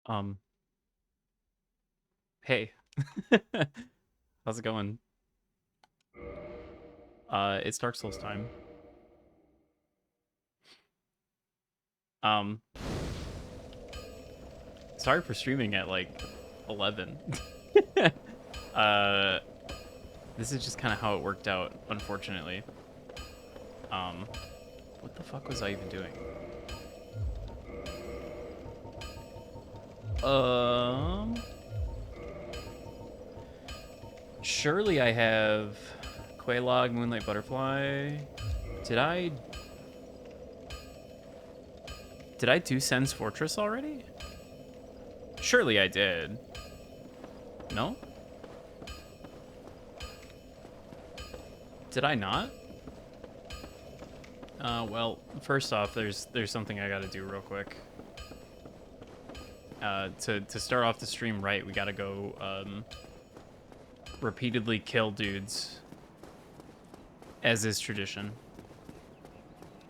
Um, hey. How's it going? It's Dark Souls time. Um, Sorry for streaming at like 11. uh, this is just kind of how it worked out, unfortunately. Um, what the fuck was I even doing? Um, Surely I have Quelaag, Moonlight Butterfly. Did I did I do Sen's Fortress already? Surely I did. No? Did I not? Well, first off, there's something I gotta do real quick. To start off the stream right, we gotta go repeatedly kill dudes, as is tradition.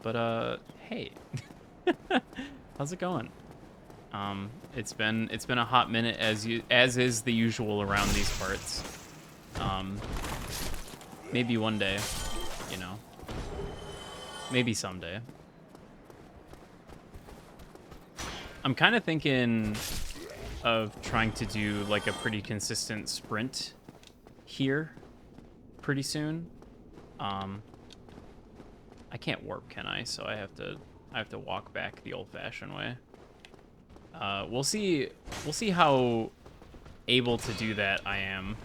But hey, how's it going? It's been a hot minute as is the usual around these parts. Maybe one day, you know. Maybe someday. I'm kind of thinking of trying to do like a pretty consistent sprint here pretty soon. I can't warp, can I? So I have to walk back the old-fashioned way. We'll see how able to do that I am.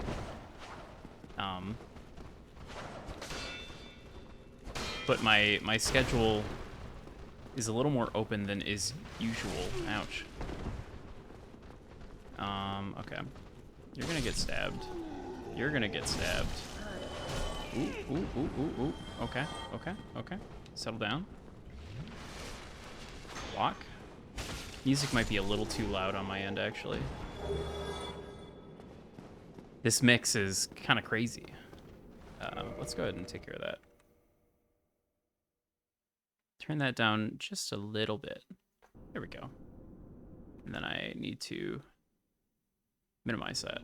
But my schedule is a little more open than is usual. Ouch. Okay. You're gonna get stabbed. You're gonna get stabbed. Ooh, ooh, ooh, ooh, ooh. Okay, okay, okay. Settle down. Block. Music might be a little too loud on my end, actually. This mix is kind of crazy. Let's go ahead and take care of that. Turn that down just a little bit. There we go. And then I need to minimize that.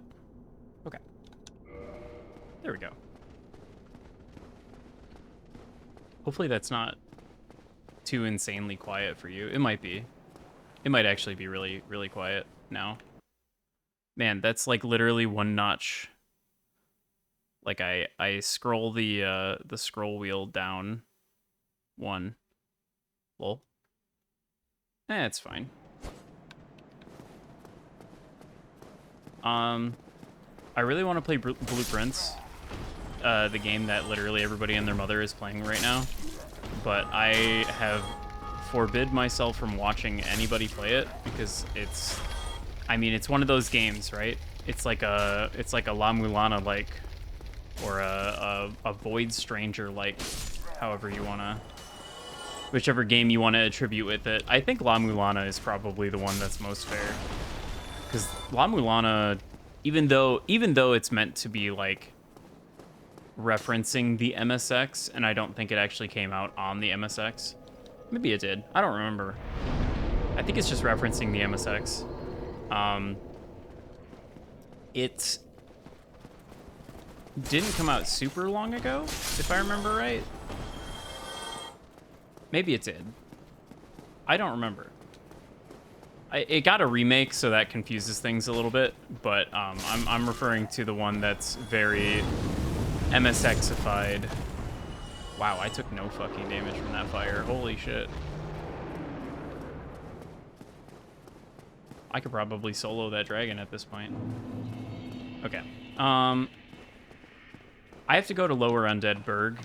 Okay. There we go. Hopefully that's not too insanely quiet for you. It might be. It might actually be really, really quiet now. Man, that's like literally one notch. Like I scroll the scroll wheel down one. Lol. It's fine. I really want to play Blueprints, the game that literally everybody and their mother is playing right now, but I have forbid myself from watching anybody play it because it's one of those games, right? It's like a La Mulana like, or a Void Stranger like, however you wanna, whichever game you want to attribute with it. I think La Mulana is probably the one that's most fair. Because La Mulana, even though it's meant to be like referencing the MSX, and I don't think it actually came out on the MSX. Maybe it did. I don't remember. I think it's just referencing the MSX. It didn't come out super long ago, if I remember right. Maybe it did. I don't remember. It got a remake, so that confuses things a little bit, but I'm referring to the one that's very MSX-ified. Wow, I took no fucking damage from that fire. Holy shit. I could probably solo that dragon at this point. Okay. I have to go to Lower Undead Burg.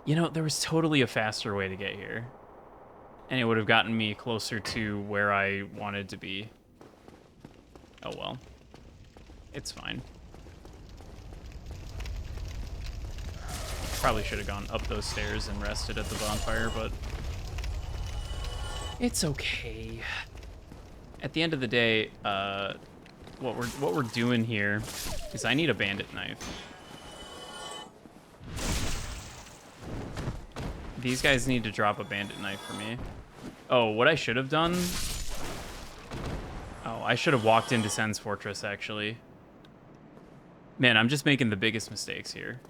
You know, there was totally a faster way to get here. And it would have gotten me closer to where I wanted to be. Oh well. It's fine. Probably should have gone up those stairs and rested at the bonfire, but it's okay. At the end of the day, what we're doing here is I need a bandit knife. These guys need to drop a bandit knife for me. Oh, what I should have done Oh, I should have walked into Sen's Fortress, actually. Man, I'm just making the biggest mistakes here.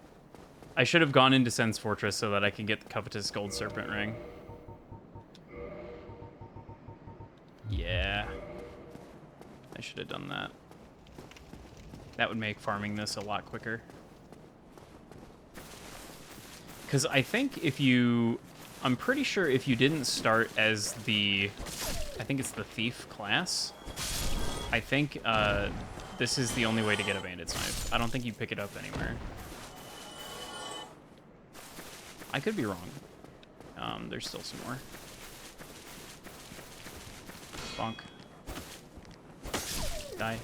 I should have gone into Sen's Fortress so that I can get the covetous gold serpent ring. Yeah. I should have done that. That would make farming this a lot quicker. Because I think if you... I'm pretty sure if you didn't start as the... I think it's the thief class. I think this is the only way to get a bandit's knife. I don't think you pick it up anywhere. I could be wrong. There's still some more. Bonk. Die.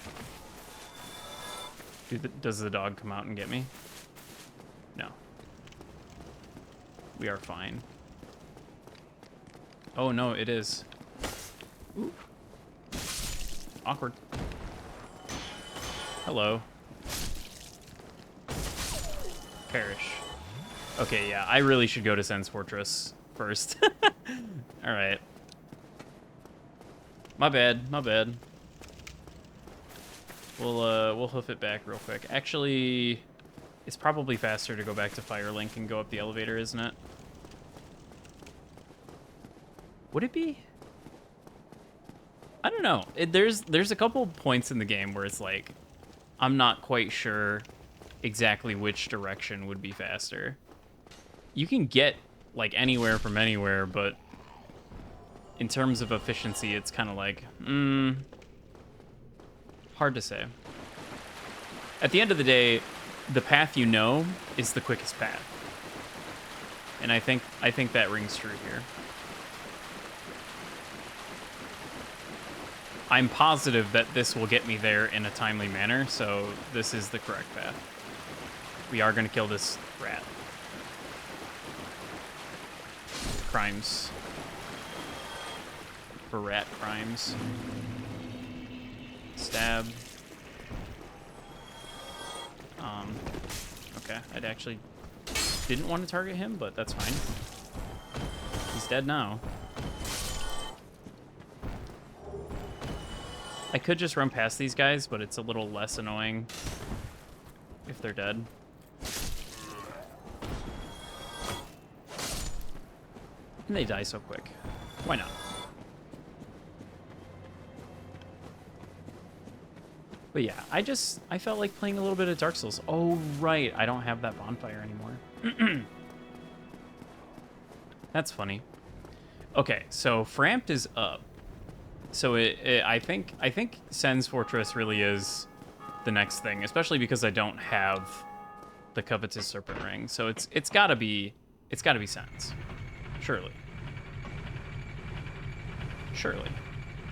Does the dog come out and get me? No. We are fine. Oh no, it is. Ooh. Awkward. Hello. Perish. Okay, yeah, I really should go to Sen's Fortress first. Alright. My bad, my bad. We'll hoof it back real quick. Actually, it's probably faster to go back to Firelink and go up the elevator, isn't it? Would it be? I don't know. There's a couple points in the game where it's like, I'm not quite sure exactly which direction would be faster. You can get like anywhere from anywhere, but in terms of efficiency, it's kind of like, hard to say. At the end of the day, the path you know is the quickest path. And I think that rings true here. I'm positive that this will get me there in a timely manner, so this is the correct path. We are going to kill this rat. Crimes. For rat crimes. Stab. Okay, I'd actually didn't want to target him, but that's fine. He's dead now. I could just run past these guys, but it's a little less annoying if they're dead. And they die so quick. Why not? But yeah, I felt like playing a little bit of Dark Souls. Oh, right. I don't have that bonfire anymore. That's funny. Okay, so Framped is up. So I think Sen's Fortress really is the next thing, especially because I don't have the covetous serpent ring. So it's gotta be Sen's. Surely. Surely.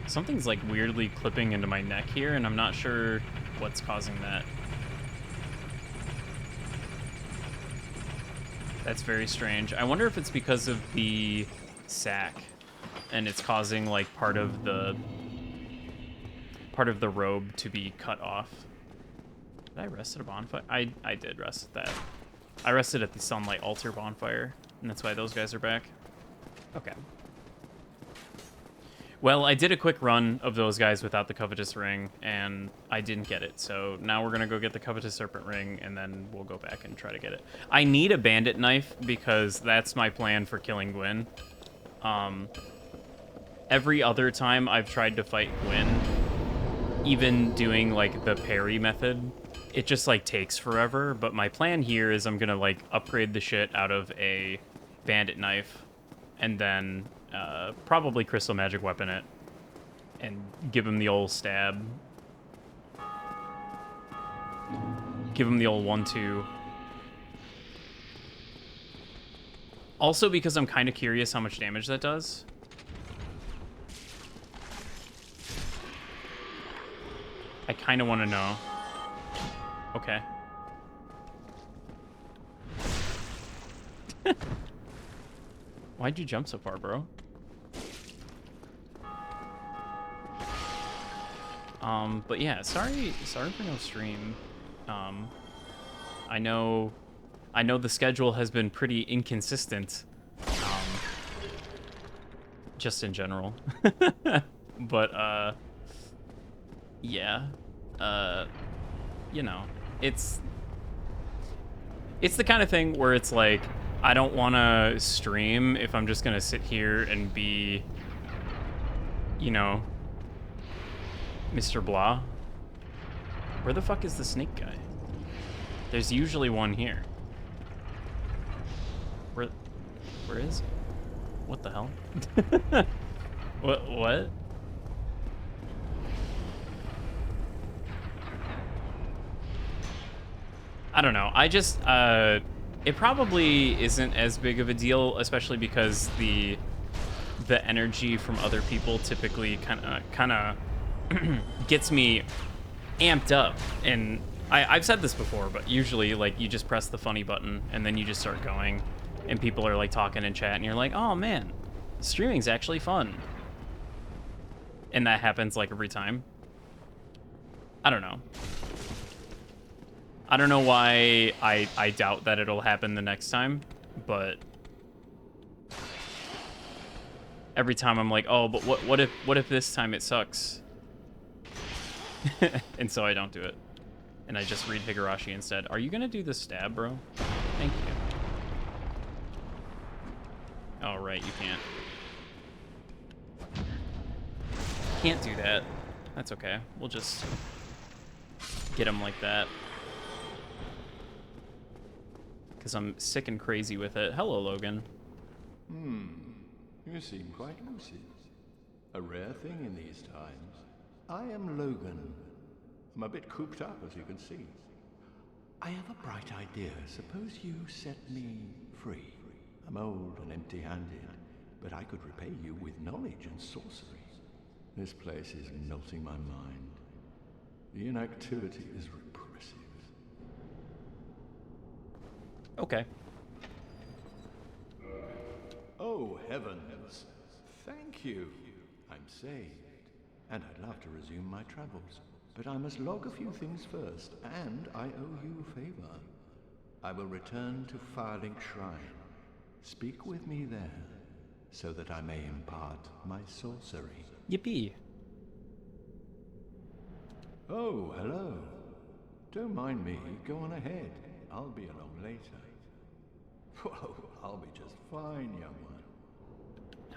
Something's like weirdly clipping into my neck here, and I'm not sure what's causing that. That's very strange. I wonder if it's because of the sack, and it's causing like part of the robe to be cut off. Did I rest at a bonfire? I did rest at that. I rested at the Sunlight Altar bonfire, and that's why those guys are back. Okay. Well, I did a quick run of those guys without the covetous ring, and I didn't get it. So now we're gonna go get the covetous serpent ring, and then we'll go back and try to get it. I need a bandit knife because that's my plan for killing Gwyn. Every other time I've tried to fight Gwyn, even doing like the parry method, it just like takes forever. But my plan here is I'm gonna like upgrade the shit out of a bandit knife, and then probably crystal magic weapon it, and give him the old stab. Give him the old 1-2. Also because I'm kind of curious how much damage that does. I kind of want to know. Okay. Why'd you jump so far, bro? But yeah, sorry for no stream. I know the schedule has been pretty inconsistent, just in general. But Yeah. You know, it's the kind of thing where it's like, I don't want to stream if I'm just going to sit here and be, you know, Mr. Blah. Where the fuck is the snake guy? There's usually one here. Where is he? What the hell? What? I don't know. I just, it probably isn't as big of a deal, especially because the energy from other people typically kind of gets me amped up. And I've said this before, but usually, like, you just press the funny button and then you just start going, and people are like talking in chat, and you're like, oh man, streaming's actually fun. And that happens like every time. I don't know. I don't know why I doubt that it'll happen the next time, but every time I'm like, oh, but what if this time it sucks? And so I don't do it. And I just read Higurashi instead. Are you gonna do the stab, bro? Thank you. Oh, right, you can't. Can't do that. That's okay. We'll just get him like that. Because I'm sick and crazy with it. Hello, Logan. You seem quite lucid. A rare thing in these times. I am Logan. I'm a bit cooped up, as you can see. I have a bright idea. Suppose you set me free. I'm old and empty-handed, but I could repay you with knowledge and sorcery. This place is melting my mind. The inactivity is repressive. Okay. Oh, heavens. Thank you. I'm saved. And I'd love to resume my travels. But I must log a few things first, and I owe you a favor. I will return to Firelink Shrine. Speak with me there, so that I may impart my sorcery. Yippee. Oh, hello. Don't mind me. Go on ahead. I'll be along later. Whoa, I'll be just fine, young one.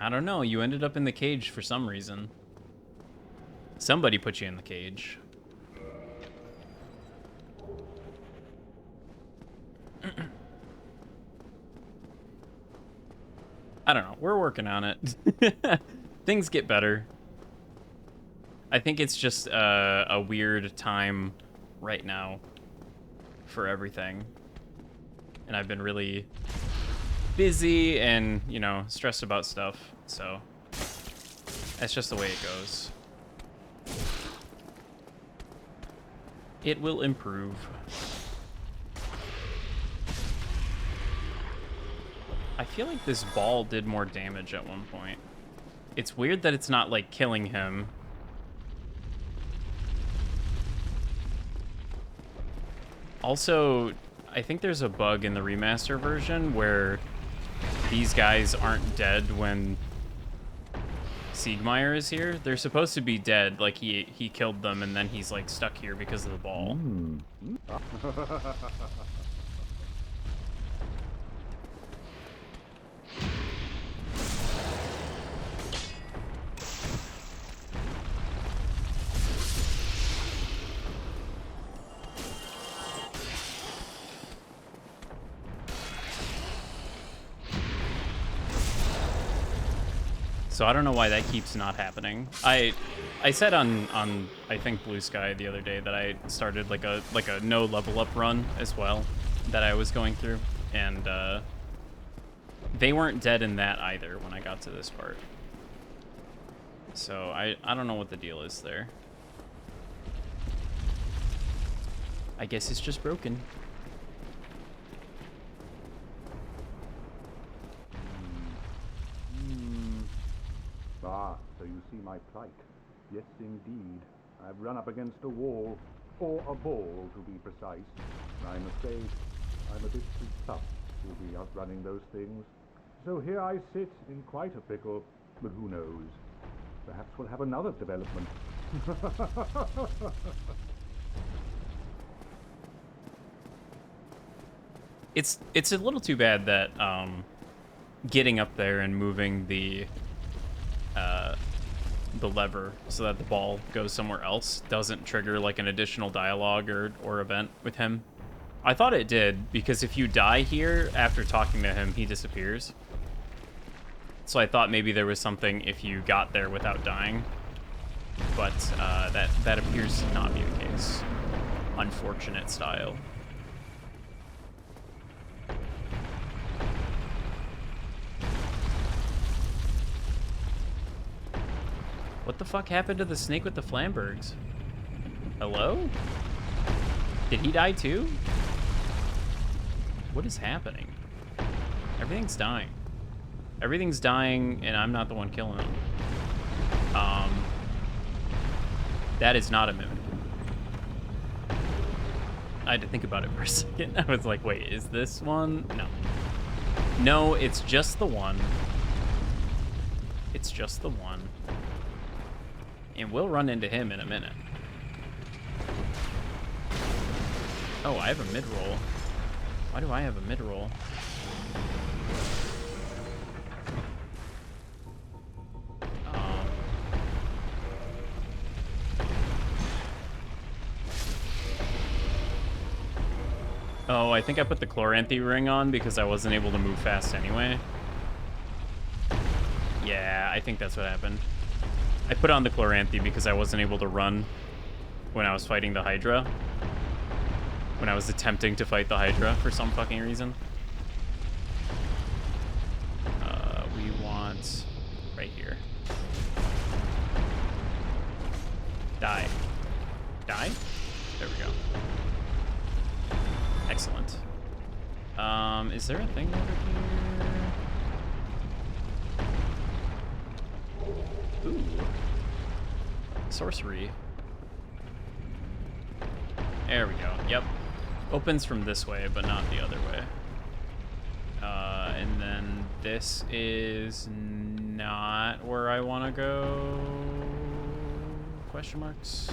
I don't know. You ended up in the cage for some reason. Somebody put you in the cage. I don't know. We're working on it. Things get better. I think it's just a weird time right now for everything. And I've been really busy and, you know, stressed about stuff. So that's just the way it goes. It will improve. I feel like this ball did more damage at one point. It's weird that it's not, like, killing him. Also, I think there's a bug in the remaster version where these guys aren't dead when Siegmeyer is here. They're supposed to be dead, like he killed them, and then he's, like, stuck here because of the ball. So I don't know why that keeps not happening. I said on I think Blue Sky the other day that I started like a no level up run as well that I was going through, and they weren't dead in that either when I got to this part. So I don't know what the deal is there. I guess it's just broken. Ah, so you see my plight. Yes, indeed. I've run up against a wall, or a ball to be precise. I'm afraid I'm a bit too tough to be outrunning those things. So here I sit in quite a pickle, but who knows? Perhaps we'll have another development It's a little too bad that getting up there and moving the lever so that the ball goes somewhere else doesn't trigger like an additional dialogue or event with him. I thought it did, because if you die here after talking to him, he disappears. So I thought maybe there was something if you got there without dying, but that appears to not be the case. Unfortunate style. What the fuck happened to the snake with the Flambergs? Hello? Did he die too? What is happening? Everything's dying. Everything's dying, and I'm not the one killing them. That is not a mimic. I had to think about it for a second. I was like, wait, is this one? No. No, it's just the one. It's just the one. And we'll run into him in a minute. Oh, I have a mid-roll. Why do I have a mid-roll? Oh, I think I put the Chloranthy ring on because I wasn't able to move fast anyway. Yeah, I think that's what happened. I put on the Chloranthy because I wasn't able to run when I was fighting the Hydra. When I was attempting to fight the Hydra for some fucking reason. We want right here. Die. Die? There we go. Excellent. Is there a thing over here? Ooh. Sorcery. There we go. Yep. Opens from this way, but not the other way. And then this is not where I want to go. Question marks.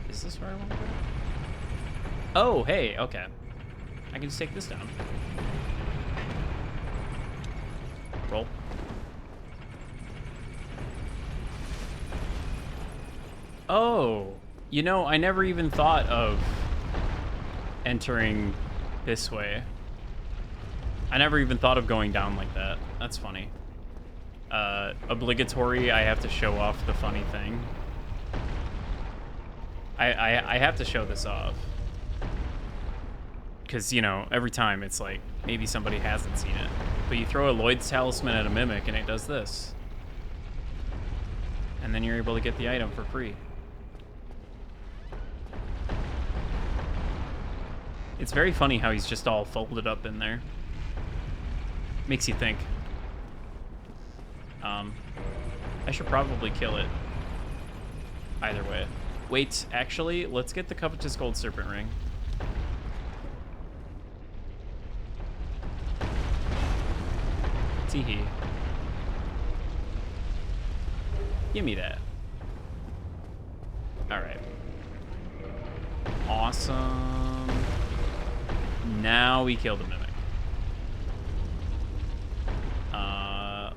Is this where I want to go? Oh, hey, okay. I can just take this down. Roll. Oh, you know, I never even thought of entering this way. I never even thought of going down like that. That's funny. Obligatory, I have to show off the funny thing. I have to show this off. Because, you know, every time it's like, maybe somebody hasn't seen it. But you throw a Lloyd's Talisman at a Mimic and it does this. And then you're able to get the item for free. It's very funny how he's just all folded up in there. Makes you think. I should probably kill it. Either way. Wait, actually, let's get the Covetous Gold Serpent Ring. Teehee. Give me that. Alright. Awesome. Now we kill the Mimic.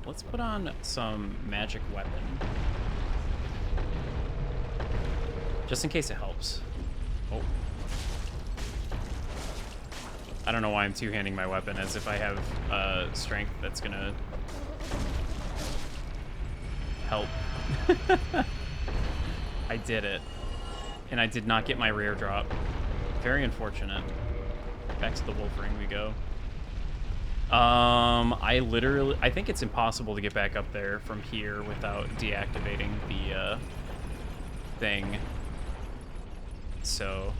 Let's put on some magic weapon. Just in case it helps. Oh. I don't know why I'm two-handing my weapon, as if I have strength that's gonna help. I did it. And I did not get my rare drop. Very unfortunate. Back to the wolf ring we go. I think it's impossible to get back up there from here without deactivating the thing. So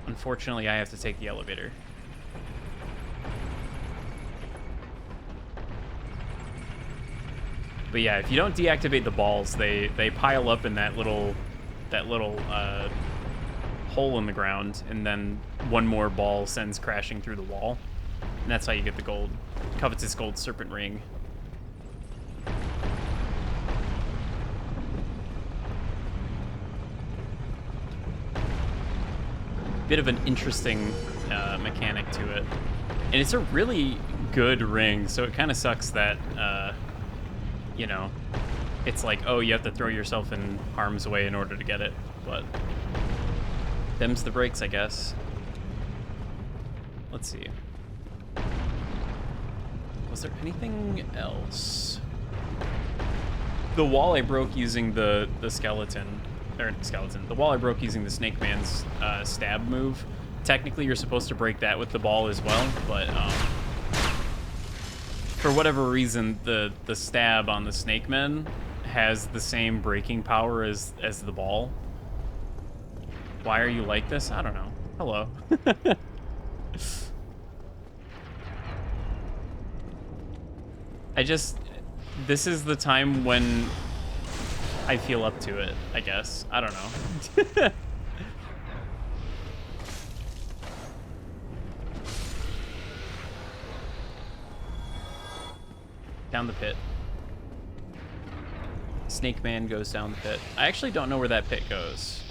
unfortunately, I have to take the elevator. But yeah, if you don't deactivate the balls, they pile up in that little hole in the ground, and then one more ball sends crashing through the wall. And that's how you get the gold. Covetous Gold Serpent Ring. bit of an interesting mechanic to it. And it's a really good ring, so it kind of sucks that, you know, it's like, oh, you have to throw yourself in harm's way in order to get it. But them's the breaks, I guess. Let's see. Was there anything else? The wall I broke using the skeleton. The wall I broke using the Snake Man's stab move. Technically, you're supposed to break that with the ball as well, but for whatever reason, the stab on the Snake Man has the same breaking power as the ball. Why are you like this? I don't know. Hello. This is the time when I feel up to it, I guess. I don't know. Down the pit. Snake Man goes down the pit. I actually don't know where that pit goes.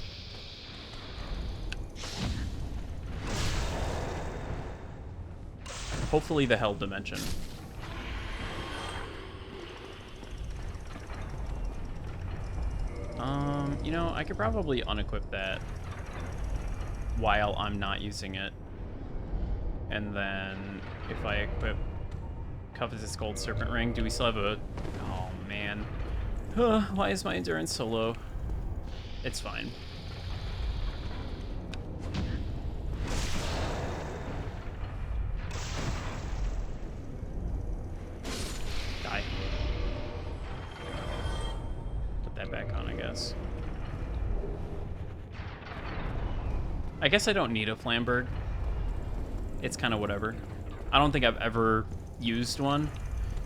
Hopefully the Hell Dimension. You know, I could probably unequip that while I'm not using it. And then if I equip Covetous Gold Serpent Ring, do we still have a... Oh, man. Why is my endurance so low? It's fine. Die. Put that back on, I guess. I guess I don't need a Flamberg. It's kind of whatever. I don't think I've ever used one.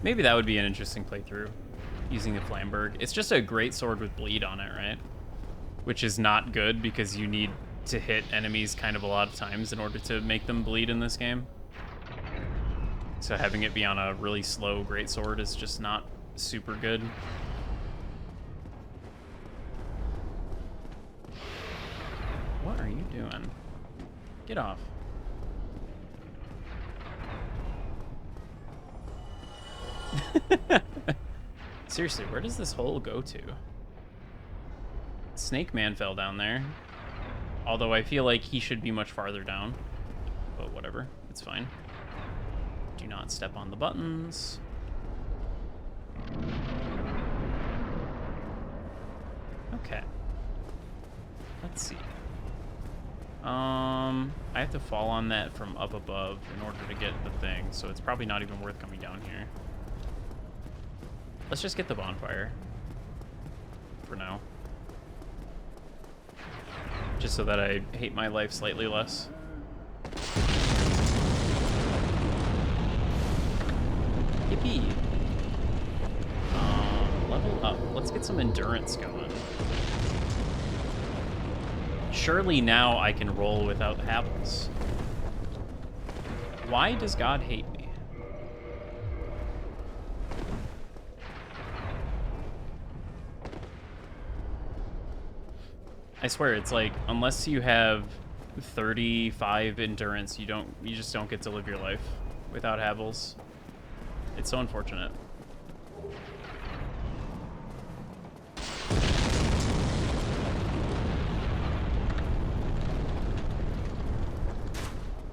Maybe that would be an interesting playthrough, using the Flamberg. It's just a great sword with bleed on it, right? Which is not good because you need to hit enemies kind of a lot of times in order to make them bleed in this game. So having it be on a really slow greatsword is just not super good. What are you doing? Get off. Seriously, where does this hole go to? Snake Man fell down there. Although I feel like he should be much farther down. But whatever, it's fine. Do not step on the buttons. Okay. Let's see. I have to fall on that from up above in order to get the thing, so it's probably not even worth coming down here. Let's just get the bonfire. For now. Just so that I hate my life slightly less. Yippee! Level up. Let's get some endurance going. Surely now I can roll without Havels. Why does God hate me? I swear, it's like, unless you have 35 endurance, you just don't get to live your life without Havels. It's so unfortunate.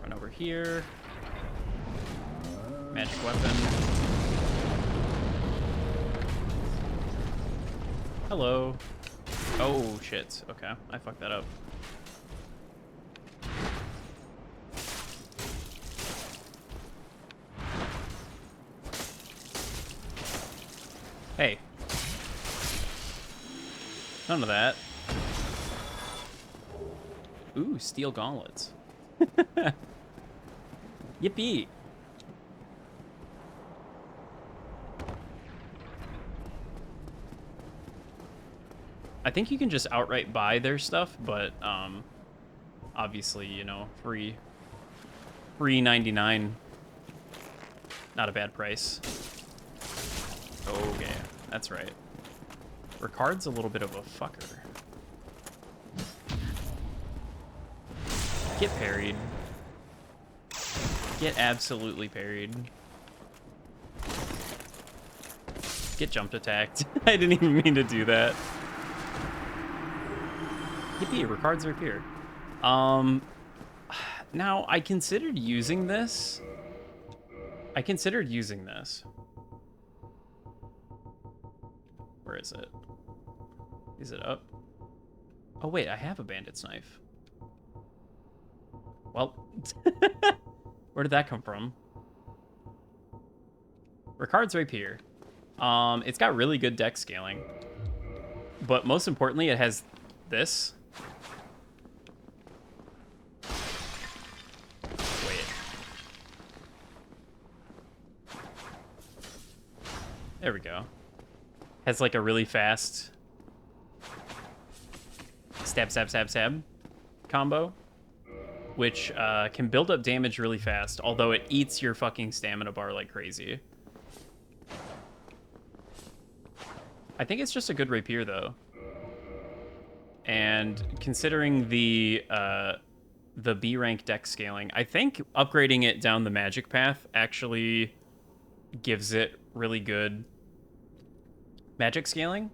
Run over here. Magic weapon. Hello. Oh, shit. Okay, I fucked that up. Hey. None of that. Ooh, steel gauntlets. Yippee! I think you can just outright buy their stuff, but obviously, you know, free 99. Not a bad price. Okay, that's right. Ricard's a little bit of a fucker. Get parried. Get absolutely parried. Get jumped attacked. I didn't even mean to do that. Yippee, Ricard's Rapier. Now, I considered using this. Where is it? Is it up? Oh, wait, I have a bandit's knife. Well, where did that come from? Ricard's Rapier. It's got really good dex scaling. But most importantly, it has this. Wait. There we go. Has like a really fast stab combo, which can build up damage really fast, although it eats your fucking stamina bar like crazy. I think it's just a good rapier, though. And considering the B rank dex scaling, I think upgrading it down the magic path actually gives it really good magic scaling.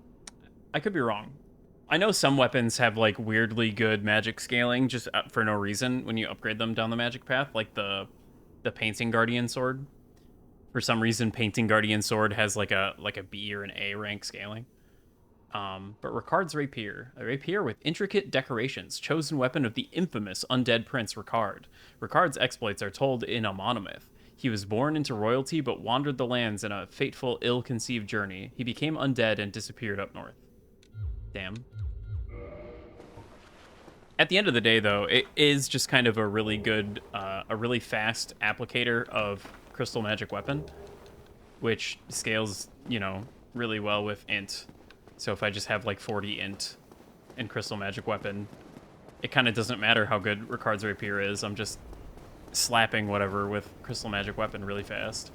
I could be wrong. I know some weapons have like weirdly good magic scaling just for no reason when you upgrade them down the magic path, like the Painting Guardian sword. For some reason, Painting Guardian sword has like a B or an A rank scaling. But Ricard's Rapier, a rapier with intricate decorations, chosen weapon of the infamous undead prince Ricard. Ricard's exploits are told in a monomyth. He was born into royalty, but wandered the lands in a fateful, ill-conceived journey. He became undead and disappeared up north. Damn. At the end of the day, though, it is just kind of a really good, a really fast applicator of Crystal Magic Weapon, which scales, you know, really well with int. So if I just have like 40 int in Crystal Magic Weapon, it kind of doesn't matter how good Ricard's Rapier is. I'm just slapping whatever with Crystal Magic Weapon really fast.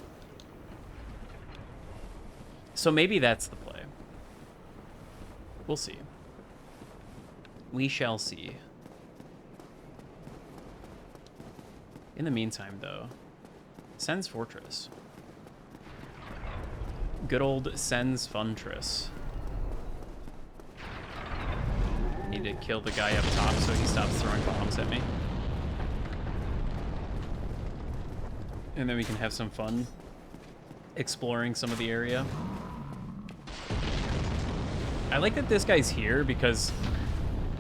So maybe that's the play. We'll see. We shall see. In the meantime, though, Sen's Fortress. Good old Sen's Funtress. Need to kill the guy up top so he stops throwing bombs at me. And then we can have some fun exploring some of the area. I like that this guy's here because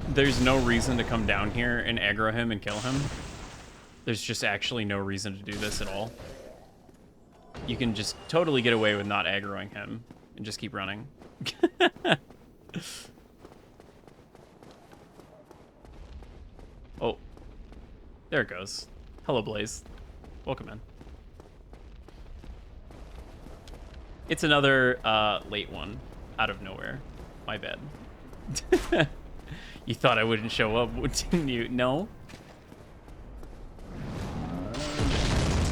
there's no reason to come down here and aggro him and kill him. There's just actually no reason to do this at all. You can just totally get away with not aggroing him and just keep running. Oh, there it goes. Hello, Blaze. Welcome in. It's another late one out of nowhere. My bad. You thought I wouldn't show up, didn't you? No.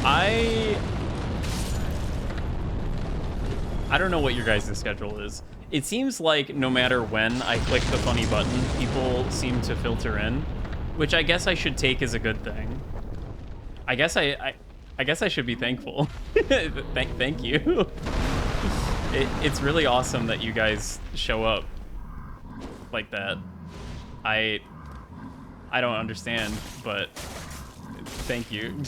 I don't know what your guys' schedule is. It seems like no matter when I click the funny button, people seem to filter in, which I guess I should take as a good thing. I guess I guess I should be thankful. Thank you. It's really awesome that you guys show up like that. I don't understand, but thank you.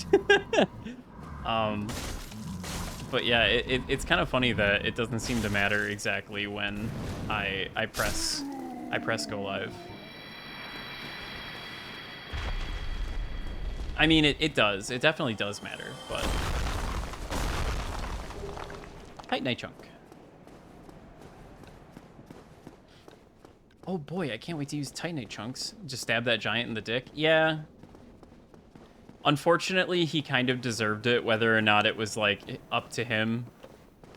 But yeah, it's kind of funny that it doesn't seem to matter exactly when I press go live. I mean, it does. It definitely does matter, but Titanite chunk. Oh boy, I can't wait to use Titanite chunks. Just stab that giant in the dick. Yeah. Unfortunately, he kind of deserved it, whether or not it was, like, up to him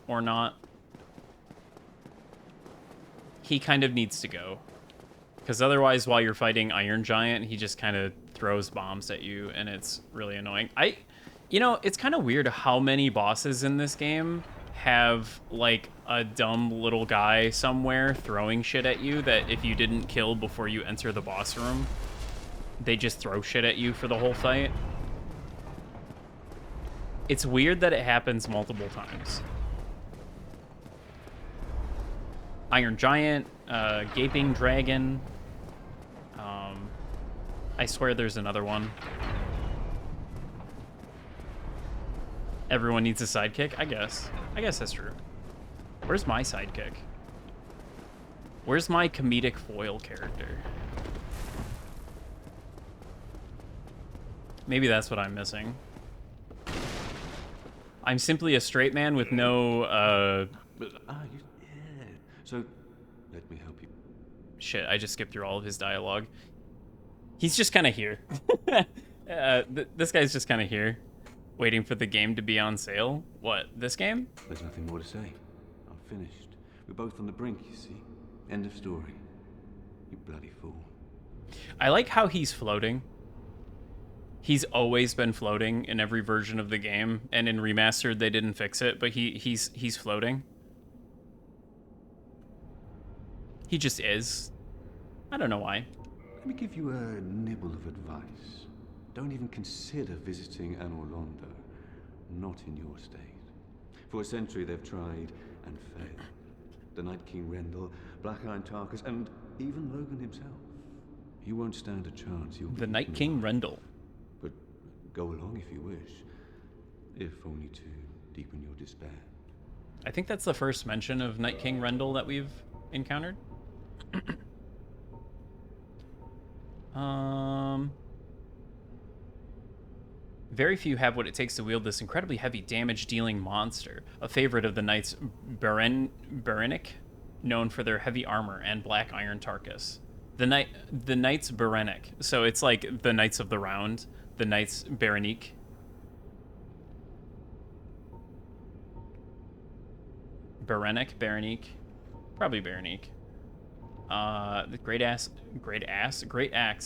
or not. He kind of needs to go. Because otherwise, while you're fighting Iron Giant, he just kind of throws bombs at you, and it's really annoying. You know, it's kind of weird how many bosses in this game have, like, a dumb little guy somewhere throwing shit at you that if you didn't kill before you enter the boss room, they just throw shit at you for the whole fight. It's weird that it happens multiple times. Iron Giant, Gaping Dragon. I swear there's another one. Everyone needs a sidekick? I guess. I guess that's true. Where's my sidekick? Where's my comedic foil character? Maybe that's what I'm missing. I'm simply a straight man with no, Yeah. So, let me help you. Shit, I just skipped through all of his dialogue. He's just kind of here. This guy's just kind of here, waiting for the game to be on sale. What, this game? There's nothing more to say. I'm finished. We're both on the brink, you see. End of story. You bloody fool. I like how he's floating. He's always been floating in every version of the game, and in Remastered they didn't fix it, but he's floating. He just is. I don't know why. Let me give you a nibble of advice. Don't even consider visiting Anor Londo. Not in your state. For a century they've tried and failed. The Night King Rendell, Black Iron Tarkus, and even Logan himself. You won't stand a chance. You'll The Night King Rendell. But go along if you wish. If only to deepen your despair. I think that's the first mention of Night King Rendell that we've encountered. Very few have what it takes to wield this incredibly heavy damage-dealing monster, a favorite of the Knights Berenic, known for their heavy armor and black iron Tarkus. The Knights Berenic, so it's like the Knights of the Round, the Knights Berenic. Berenic, probably Berenic. The Great Axe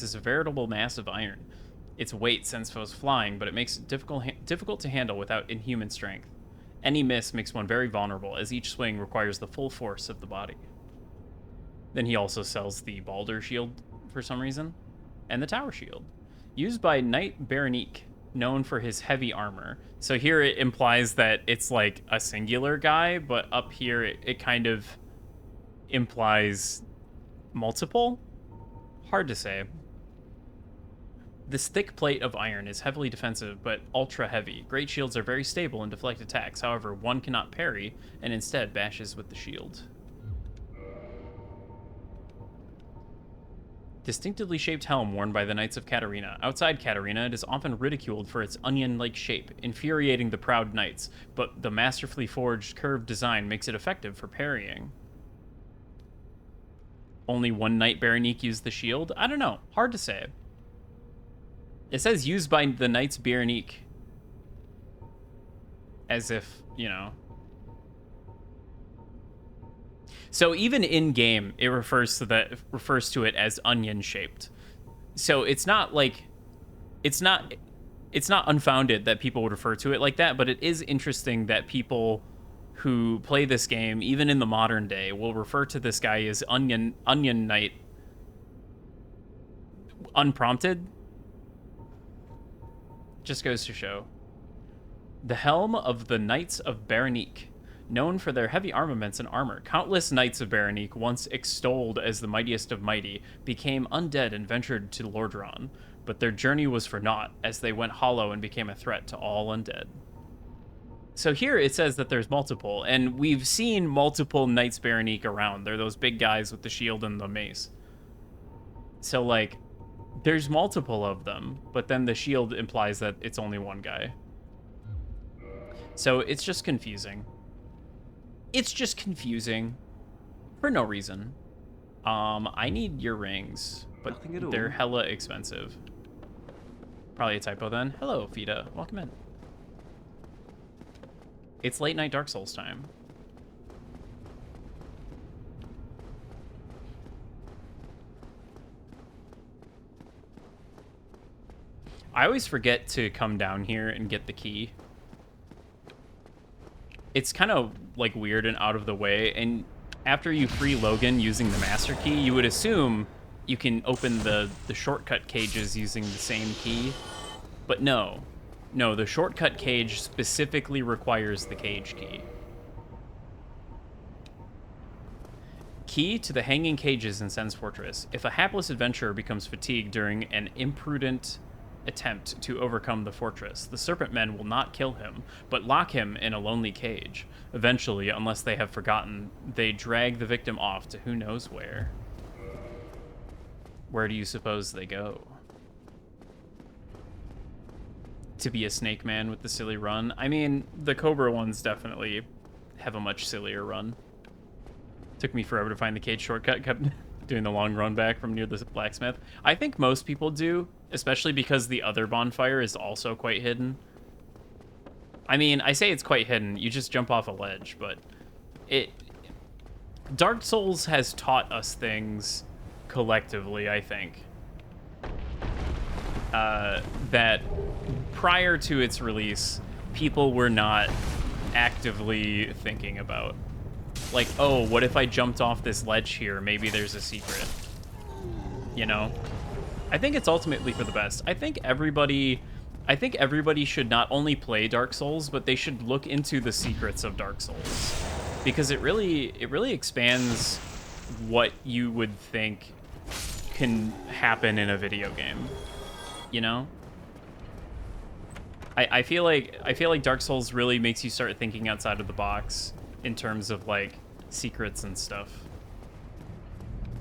is a veritable mass of iron. Its weight sends foes flying, but it makes it difficult to handle without inhuman strength. Any miss makes one very vulnerable, as each swing requires the full force of the body. Then he also sells the Baldur shield for some reason, and the Tower shield, used by Knight Berenic, known for his heavy armor. So here it implies that it's like a singular guy, but up here it kind of implies multiple? Hard to say. This thick plate of iron is heavily defensive, but ultra heavy. Great shields are very stable and deflect attacks. However, one cannot parry, and instead bashes with the shield. Distinctively shaped helm worn by the Knights of Catarina. Outside Catarina, it is often ridiculed for its onion-like shape, infuriating the proud knights, but the masterfully forged curved design makes it effective for parrying. Only one Knight Berenic used the shield? I don't know. Hard to say. It says used by the Knights Berenic. As if, you know. So even in game, it refers to it as onion shaped. So it's not like it's not unfounded that people would refer to it like that, but it is interesting that people who play this game, even in the modern day, will refer to this guy as Onion Knight unprompted. Just goes to show. The helm of the Knights of Berenic. Known for their heavy armaments and armor, countless Knights of Berenic, once extolled as the mightiest of mighty, became undead and ventured to Lordran. But their journey was for naught, as they went hollow and became a threat to all undead. So here it says that there's multiple, and we've seen multiple Knights Berenic around. They're those big guys with the shield and the mace. So, like, there's multiple of them, but then the shield implies that it's only one guy. So it's just confusing. It's just confusing for no reason. I need your rings, but they're hella expensive. Probably a typo then. Hello, Fida. Welcome in. It's late night Dark Souls time. I always forget to come down here and get the key. It's kind of like weird and out of the way, and after you free Logan using the master key, you would assume you can open the shortcut cages using the same key. But no, the shortcut cage specifically requires the cage key. Key to the hanging cages in Sen's Fortress. If a hapless adventurer becomes fatigued during an imprudent attempt to overcome the fortress, the Serpent Men will not kill him, but lock him in a lonely cage. Eventually, unless they have forgotten, they drag the victim off to who knows where. Where do you suppose they go? To be a snake man with the silly run? I mean, the Cobra ones definitely have a much sillier run. Took me forever to find the cage shortcut, kept doing the long run back from near the blacksmith. I think most people do, especially because the other bonfire is also quite hidden. I mean, I say it's quite hidden, you just jump off a ledge, but Dark Souls has taught us things collectively, I think, that prior to its release, people were not actively thinking about. Like, oh, what if I jumped off this ledge here? Maybe there's a secret. You know? I think it's ultimately for the best. I think everybody should not only play Dark Souls, but they should look into the secrets of Dark Souls. Because it really expands what you would think can happen in a video game. You know? I feel like Dark Souls really makes you start thinking outside of the box in terms of like secrets and stuff.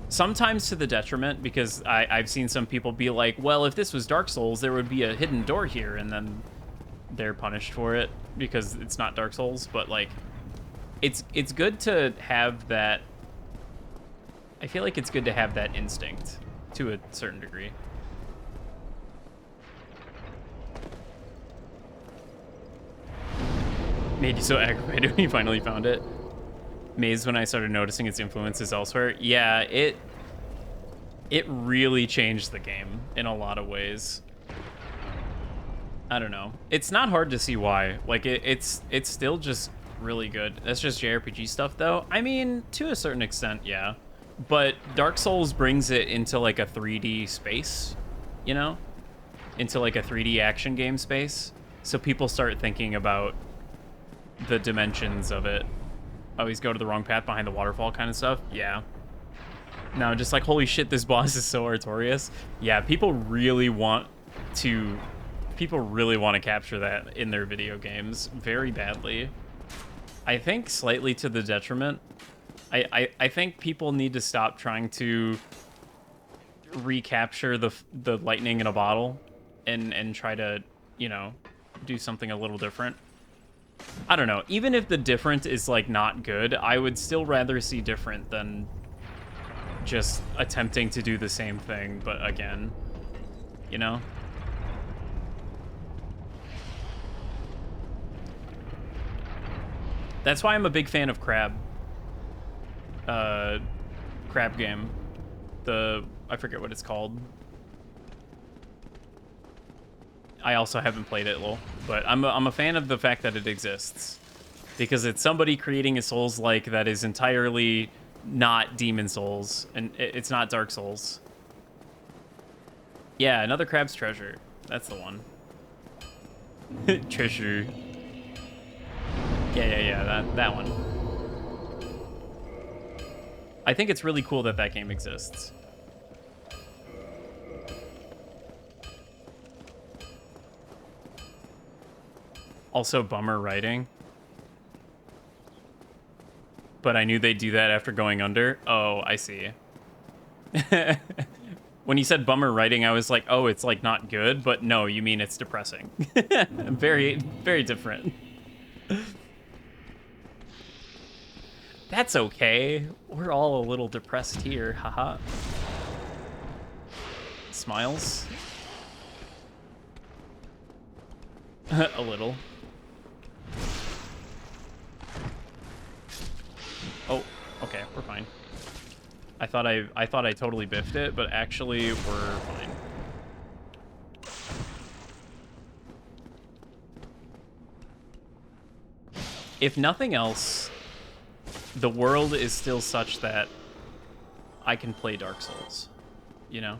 Sometimes to the detriment, because I've seen some people be like, well, if this was Dark Souls, there would be a hidden door here, and then they're punished for it because it's not Dark Souls. But like, it's good to have that. I feel like it's good to have that instinct to a certain degree. Made you so aggravated when you finally found it. Mazed when I started noticing its influences elsewhere. Yeah, it really changed the game in a lot of ways. I don't know. It's not hard to see why. Like, it's still just really good. That's just JRPG stuff, though. I mean, to a certain extent, yeah. But Dark Souls brings it into, like, a 3D space, you know? Into, like, a 3D action game space. So people start thinking about the dimensions of it. Always go to the wrong path behind the waterfall kind of stuff. Yeah. No, just like, holy shit, this boss is so artorias. Yeah, people really want to capture that in their video games very badly. I think slightly to the detriment. I think people need to stop trying to recapture the lightning in a bottle and try to, you know, do something a little different. I don't know. Even if the different is, like, not good, I would still rather see different than just attempting to do the same thing, but again, you know? That's why I'm a big fan of Crab. Crab game. I forget what it's called. I also haven't played it, lol. But I'm a fan of the fact that it exists. Because it's somebody creating a Souls-like that is entirely not Demon Souls. And it's not Dark Souls. Yeah, another Crab's Treasure. That's the one. Treasure. Yeah, that one. I think it's really cool that that game exists. Also, bummer writing. But I knew they'd do that after going under. Oh, I see. When you said bummer writing, I was like, oh, it's like not good. But no, you mean it's depressing. Very, very different. That's okay. We're all a little depressed here. Haha. Smiles. A little. Oh, okay, we're fine. I thought I totally biffed it, but actually we're fine. If nothing else, the world is still such that I can play Dark Souls. you know.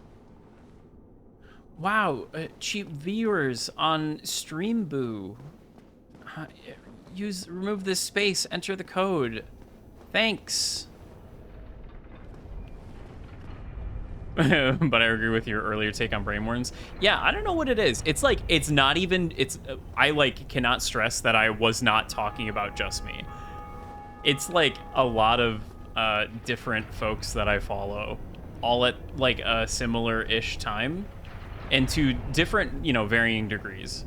Wow, cheap viewers on Streamboo. Remove this space, enter the code. Thanks. But I agree with your earlier take on brainworms. Yeah, I don't know what it is. It's like, it's not even, I like cannot stress that I was not talking about just me. It's like a lot of different folks that I follow, all at like a similar-ish time, and to different, you know, varying degrees.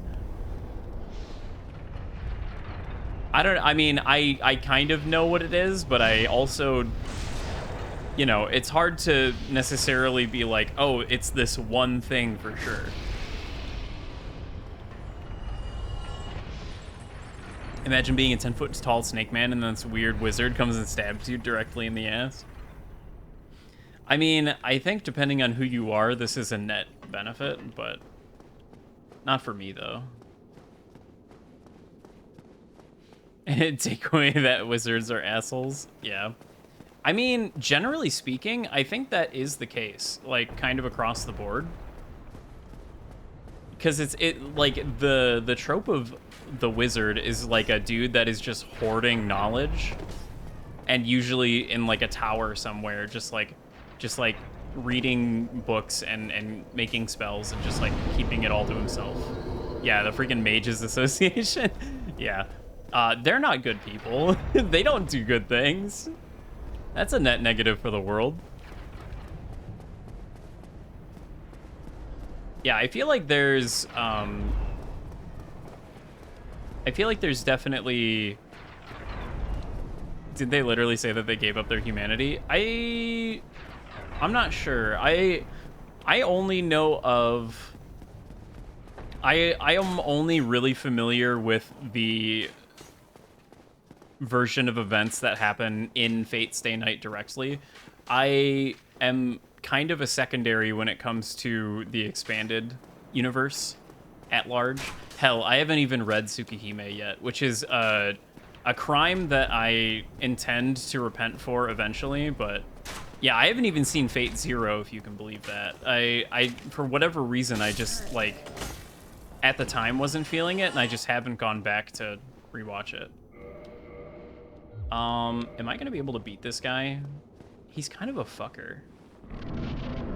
I mean, I kind of know what it is, but I also, you know, it's hard to necessarily be like, oh, it's this one thing for sure. Imagine being a 10-foot-tall snake man and then this weird wizard comes and stabs you directly in the ass. I mean, I think depending on who you are, this is a net benefit, but not for me, though. Take away that wizards are assholes. Yeah. I mean, generally speaking, I think that is the case, like, kind of across the board. Because like, the trope of the wizard is, like, a dude that is just hoarding knowledge, and usually in, like, a tower somewhere, just like, reading books and making spells and just, like, keeping it all to himself. Yeah, the freaking Mages Association. Yeah. They're not good people. They don't do good things. That's a net negative for the world. Yeah, I feel like there's definitely... Did they literally say that they gave up their humanity? I'm not sure. I only know of... I am only really familiar with the version of events that happen in Fate Stay Night directly. I am kind of a secondary when it comes to the expanded universe at large. Hell, I haven't even read Tsukihime yet, which is a crime that I intend to repent for eventually, but yeah, I haven't even seen Fate Zero, if you can believe that. I for whatever reason, I just, like, at the time wasn't feeling it, and I just haven't gone back to rewatch it. Am I gonna be able to beat this guy? He's kind of a fucker.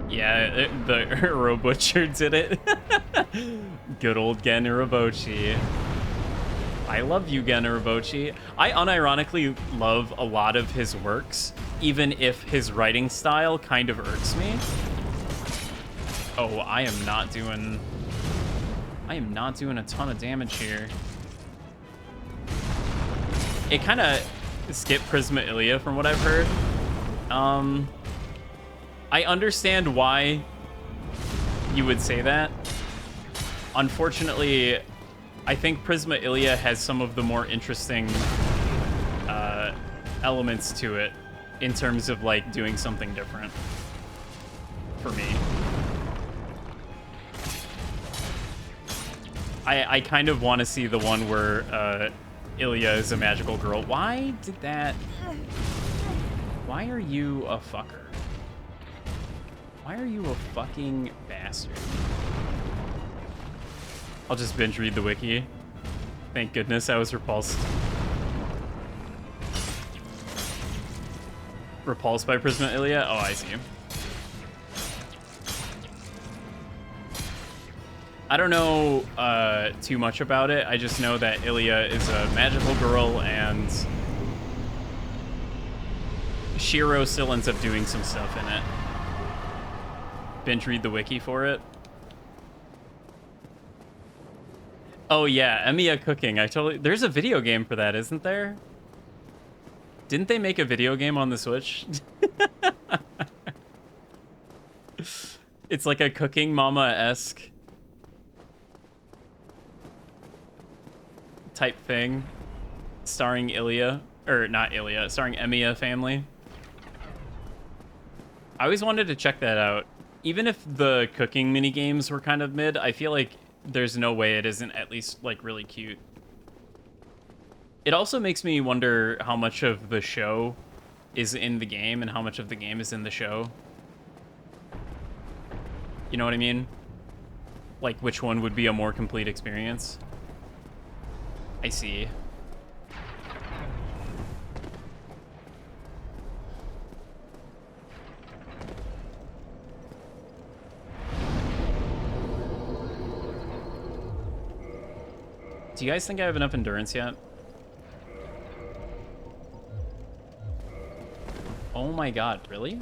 Yeah, the Uro Butcher did it. Good old Gen Urobochi. I love you, Gen Urobochi. I unironically love a lot of his works, even if his writing style kind of irks me. Oh, I am not doing a ton of damage here. It kind of skipped Prisma Ilia from what I've heard. I understand why you would say that. Unfortunately, I think Prisma Ilia has some of the more interesting elements to it in terms of, like, doing something different for me. I kind of want to see the one where Ilia is a magical girl. Why did that... Why are you a fucker? Why are you a fucking bastard? I'll just binge read the wiki. Thank goodness I was repulsed. Repulsed by Prisma Ilia? Oh, I see. I don't know too much about it. I just know that Ilia is a magical girl, and Shiro still ends up doing some stuff in it. Binge read the wiki for it. Oh yeah, Emiya cooking. There's a video game for that, isn't there? Didn't they make a video game on the Switch? It's like a Cooking Mama-esque type thing, starring Ilia, or not Ilia, starring Emiya family. I always wanted to check that out. Even if the cooking minigames were kind of mid, I feel like there's no way it isn't at least, like, really cute. It also makes me wonder how much of the show is in the game and how much of the game is in the show. You know what I mean? Like, which one would be a more complete experience? I see. Do you guys think I have enough endurance yet? Oh my god, really?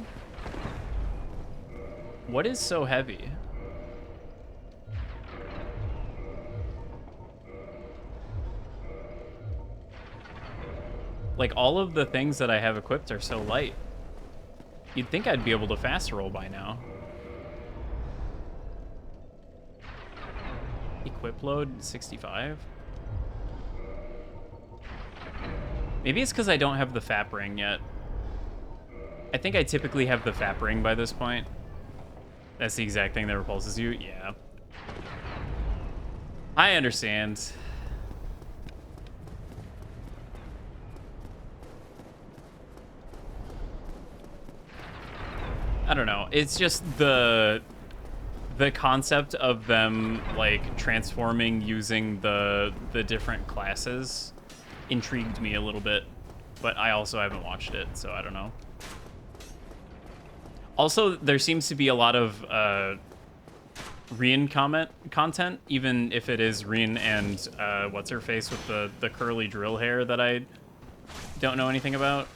What is so heavy? Like, all of the things that I have equipped are so light. You'd think I'd be able to fast roll by now. Equip load 65? Maybe it's because I don't have the FAP ring yet. I think I typically have the FAP ring by this point. That's the exact thing that repulses you? Yeah. I understand. I don't know. It's just the concept of them, like, transforming using the different classes intrigued me a little bit, but I also haven't watched it, so I don't know. Also, there seems to be a lot of Rien content, even if it is Rien and what's her face with the curly drill hair that I don't know anything about.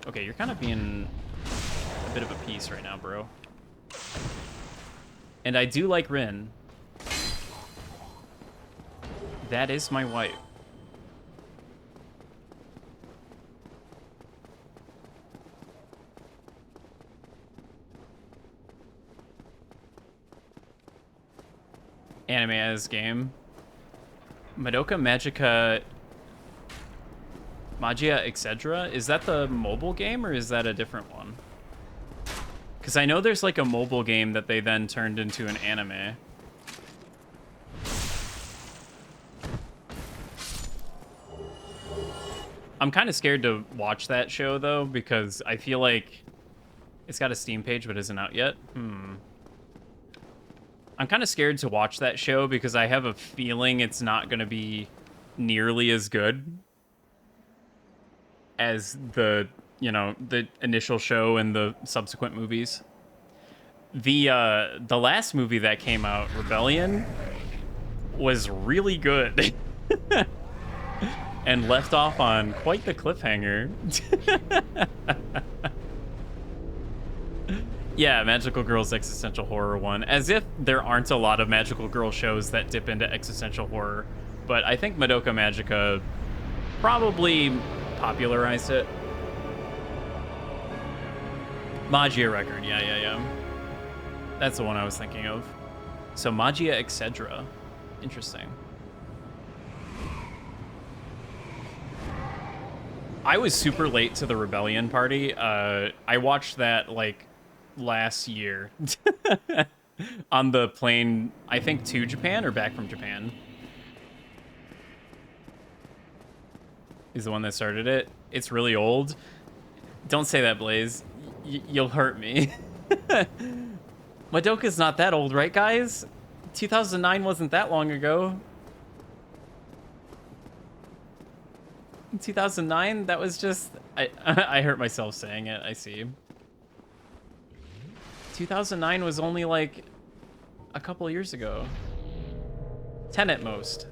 Okay, you're kind of being a bit of a piece right now, bro. And I do like Rin. That is my wife. Anime as game. Madoka Magica Magia Etc. Is that the mobile game or is that a different one? Because I know there's like a mobile game that they then turned into an anime. I'm kind of scared to watch that show though, because I feel like it's got a Steam page but isn't out yet. I'm kind of scared to watch that show because I have a feeling it's not going to be nearly as good as the, you know, the initial show and the subsequent movies. The last movie that came out, Rebellion, was really good. And left off on quite the cliffhanger. Yeah, Magical Girls Existential Horror one. As if there aren't a lot of Magical Girl shows that dip into existential horror. But I think Madoka Magica probably popularized it. Magia Record, yeah. That's the one I was thinking of. So Magia Etc. Interesting. I was super late to the Rebellion party. I watched that, like, last year on the plane, I think, to Japan or back from Japan. Is the one that started it. It's really old. Don't say that, Blaze. You'll hurt me. Madoka's not that old, right, guys? 2009 wasn't that long ago. 2009, that was just... I hurt myself saying it, I see. 2009 was only like a couple years ago. 10 at most.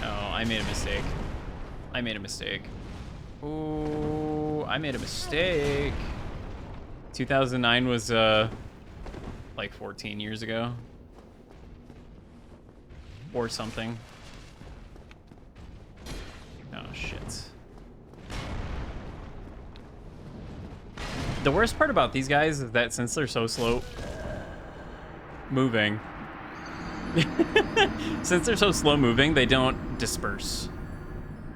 Oh, I made a mistake. I made a mistake. Ooh, I made a mistake. 2009 was like 14 years ago. Or something. Oh, shit. The worst part about these guys is that since they're so slow moving, since they're so slow moving, they don't disperse.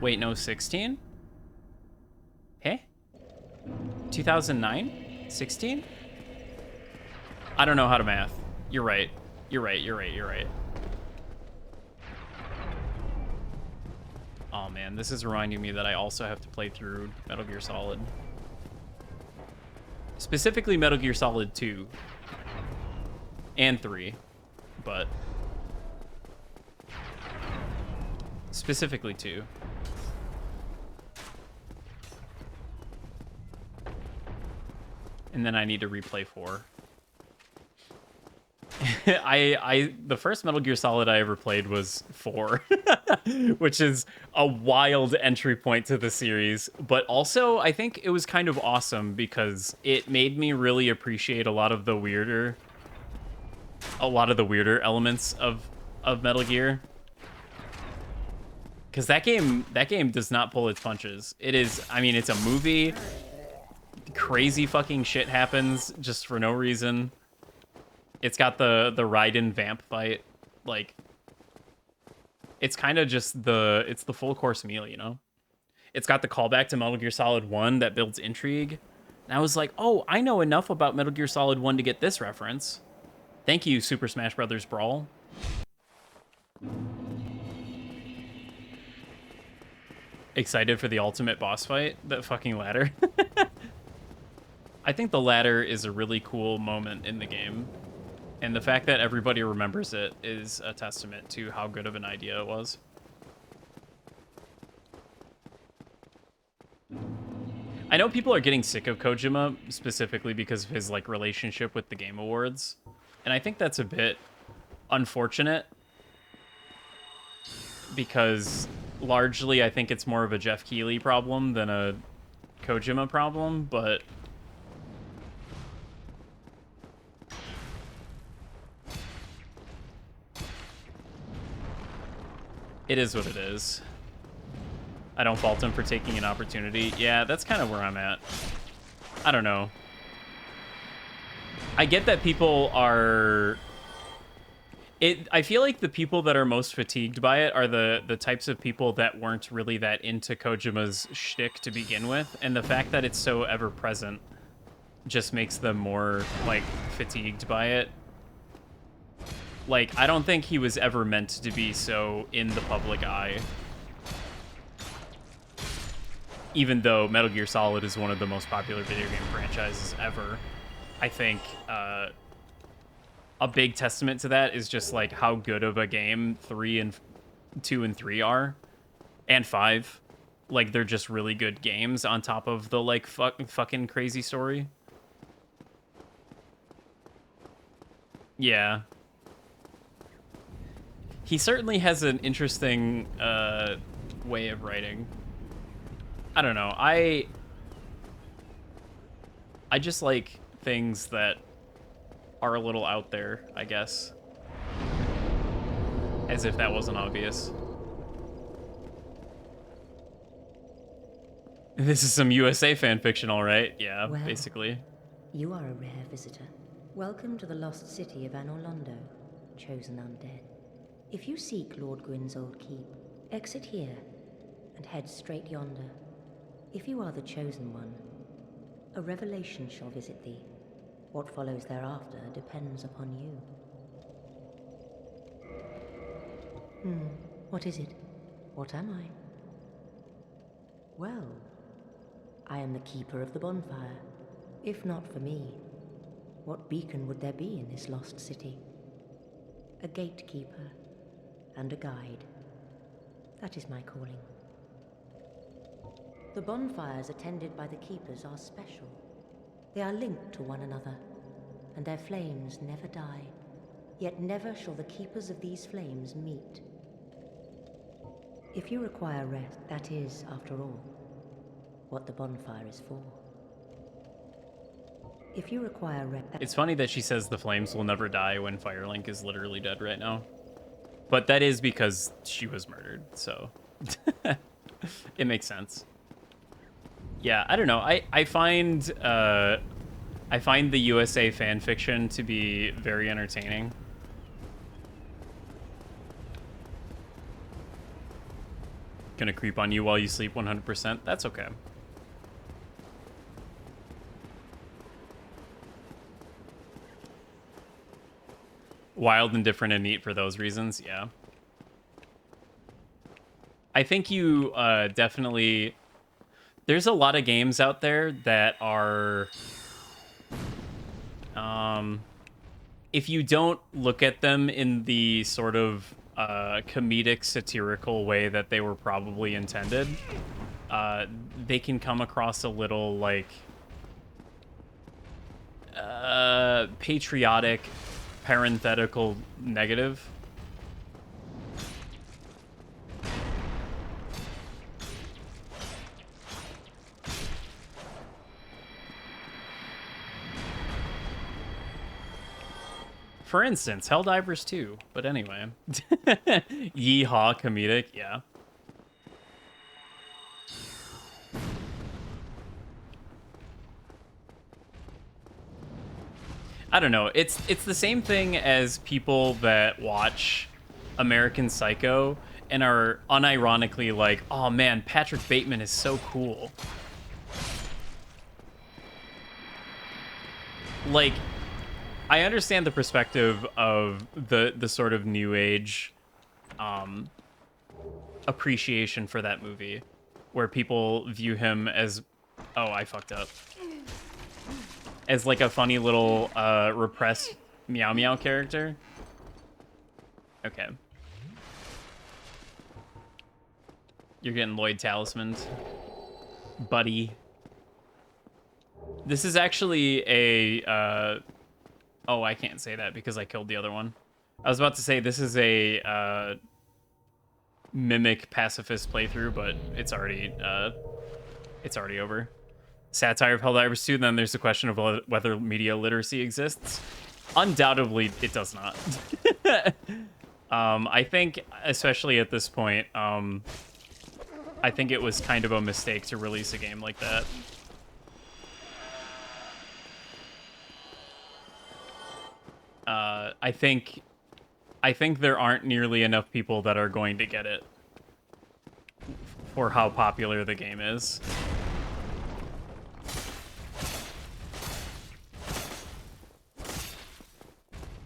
Wait, no, 16? Hey? 2009? 16? I don't know how to math. You're right. You're right. Oh man, this is reminding me that I also have to play through Metal Gear Solid. Specifically Metal Gear Solid 2 and 3, but specifically 2. And then I need to replay 4. The first Metal Gear Solid I ever played was 4, which is a wild entry point to the series. But also, I think it was kind of awesome because it made me really appreciate a lot of the weirder elements of Metal Gear. Because that game does not pull its punches. It is, I mean, it's a movie. Crazy fucking shit happens just for no reason. It's got the Raiden vamp fight. Like, it's kind of just it's the full course meal, you know? It's got the callback to Metal Gear Solid 1 that builds intrigue. And I was like, oh, I know enough about Metal Gear Solid 1 to get this reference. Thank you, Super Smash Bros. Brawl. Excited for the ultimate boss fight? That fucking ladder. I think the ladder is a really cool moment in the game. And the fact that everybody remembers it is a testament to how good of an idea it was. I know people are getting sick of Kojima, specifically because of his like relationship with the Game Awards. And I think that's a bit unfortunate. Because largely I think it's more of a Jeff Keighley problem than a Kojima problem, but it is what it is. I don't fault him for taking an opportunity. Yeah, that's kind of where I'm at. I don't know. I get that people are... I feel like the people that are most fatigued by it are the types of people that weren't really that into Kojima's shtick to begin with, and the fact that it's so ever-present just makes them more, like, fatigued by it. Like, I don't think he was ever meant to be so in the public eye. Even though Metal Gear Solid is one of the most popular video game franchises ever, I think a big testament to that is just, like, how good of a game 2 and 3 are. And 5. Like, they're just really good games on top of the, like, fucking crazy story. Yeah. He certainly has an interesting way of writing. I don't know. I just like things that are a little out there, I guess. As if that wasn't obvious. This is some USA fanfiction, all right. Yeah, well, basically. You are a rare visitor. Welcome to the lost city of Anor Londo, chosen undead. If you seek Lord Gwyn's old keep, exit here and head straight yonder. If you are the chosen one, a revelation shall visit thee. What follows thereafter depends upon you. What is it? What am I? Well, I am the keeper of the bonfire. If not for me, what beacon would there be in this lost city? A gatekeeper and a guide. That is my calling. The bonfires attended by the keepers are special. They are linked to one another, and their flames never die. Yet never shall the keepers of these flames meet. If you require rest, that is, after all, what the bonfire is for. If you require rest... It's funny that she says the flames will never die when Firelink is literally dead right now. But that is because she was murdered, so... it makes sense. Yeah, I don't know. I find the USA fan fiction to be very entertaining. Gonna creep on you while you sleep 100%. That's okay. Wild and different and neat for those reasons, yeah. I think you definitely... There's a lot of games out there that are if you don't look at them in the sort of comedic, satirical way that they were probably intended, they can come across a little like patriotic, parenthetical negative. For instance, Helldivers 2. But anyway. Yeehaw comedic, yeah. I don't know. It's the same thing as people that watch American Psycho and are unironically like, oh man, Patrick Bateman is so cool. Like, I understand the perspective of the sort of new age appreciation for that movie, where people view him as, oh, I fucked up, as like a funny little repressed meow meow character. Okay. You're getting Lloyd Talisman, buddy. This is actually a oh, I can't say that because I killed the other one. I was about to say this is a mimic pacifist playthrough, but it's already over. Satire of Helldivers 2, then there's the question of whether media literacy exists. Undoubtedly, it does not. I think, especially at this point, I think it was kind of a mistake to release a game like that. I think there aren't nearly enough people that are going to get it for how popular the game is.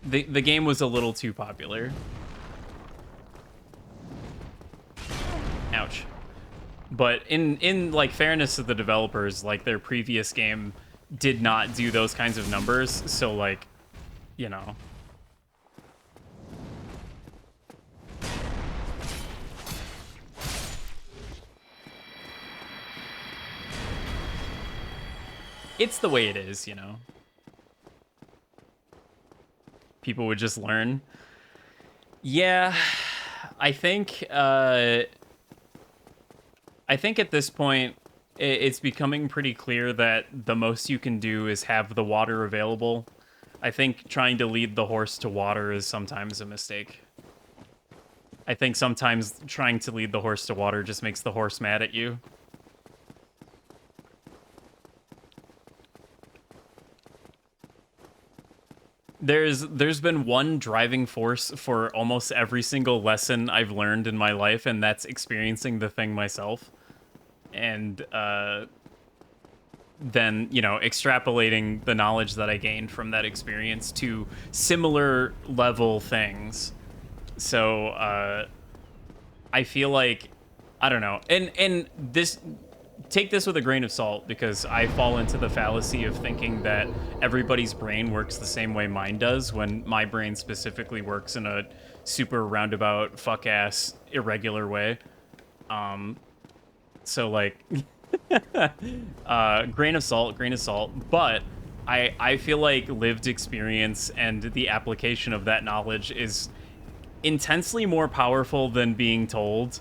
The game was a little too popular. Ouch. But in like fairness to the developers, like their previous game did not do those kinds of numbers, so like, you know. It's the way it is, you know. People would just learn. Yeah, I think at this point, it's becoming pretty clear that the most you can do is have the water available. I think trying to lead the horse to water is sometimes a mistake. I think sometimes trying to lead the horse to water just makes the horse mad at you. There's been one driving force for almost every single lesson I've learned in my life, and that's experiencing the thing myself. And then, you know, extrapolating the knowledge that I gained from that experience to similar level things. So I feel like, I don't know. And this, take this with a grain of salt, because I fall into the fallacy of thinking that everybody's brain works the same way mine does, when my brain specifically works in a super roundabout, fuck-ass, irregular way. So, like, grain of salt, but I feel like lived experience and the application of that knowledge is intensely more powerful than being told.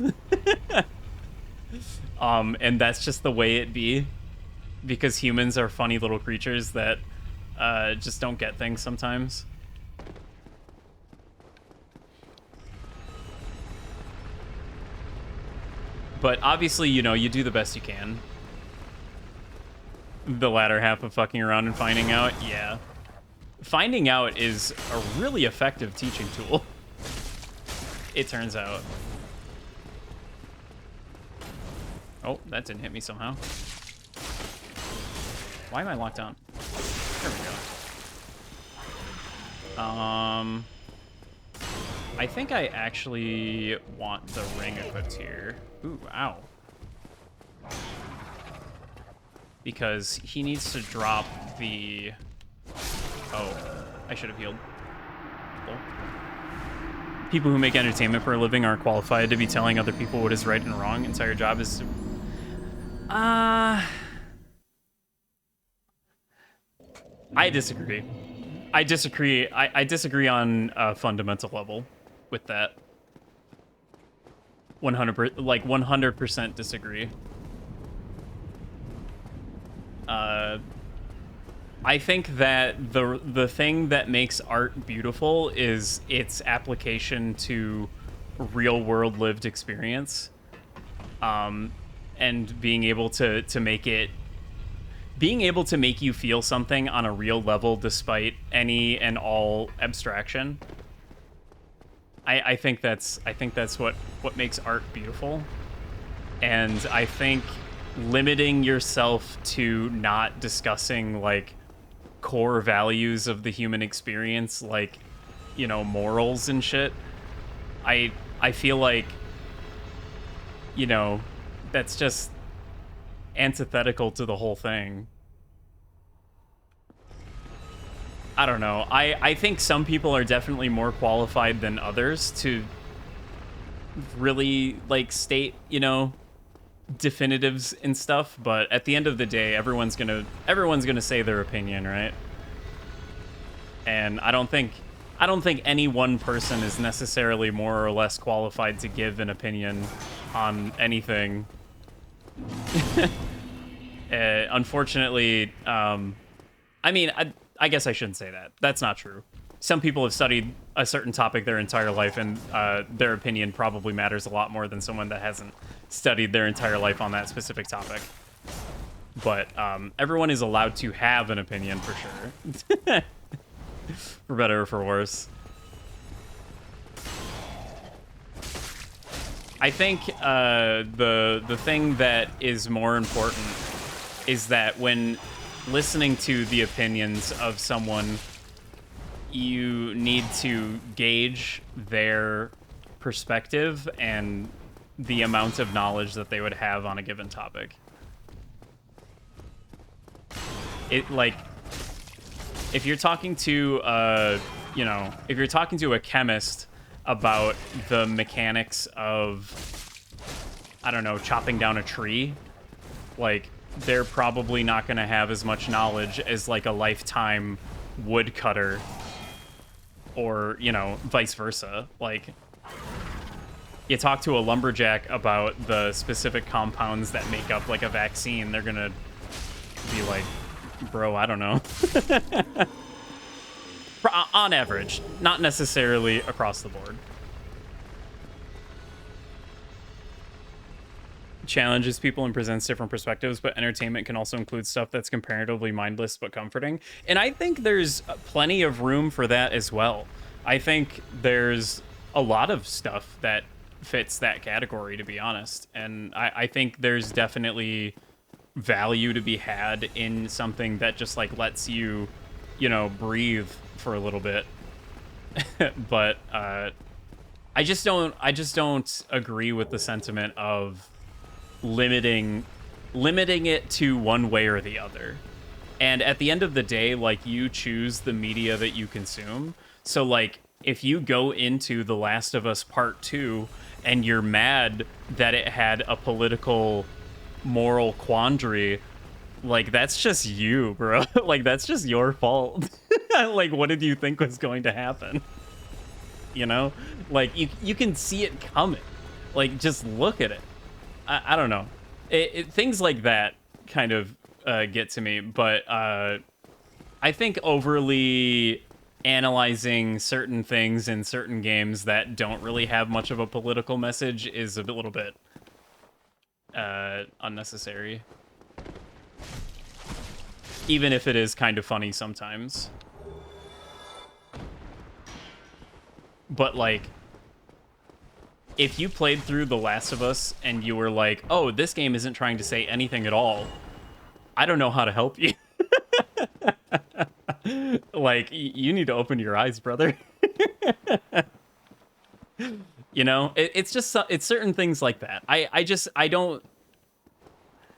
And that's just the way it be, because humans are funny little creatures that just don't get things sometimes. But obviously, you know, you do the best you can. The latter half of fucking around and finding out, yeah. Finding out is a really effective teaching tool, it turns out. Oh, that didn't hit me somehow. Why am I locked down? There we go. I think I actually want the ring equipped here. Ooh, ow. Because he needs to drop the... Oh. I should have healed. Lol. People who make entertainment for a living aren't qualified to be telling other people what is right and wrong. Entire job is to... I disagree. I disagree on a fundamental level with that. 100% disagree. I think that the thing that makes art beautiful is its application to real world lived experience, and being able to make you feel something on a real level despite any and all abstraction. I think that's what makes art beautiful, and I think limiting yourself to not discussing like core values of the human experience, like, you know, morals and shit, I feel like, you know, that's just antithetical to the whole thing. I don't know. I think some people are definitely more qualified than others to really like state, you know, definitives and stuff, but at the end of the day, everyone's gonna say their opinion, right? And I don't think any one person is necessarily more or less qualified to give an opinion on anything. Unfortunately, I mean, I guess I shouldn't say that. That's not true. Some people have studied a certain topic their entire life, and their opinion probably matters a lot more than someone that hasn't studied their entire life on that specific topic. But everyone is allowed to have an opinion, for sure. For better or for worse. I think the thing that is more important is that when listening to the opinions of someone, you need to gauge their perspective and the amount of knowledge that they would have on a given topic. It, like, if you're talking to you know, if you're talking to a chemist about the mechanics of, I don't know, chopping down a tree, like, they're probably not going to have as much knowledge as like a lifetime woodcutter, or, you know, vice versa. Like, you talk to a lumberjack about the specific compounds that make up like a vaccine, they're gonna be like, bro, I don't know. On average, not necessarily across the board. Challenges people and presents different perspectives, but entertainment can also include stuff that's comparatively mindless but comforting. And I think there's plenty of room for that as well. I think there's a lot of stuff that fits that category, to be honest. And I think there's definitely value to be had in something that just like lets you, you know, breathe for a little bit. But I just don't agree with the sentiment of limiting it to one way or the other. And at the end of the day, like, you choose the media that you consume. So like, if you go into The Last of Us Part 2 and you're mad that it had a political moral quandary, like, that's just you, bro. Like, that's just your fault. Like, what did you think was going to happen? You know, like, you can see it coming. Like, just look at it. I don't know. Things like that kind of get to me, but I think overly analyzing certain things in certain games that don't really have much of a political message is a little bit unnecessary. Even if it is kind of funny sometimes. But, like, if you played through The Last of Us and you were like, oh, this game isn't trying to say anything at all, I don't know how to help you. Like, you need to open your eyes, brother. You know, it's just, it's certain things like that. I don't,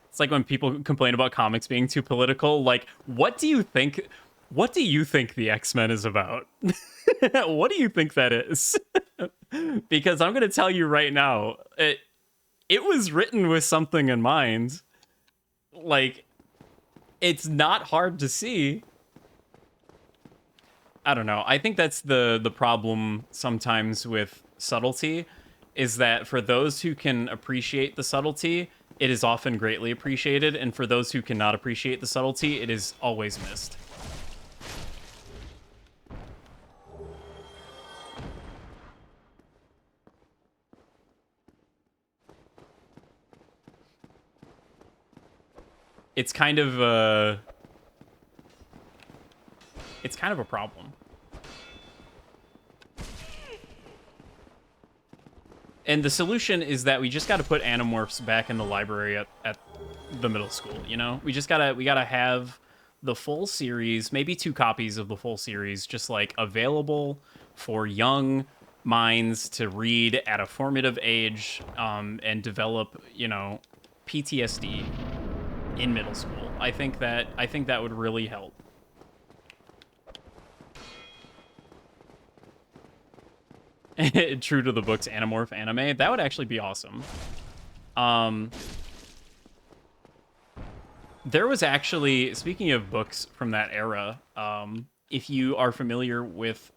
it's like when people complain about comics being too political. Like, what do you think What do you think the X-Men is about? What do you think that is? Because I'm going to tell you right now, it was written with something in mind. Like, it's not hard to see. I don't know. I think that's the problem sometimes with subtlety, is that for those who can appreciate the subtlety, it is often greatly appreciated, and for those who cannot appreciate the subtlety, it is always missed. It's kind of a problem. And the solution is that we just got to put Animorphs back in the library at the middle school, you know? We gotta have the full series, maybe 2 copies of the full series, just like available for young minds to read at a formative age, and develop, you know, PTSD in middle school. I think that would really help. True to the book's Animorph anime, that would actually be awesome. There was actually, speaking of books from that era, if you are familiar with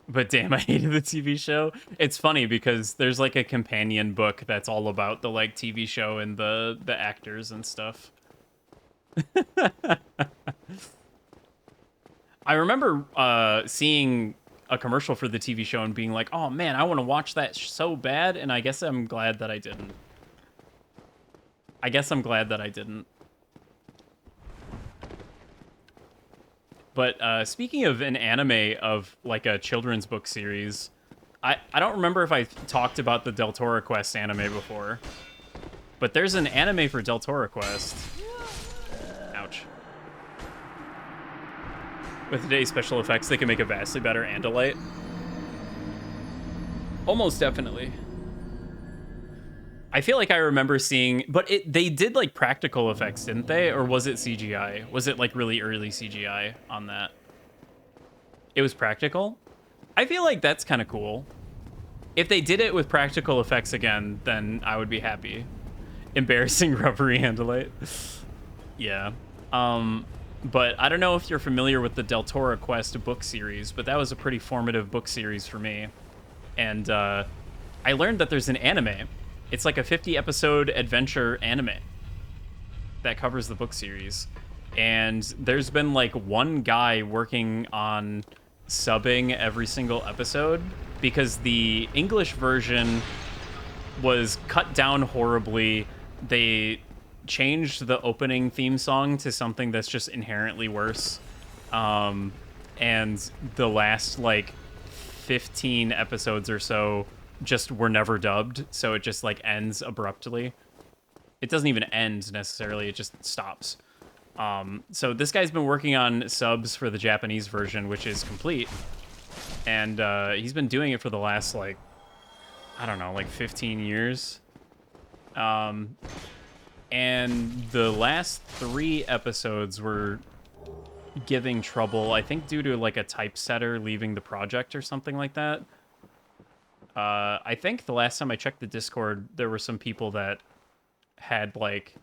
but damn, I hated the TV show. It's funny because there's like a companion book that's all about the like TV show and the actors and stuff. I remember seeing a commercial for the TV show and being like, "Oh man, I want to watch that so bad," and I guess I'm glad that I didn't. But speaking of an anime of like a children's book series, I don't remember if I talked about the Deltora Quest anime before, but there's an anime for Deltora Quest. Ouch. With today's special effects, they can make a vastly better Andalite. Almost definitely. I feel like I remember seeing, but they did like practical effects, didn't they? Or was it CGI? Was it like really early CGI on that? It was practical? I feel like that's kind of cool. If they did it with practical effects again, then I would be happy. Embarrassing rubbery Andalite. Yeah. But I don't know if you're familiar with the Deltora Quest book series, but that was a pretty formative book series for me. And I learned that there's an anime. It's like a 50-episode adventure anime that covers the book series. And there's been like one guy working on subbing every single episode because the English version was cut down horribly. They changed the opening theme song to something that's just inherently worse. And the last like 15 episodes or so just were never dubbed, so it just like ends abruptly. It doesn't even end necessarily, it just stops. So this guy's been working on subs for the Japanese version, which is complete, and he's been doing it for the last like, I don't know, like 15 years. And the last 3 episodes were giving trouble, I think due to like a typesetter leaving the project or something like that. I think the last time I checked the Discord, there were some people that had like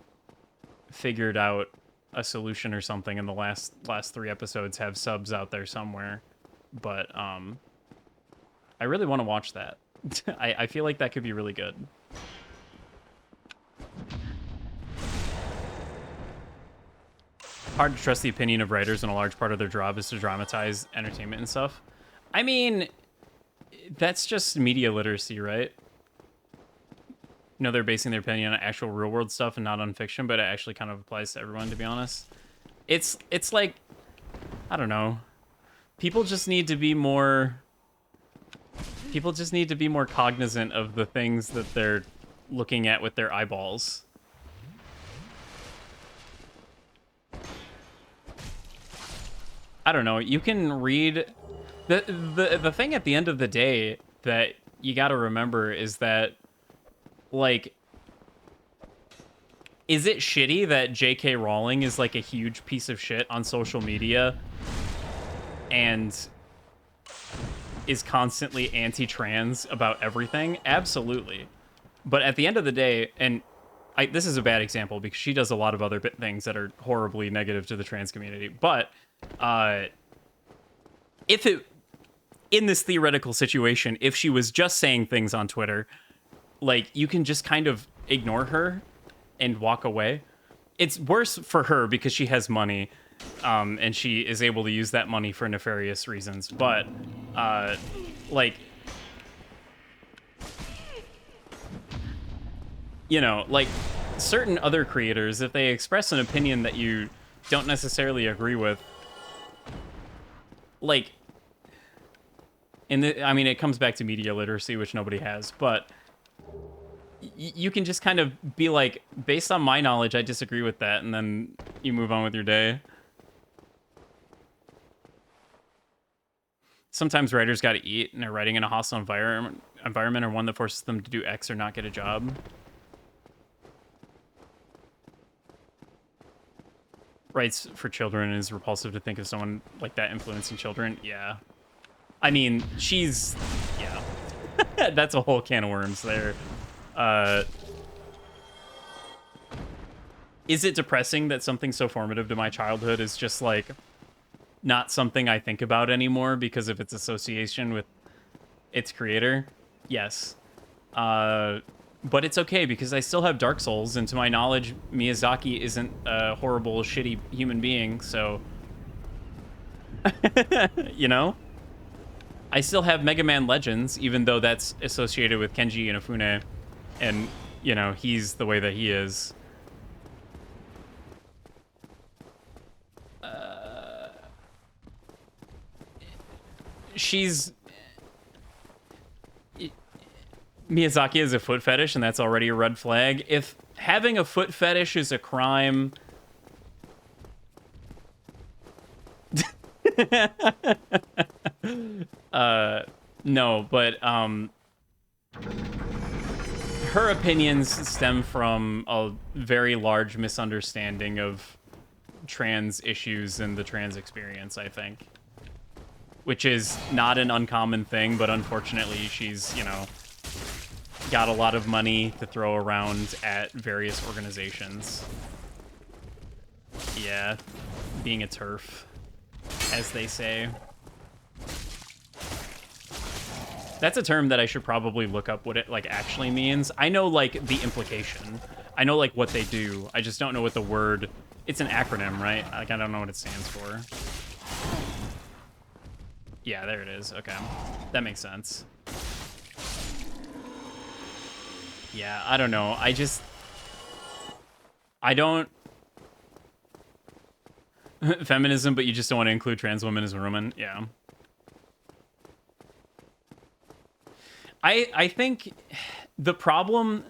figured out a solution or something, and the last 3 episodes have subs out there somewhere. But I really want to watch that. I feel like that could be really good. Hard to trust the opinion of writers, and a large part of their job is to dramatize entertainment and stuff. I mean, that's just media literacy, right? You know, they're basing their opinion on actual real world stuff and not on fiction, but it actually kind of applies to everyone, to be honest. It's like, I don't know. People just need to be more cognizant of the things that they're looking at with their eyeballs. I don't know. You can read the thing at the end of the day that you got to remember is that, like, is it shitty that J.K. Rowling is like a huge piece of shit on social media and is constantly anti-trans about everything? Absolutely. But at the end of the day, and this is a bad example because she does a lot of other things that are horribly negative to the trans community. But if it, in this theoretical situation, if she was just saying things on Twitter, like, you can just kind of ignore her and walk away. It's worse for her because she has money, and she is able to use that money for nefarious reasons. But, like, you know, like, certain other creators, if they express an opinion that you don't necessarily agree with, like, I mean, it comes back to media literacy, which nobody has, but you can just kind of be like, based on my knowledge, I disagree with that, and then you move on with your day. Sometimes writers got to eat, and they're writing in a hostile environment or one that forces them to do X or not get a job. Rights for children is repulsive to think of someone like that influencing children. Yeah. I mean, she's... yeah. That's a whole can of worms there. Is it depressing that something so formative to my childhood is just, like, not something I think about anymore because of its association with its creator? Yes. But it's okay because I still have Dark Souls, and to my knowledge, Miyazaki isn't a horrible, shitty human being, so... you know? I still have Mega Man Legends, even though that's associated with Kenji Inafune, and, you know, he's the way that he is. Miyazaki has a foot fetish, and that's already a red flag. If having a foot fetish is a crime... no, but, her opinions stem from a very large misunderstanding of trans issues and the trans experience, I think. Which is not an uncommon thing, but unfortunately she's, you know, got a lot of money to throw around at various organizations. Yeah, being a TERF, as they say. That's a term that I should probably look up what it, like, actually means. I know, like, the implication. I know, like, what they do. I just don't know what the word... It's an acronym, right? Like, I don't know what it stands for. Yeah, there it is. Okay. That makes sense. Yeah, I don't know. I don't... Feminism, but you just don't want to include trans women as a woman? Yeah. I think the problem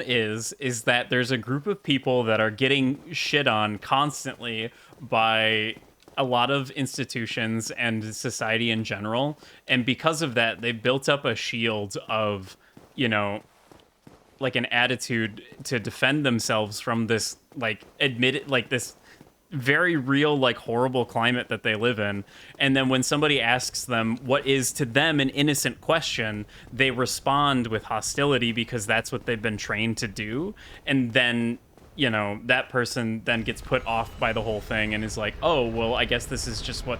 is that there's a group of people that are getting shit on constantly by a lot of institutions and society in general, and because of that, they built up a shield of, you know, like an attitude to defend themselves from this, like, this very real, like, horrible climate that they live in. And then when somebody asks them what is to them an innocent question, they respond with hostility because that's what they've been trained to do. And then, you know, that person then gets put off by the whole thing and is like, oh, well, I guess this is just what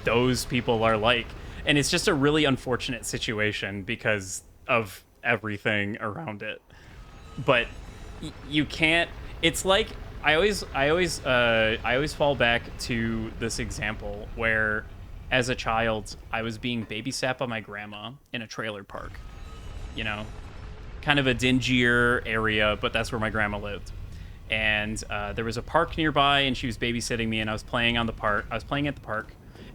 those people are like. And it's just a really unfortunate situation because of everything around it. But you can't, it's like, I always fall back to this example where, as a child, I was being babysat by my grandma in a trailer park. You know, kind of a dingier area, but that's where my grandma lived. And there was a park nearby, and she was babysitting me, and I was playing at the park,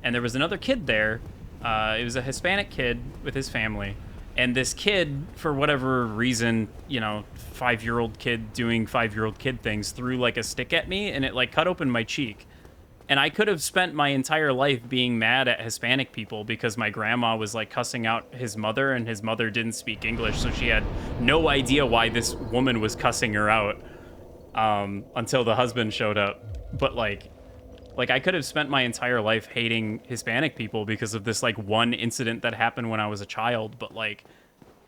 and there was another kid there. It was a Hispanic kid with his family. And this kid, for whatever reason, you know, 5-year-old kid doing 5-year-old kid things, threw, like, a stick at me, and it, like, cut open my cheek. And I could have spent my entire life being mad at Hispanic people because my grandma was like cussing out his mother, and his mother didn't speak English, so she had no idea why this woman was cussing her out until the husband showed up. But like I could have spent my entire life hating Hispanic people because of this like one incident that happened when I was a child. But like,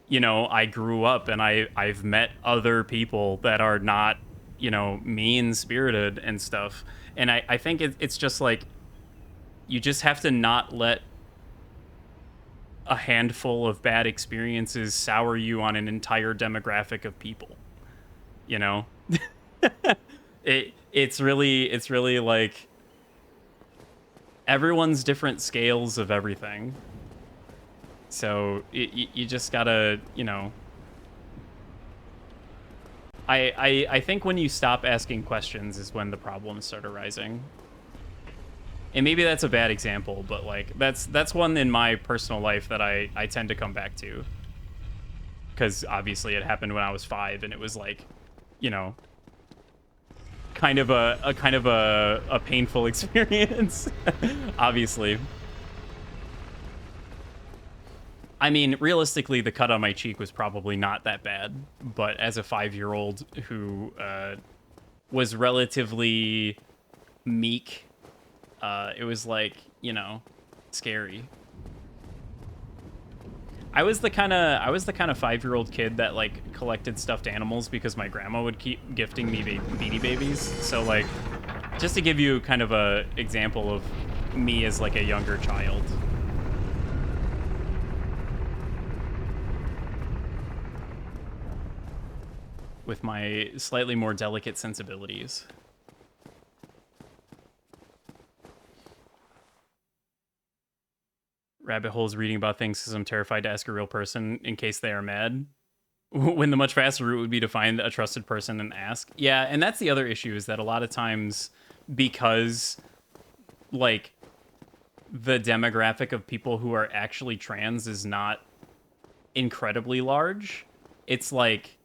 you know, I grew up and I've met other people that are not, you know, mean-spirited and stuff. And I think it's just like, you just have to not let a handful of bad experiences sour you on an entire demographic of people, you know? It's really like, everyone's different scales of everything. So you just gotta, you know... I think when you stop asking questions is when the problems start arising. And maybe that's a bad example, but like that's one in my personal life that I tend to come back to. Because obviously it happened when I was 5, and it was like, you know, kind of a painful experience. Obviously. I mean, realistically, the cut on my cheek was probably not that bad, but as a 5-year-old who was relatively meek, it was like, you know, scary. I was the kind of 5-year-old kid that like collected stuffed animals because my grandma would keep gifting me Beanie Babies. So like, just to give you kind of a example of me as like a younger child. With my slightly more delicate sensibilities. Rabbit holes reading about things because I'm terrified to ask a real person in case they are mad. When the much faster route would be to find a trusted person and ask. Yeah, and that's the other issue, is that a lot of times, because like the demographic of people who are actually trans is not incredibly large, it's like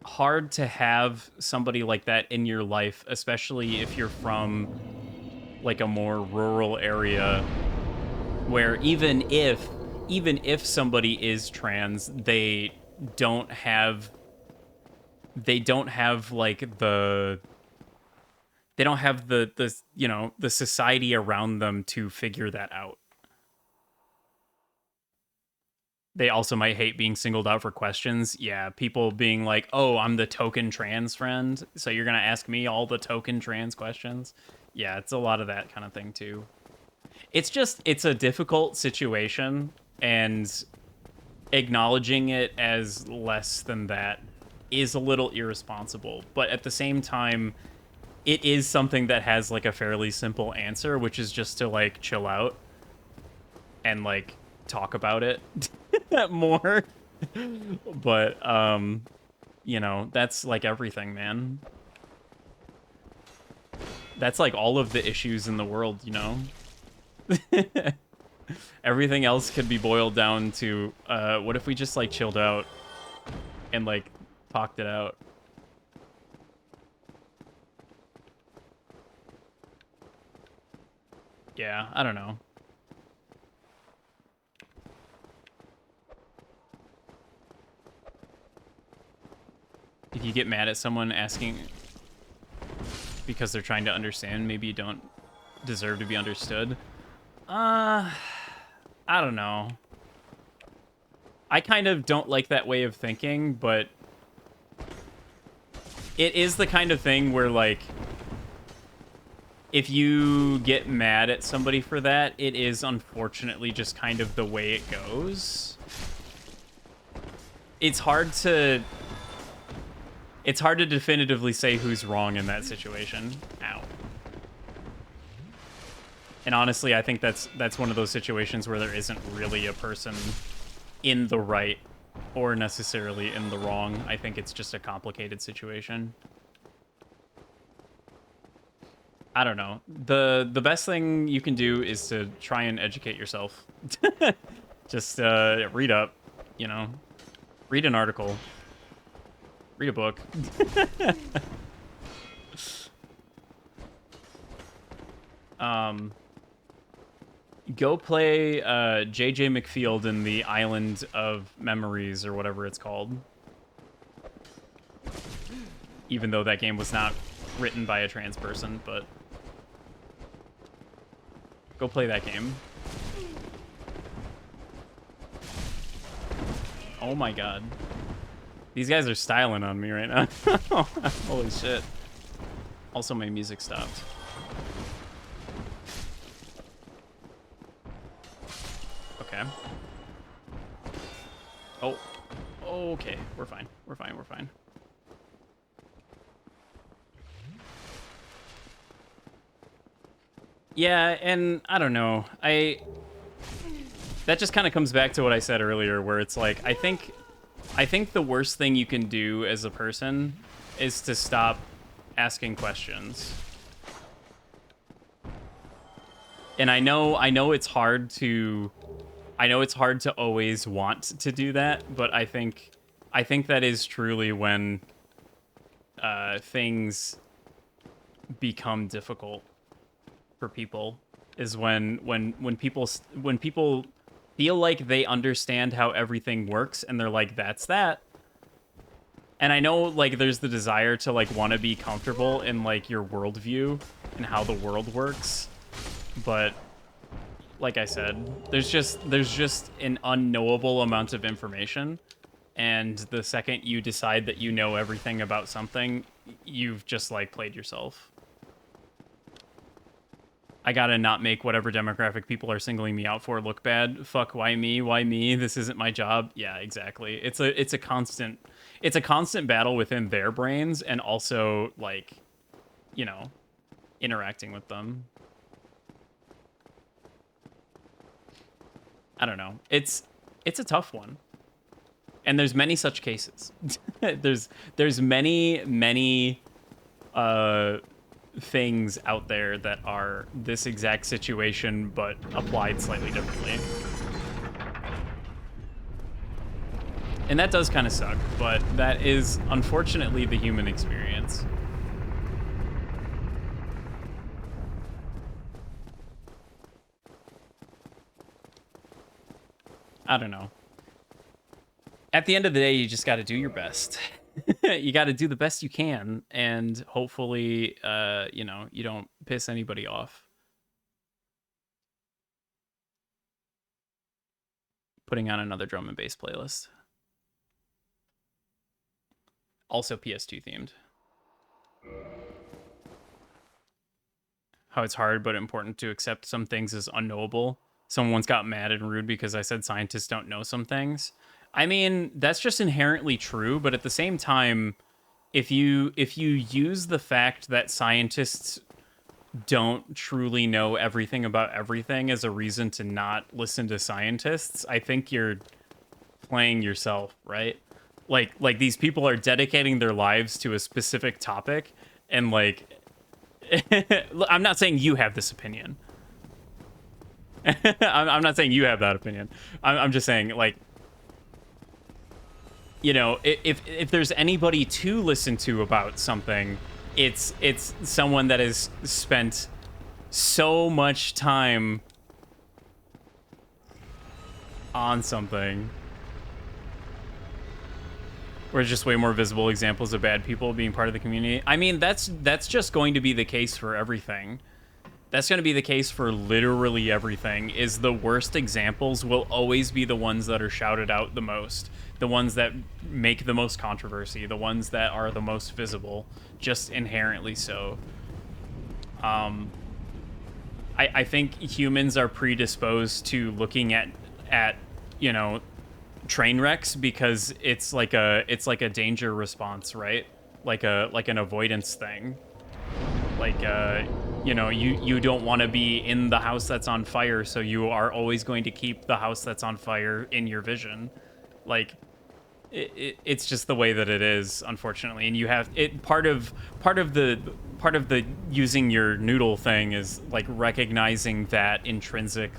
hard to have somebody like that in your life, especially if you're from like a more rural area where even if somebody is trans, they don't have like the you know, the society around them to figure that out. They also might hate being singled out for questions. Yeah, people being like, oh, I'm the token trans friend, so you're going to ask me all the token trans questions. Yeah, it's a lot of that kind of thing, too. It's a difficult situation, and acknowledging it as less than that is a little irresponsible. But at the same time, it is something that has, like, a fairly simple answer, which is just to, like, chill out and, like, talk about it more. But you know, that's like everything, man. That's like all of the issues in the world, you know. Everything else could be boiled down to what if we just like chilled out and like talked it out. Yeah, I don't know. If you get mad at someone asking because they're trying to understand, maybe you don't deserve to be understood. I don't know. I kind of don't like that way of thinking, but it is the kind of thing where, like, if you get mad at somebody for that, it is unfortunately just kind of the way it goes. It's hard to definitively say who's wrong in that situation. Ow. And honestly, I think that's one of those situations where there isn't really a person in the right or necessarily in the wrong. I think it's just a complicated situation. I don't know. The best thing you can do is to try and educate yourself. Just read up, you know. Read an article. Read a book. Go play J.J. McField in the Island of Memories or whatever it's called. Even though that game was not written by a trans person, but go play that game. Oh my god. These guys are styling on me right now. Holy shit. Also, my music stopped. Okay. Oh. Okay. We're fine. We're fine. We're fine. Yeah, and I don't know. That just kind of comes back to what I said earlier, where it's like, I think the worst thing you can do as a person is to stop asking questions. And I know it's hard to always want to do that, but I think that is truly when things become difficult for people, is when people feel like they understand how everything works and they're like, that's that. And I know, like, there's the desire to, like, want to be comfortable in, like, your worldview and how the world works, but like I said, there's just an unknowable amount of information, and the second you decide that you know everything about something, you've just, like, played yourself. I gotta not make whatever demographic people are singling me out for look bad. Fuck, why me? Why me? This isn't my job. Yeah, exactly. It's a constant battle within their brains, and also, like, you know, interacting with them. I don't know. It's a tough one. And there's many such cases. there's many things out there that are this exact situation but applied slightly differently. And that does kind of suck, but that is unfortunately the human experience. I don't know. At the end of the day, you just got to do your best. You got to do the best you can, and hopefully, you know, you don't piss anybody off. Putting on another drum and bass playlist. Also PS2 themed. How it's hard but important to accept some things as unknowable. Someone once got mad and rude because I said scientists don't know some things. I mean, that's just inherently true, but at the same time, if you use the fact that scientists don't truly know everything about everything as a reason to not listen to scientists, I think you're playing yourself, right? Like these people are dedicating their lives to a specific topic, and, like, I'm not saying you have this opinion. I'm not saying you have that opinion. I'm just saying, like, you know, if there's anybody to listen to about something, it's someone that has spent so much time on something. Whereas just way more visible examples of bad people being part of the community. I mean, that's just going to be the case for everything. That's going to be the case for literally everything, is the worst examples will always be the ones that are shouted out the most, the ones that make the most controversy, the ones that are the most visible, just inherently so. I think humans are predisposed to looking at you know, train wrecks because it's like a danger response, right? Like an avoidance thing. Like, you know, you don't want to be in the house that's on fire, so you are always going to keep the house that's on fire in your vision. Like, it's just the way that it is, unfortunately. And you have it. Part of the using your noodle thing is, like, recognizing that intrinsic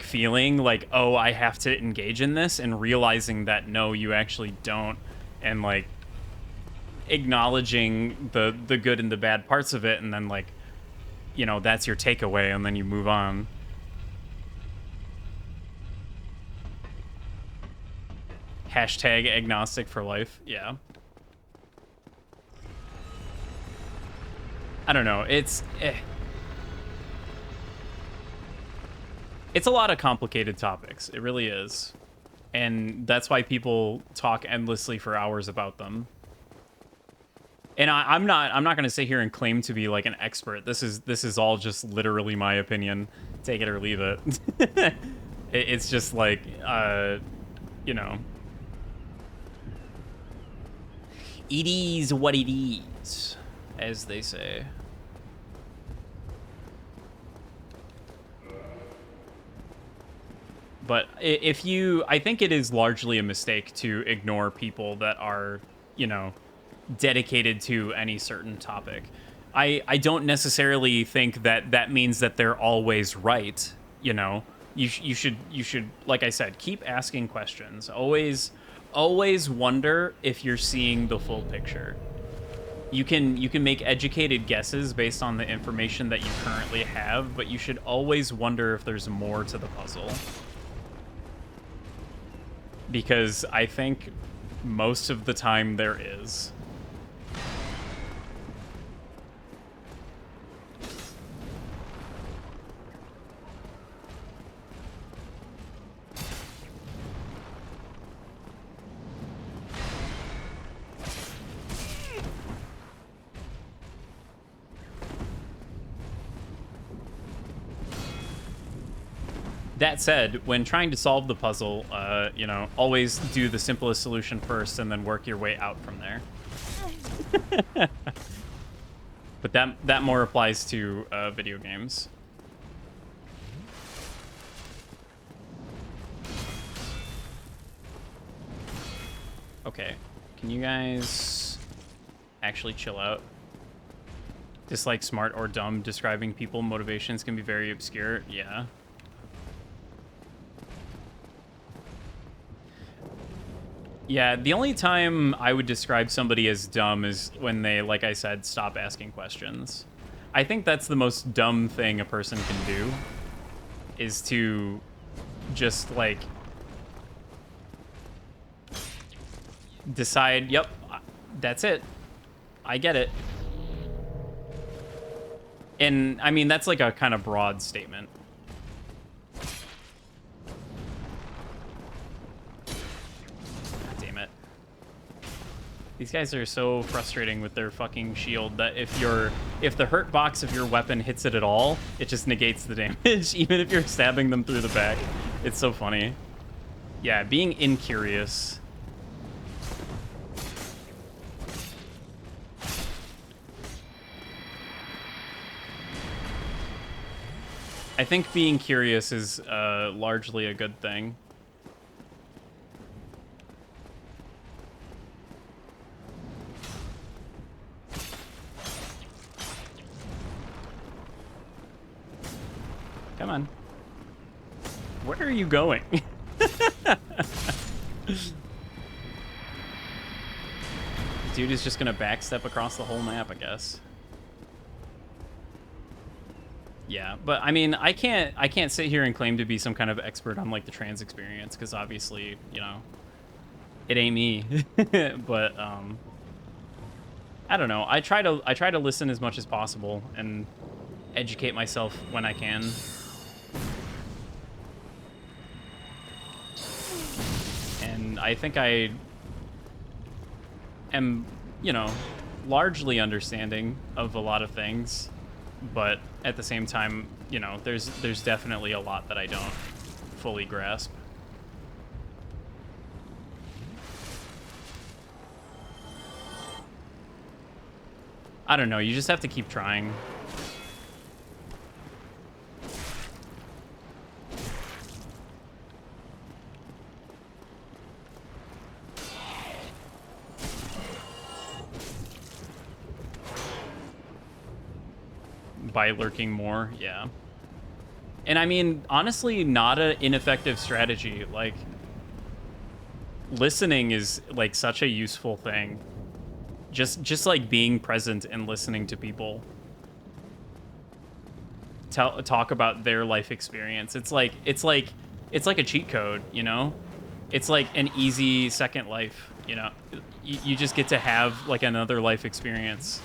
feeling, like, oh, I have to engage in this, and realizing that no, you actually don't, and, like, acknowledging the good and the bad parts of it, and then like, you know, that's your takeaway, and then you move on. Hashtag agnostic for life. Yeah. I don't know. It's a lot of complicated topics. It really is. And that's why people talk endlessly for hours about them. And I'm not going to sit here and claim to be like an expert. This is all just literally my opinion. Take it or leave it. It's just like, you know, it is what it is, as they say. But I think it is largely a mistake to ignore people that are, you know, dedicated to any certain topic. I don't necessarily think that means that they're always right. You know, you should, like I said, keep asking questions. Always wonder if you're seeing the full picture. You can make educated guesses based on the information that you currently have, but you should always wonder if there's more to the puzzle. Because I think most of the time there is. That said, when trying to solve the puzzle, you know, always do the simplest solution first and then work your way out from there. But that more applies to video games. Okay, can you guys actually chill out? Dislike smart or dumb, describing people motivations can be very obscure. Yeah. Yeah, the only time I would describe somebody as dumb is when they, like I said, stop asking questions. I think that's the most dumb thing a person can do, is to just, like, decide, yep, that's it. I get it. And, I mean, that's like a kind of broad statement. These guys are so frustrating with their fucking shield that if the hurt box of your weapon hits it at all, it just negates the damage, even if you're stabbing them through the back. It's so funny. Yeah, being incurious. I think being curious is largely a good thing. Come on. Where are you going? Dude is just gonna backstep across the whole map, I guess. Yeah, but I mean, I can't sit here and claim to be some kind of expert on like the trans experience, because obviously, you know, it ain't me. But I don't know. I try to listen as much as possible and educate myself when I can. And I think I am, you know, largely understanding of a lot of things, but at the same time, you know, there's definitely a lot that I don't fully grasp. I don't know, you just have to keep trying. By lurking more, yeah. And I mean, honestly, not an ineffective strategy. Like, listening is like such a useful thing. Just like being present and listening to people talk about their life experience. It's like a cheat code, you know? It's like an easy second life, you know? You just get to have like another life experience.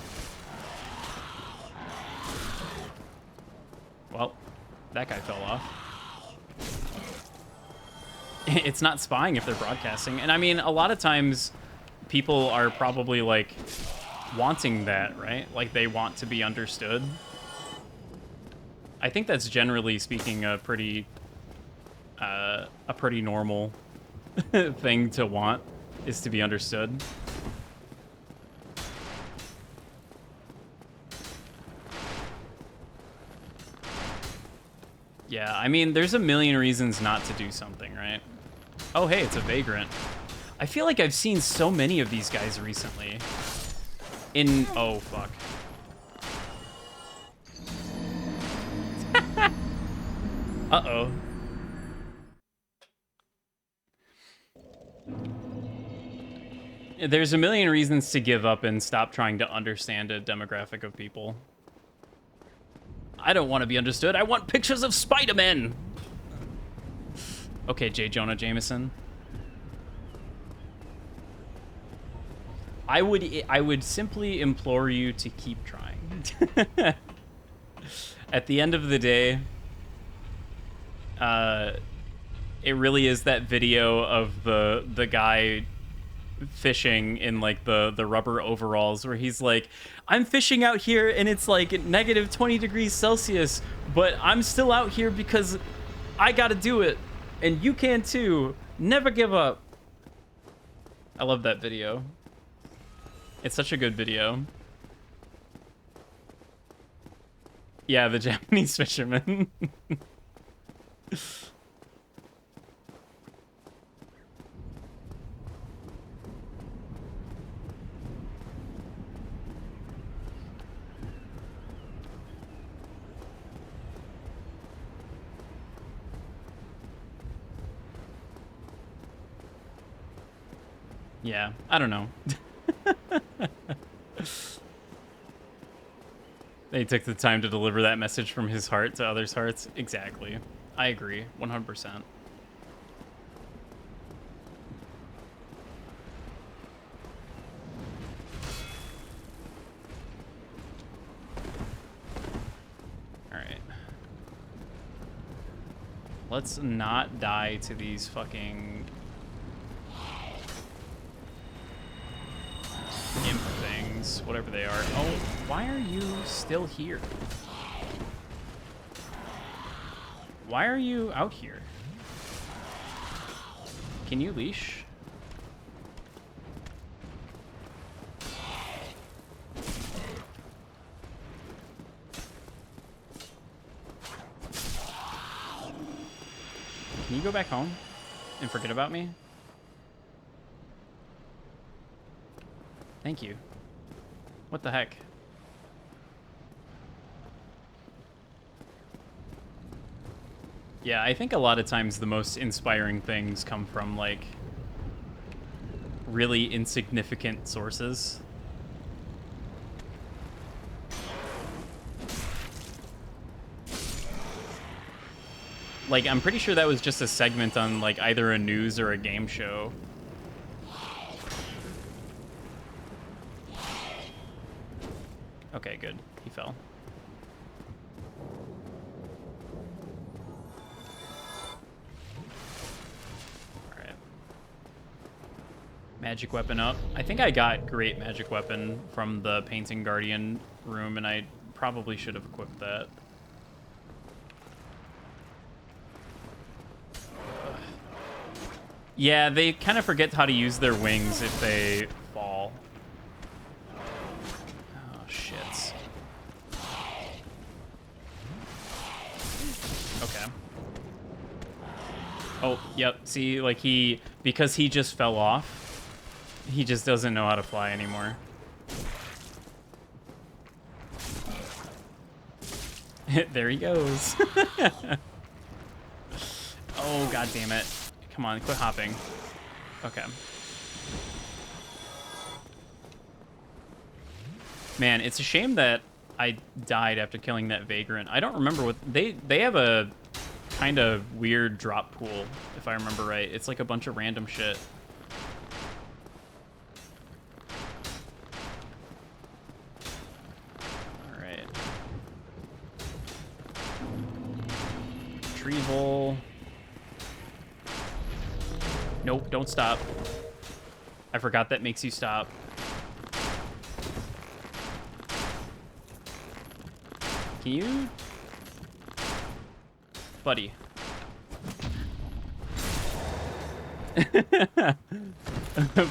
Well, that guy fell off. It's not spying if they're broadcasting. And I mean, a lot of times people are probably like wanting that, right? Like they want to be understood. I think that's generally speaking a pretty normal thing to want, is to be understood. Yeah, I mean, there's a million reasons not to do something, right? Oh, hey, it's a vagrant. I feel like I've seen so many of these guys recently. Oh, fuck. Uh-oh. There's a million reasons to give up and stop trying to understand a demographic of people. I don't want to be understood. I want pictures of Spider-Man. Okay, J. Jonah Jameson. I would simply implore you to keep trying. At the end of the day, it really is that video of the guy fishing in like the rubber overalls where he's like, I'm fishing out here and it's like negative 20 degrees Celsius, but I'm still out here because I gotta do it and you can too. Never give up. I love that video. It's such a good video. Yeah, the Japanese fisherman. Yeah, I don't know. They took the time to deliver that message from his heart to others' hearts. Exactly. I agree, 100%. All right. Let's not die to these fucking imp things, whatever they are. Oh, why are you still here? Why are you out here? Can you leash? Can you go back home and forget about me? Thank you. What the heck? Yeah, I think a lot of times the most inspiring things come from, like, really insignificant sources. Like, I'm pretty sure that was just a segment on, like, either a news or a game show. Okay, good. He fell. Alright. Magic weapon up. I think I got great magic weapon from the Painting Guardian room, and I probably should have equipped that. Yeah, they kind of forget how to use their wings if they fall. Oh, shit. Okay. Oh, yep. See, like because he just fell off, he just doesn't know how to fly anymore. There he goes. Oh, god damn it. Come on, quit hopping. Okay. Man, it's a shame that I died after killing that vagrant. I don't remember what they have a kind of weird drop pool, if I remember right. It's like a bunch of random shit. All right. Retrieval. Nope, don't stop. I forgot that makes you stop. Can you? Buddy.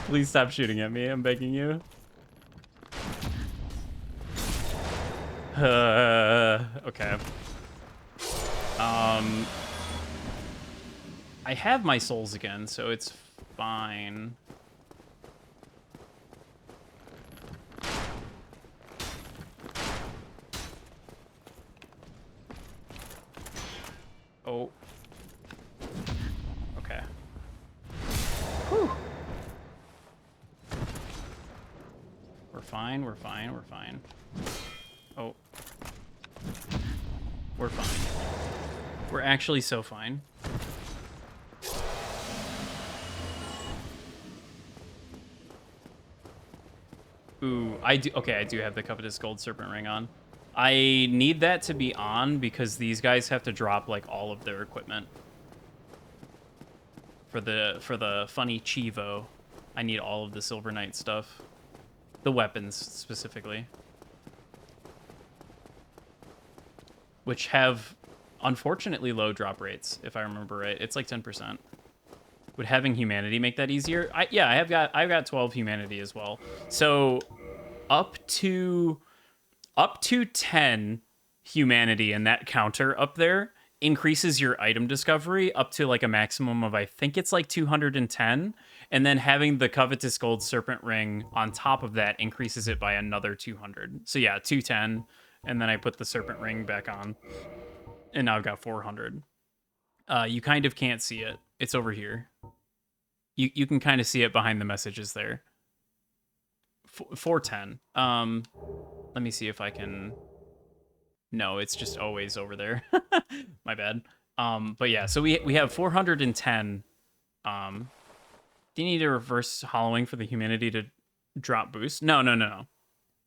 Please stop shooting at me, I'm begging you. Okay. I have my souls again, so it's fine. Oh. Okay. Whew. We're fine, we're fine, we're fine. Oh. We're fine. We're actually so fine. Ooh, I do have the Covetous Gold Serpent Ring on. I need that to be on because these guys have to drop like all of their equipment. For the funny Chivo, I need all of the Silver Knight stuff. The weapons specifically. Which have unfortunately low drop rates, if I remember right. It's like 10%. Would having humanity make that easier? Yeah, I've got 12 humanity as well. So up to 10 humanity and that counter up there increases your item discovery up to like a maximum of, I think it's like 210. And then having the Covetous Gold Serpent Ring on top of that increases it by another 200. So yeah, 210. And then I put the Serpent Ring back on. And now I've got 400. You kind of can't see it. It's over here. You can kind of see it behind the messages there. 410. Let me see if I can... No, it's just always over there. My bad. But yeah, so we have 410. Do you need a reverse hollowing for the humanity to drop boost? No.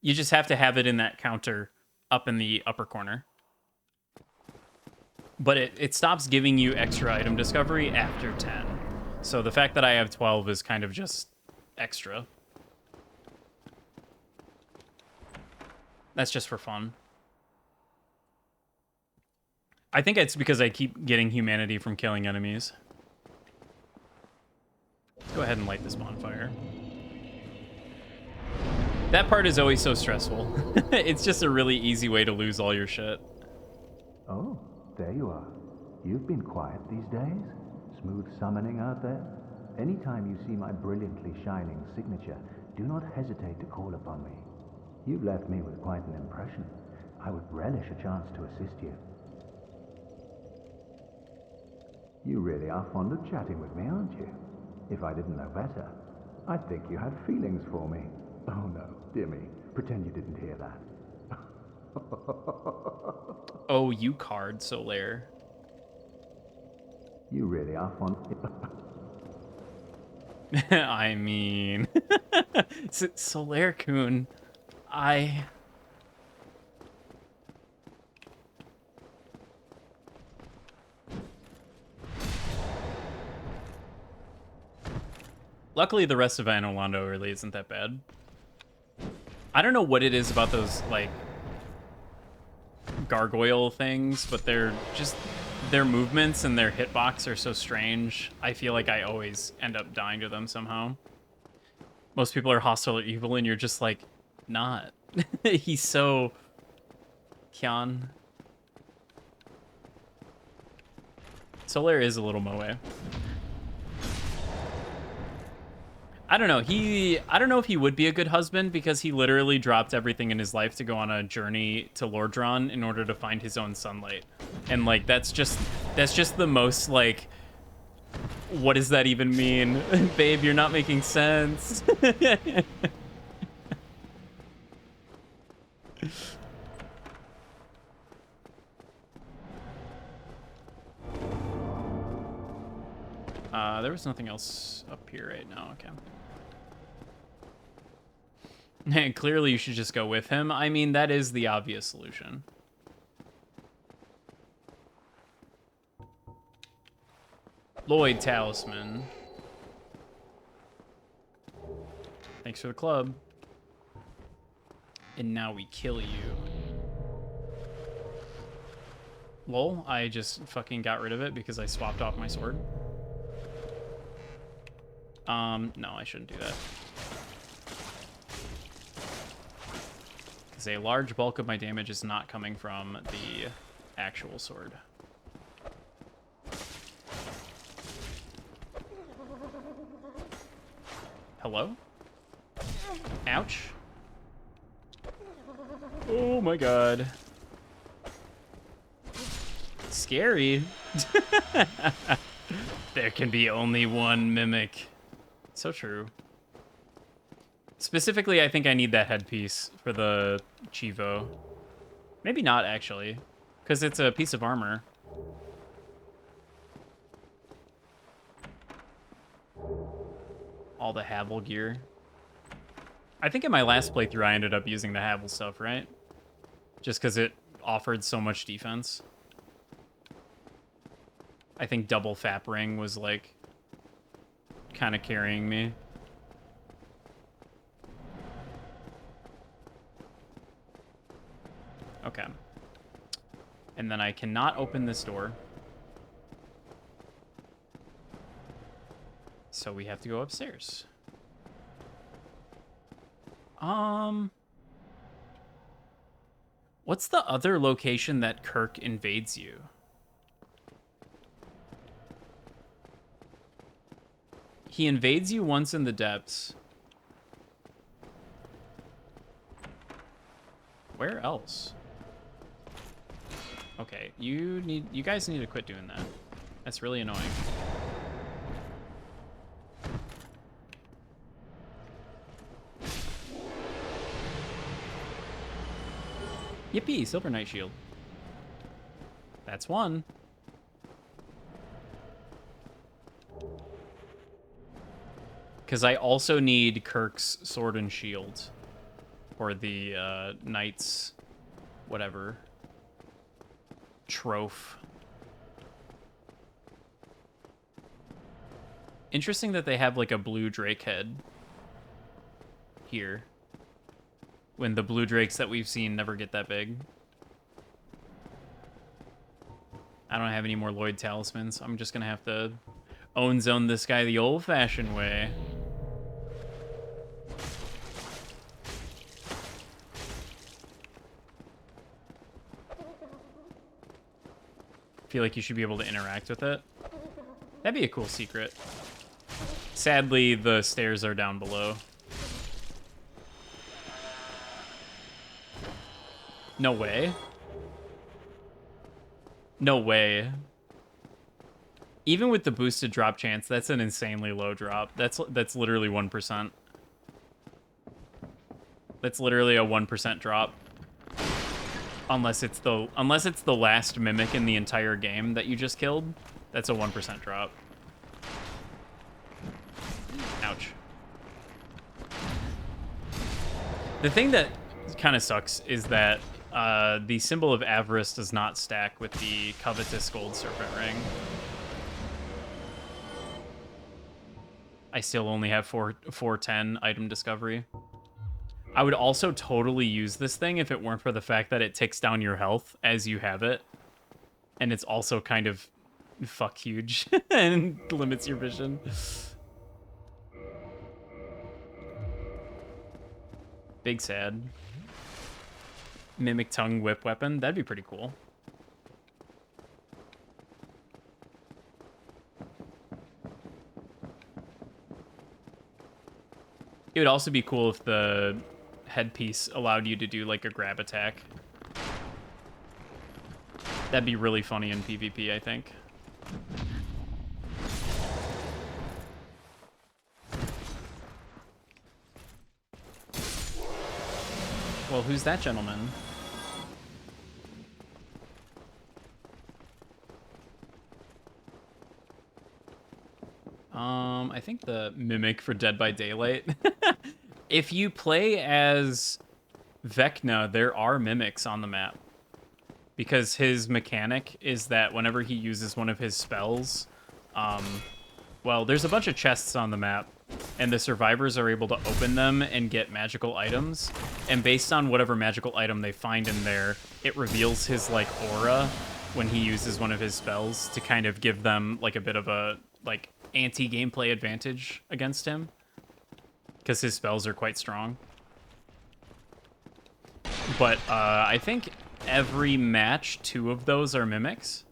You just have to have it in that counter up in the upper corner. But it stops giving you extra item discovery after 10. So the fact that I have 12 is kind of just extra. That's just for fun. I think it's because I keep getting humanity from killing enemies. Let's go ahead and light this bonfire. That part is always so stressful. It's just a really easy way to lose all your shit. Oh, there you are. You've been quiet these days. Smooth summoning out there. Anytime you see my brilliantly shining signature, do not hesitate to call upon me. You've left me with quite an impression. I would relish a chance to assist you. You really are fond of chatting with me, aren't you? If I didn't know better, I'd think you had feelings for me. Oh no, dear me, pretend you didn't hear that. Oh, you card, Solaire. You really are fond... I mean... Solaire-kun, Luckily, the rest of Anor Londo really isn't that bad. I don't know what it is about those, like, gargoyle things, but they're just... Their movements and their hitbox are so strange. I feel like I always end up dying to them somehow. Most people are hostile or evil, and you're just like, not. He's so... Kyan. Solaire is a little moe. I don't know. I don't know if he would be a good husband because he literally dropped everything in his life to go on a journey to Lordran in order to find his own sunlight. And like that's just the most like what does that even mean? Babe, you're not making sense. There was nothing else up here right now. Okay. Clearly, you should just go with him. I mean, that is the obvious solution. Lloyd Talisman. Thanks for the club. And now we kill you. Lol, I just fucking got rid of it because I swapped off my sword. No, I shouldn't do that. Because a large bulk of my damage is not coming from the actual sword. Hello? Ouch. Oh my god. Scary. There can be only one mimic. So true. Specifically, I think I need that headpiece for the Chivo. Maybe not, actually. Because it's a piece of armor. All the Havel gear. I think in my last playthrough, I ended up using the Havel stuff, right? Just because it offered so much defense. I think double Fap Ring was, like, kind of carrying me. Okay. And then I cannot open this door. So we have to go upstairs. What's the other location that Kirk invades you? He invades you once in the depths. Where else? Okay, you guys need to quit doing that. That's really annoying. Yippee, Silver Knight Shield. That's one. Because I also need Kirk's Sword and Shield. Or the Knight's whatever. Troph. Interesting that they have like a blue Drake head here. When the blue drakes that we've seen never get that big. I don't have any more Lloyd Talismans. I'm just gonna have to own zone this guy the old-fashioned way. Feel like you should be able to interact with it. That'd be a cool secret. Sadly, the stairs are down below. No way. No way. Even with the boosted drop chance, that's an insanely low drop. That's literally 1%. That's literally a 1% drop. Unless it's the last mimic in the entire game that you just killed, that's a 1% drop. Ouch. The thing that kind of sucks is that the symbol of avarice does not stack with the covetous gold serpent ring. I still only have 410 item discovery. I would also totally use this thing if it weren't for the fact that it ticks down your health as you have it. And it's also kind of fuck huge and limits your vision. Big sad. Mimic tongue whip weapon. That'd be pretty cool. It would also be cool if the headpiece allowed you to do like a grab attack. That'd be really funny in PvP, I think. Well, who's that gentleman? I think the Mimic for Dead by Daylight. If you play as Vecna, there are mimics on the map. Because his mechanic is that whenever he uses one of his spells, well, there's a bunch of chests on the map, and the survivors are able to open them and get magical items. And based on whatever magical item they find in there, it reveals his, like, aura when he uses one of his spells to kind of give them, like, a bit of a, like, anti-gameplay advantage against him. Because his spells are quite strong. But I think every match, 2 of those are mimics.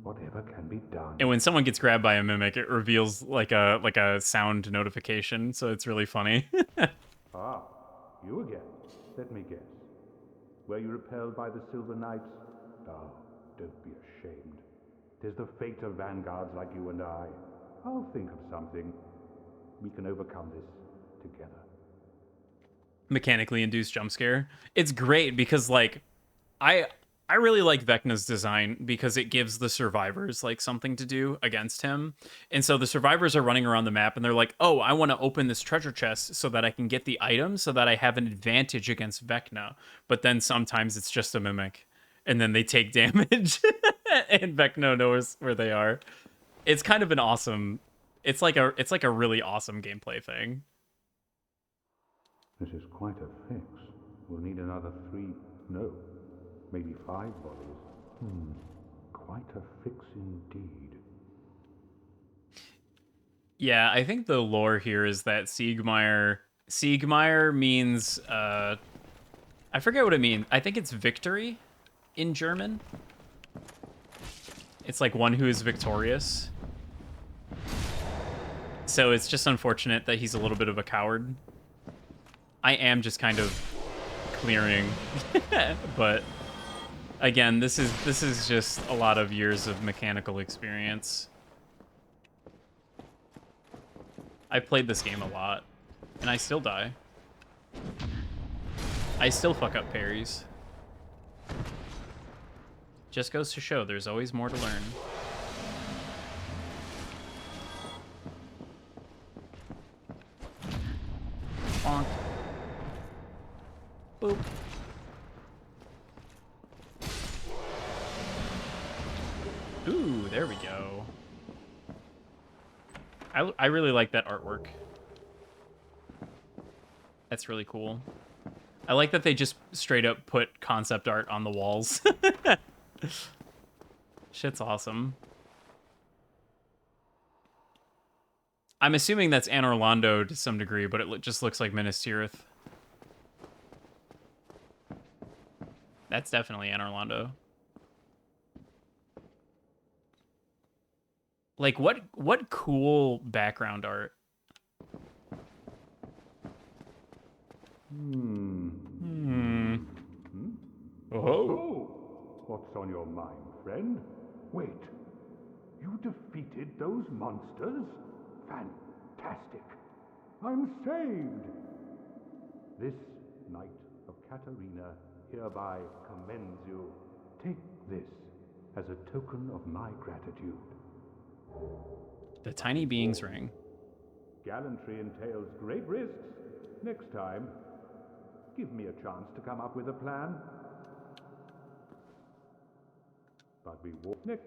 Whatever can be done. And when someone gets grabbed by a mimic, it reveals like a sound notification, so it's really funny. Ah, you again. Let me guess. Were you repelled by the Silver Knights? Oh, don't be ashamed. 'Tis the fate of vanguards like you and I. I'll think of something. We can overcome this together. Mechanically induced jump scare. It's great because, like, I really like Vecna's design because it gives the survivors, like, something to do against him. And so the survivors are running around the map and they're like, oh, I want to open this treasure chest so that I can get the item so that I have an advantage against Vecna. But then sometimes it's just a mimic. And then they take damage and Vecna knows where they are. It's kind of an awesome... It's like a really awesome gameplay thing. This is quite a fix. We'll need another 3, no, maybe 5 bodies. Quite a fix indeed. Yeah, I think the lore here is that Siegmeyer means, I forget what it means. I think it's victory in German. It's like one who is victorious. So it's just unfortunate that he's a little bit of a coward. I am just kind of clearing, but again, this is just a lot of years of mechanical experience. I played this game a lot, and I still die. I still fuck up parries. Just goes to show there's always more to learn. Bonk. Boop. Ooh, there we go. I really like that artwork. That's really cool. I like that they just straight up put concept art on the walls. Shit's awesome. I'm assuming that's Anor Londo to some degree, but it just looks like Minas Tirith. That's definitely Anor Londo. Like, what cool background art. Oh. What's on your mind, friend? Wait, you defeated those monsters? Fantastic. I'm saved. This Knight of Katarina hereby commends you. Take this as a token of my gratitude. The tiny being's ring. Gallantry entails great risks. Next time, give me a chance to come up with a plan. But we won't.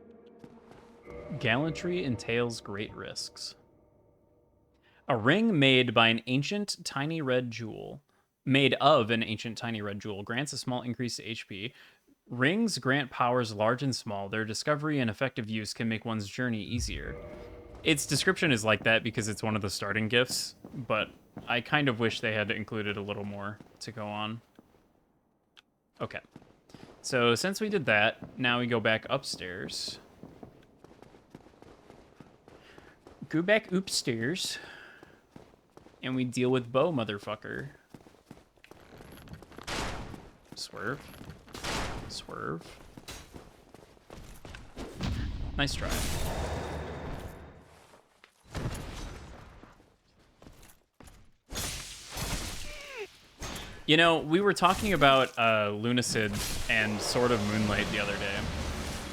Gallantry entails great risks. A ring made by an ancient tiny red jewel. Made of an ancient tiny red jewel grants a small increase to HP. Rings grant powers large and small. Their discovery and effective use can make one's journey easier. Its description is like that because it's one of the starting gifts, but I kind of wish they had included a little more to go on. Okay. So since we did that, now we go back upstairs. Go back upstairs. And we deal with Bo, motherfucker. Swerve. Swerve. Nice try. You know, we were talking about Lunacid and Sword of Moonlight the other day.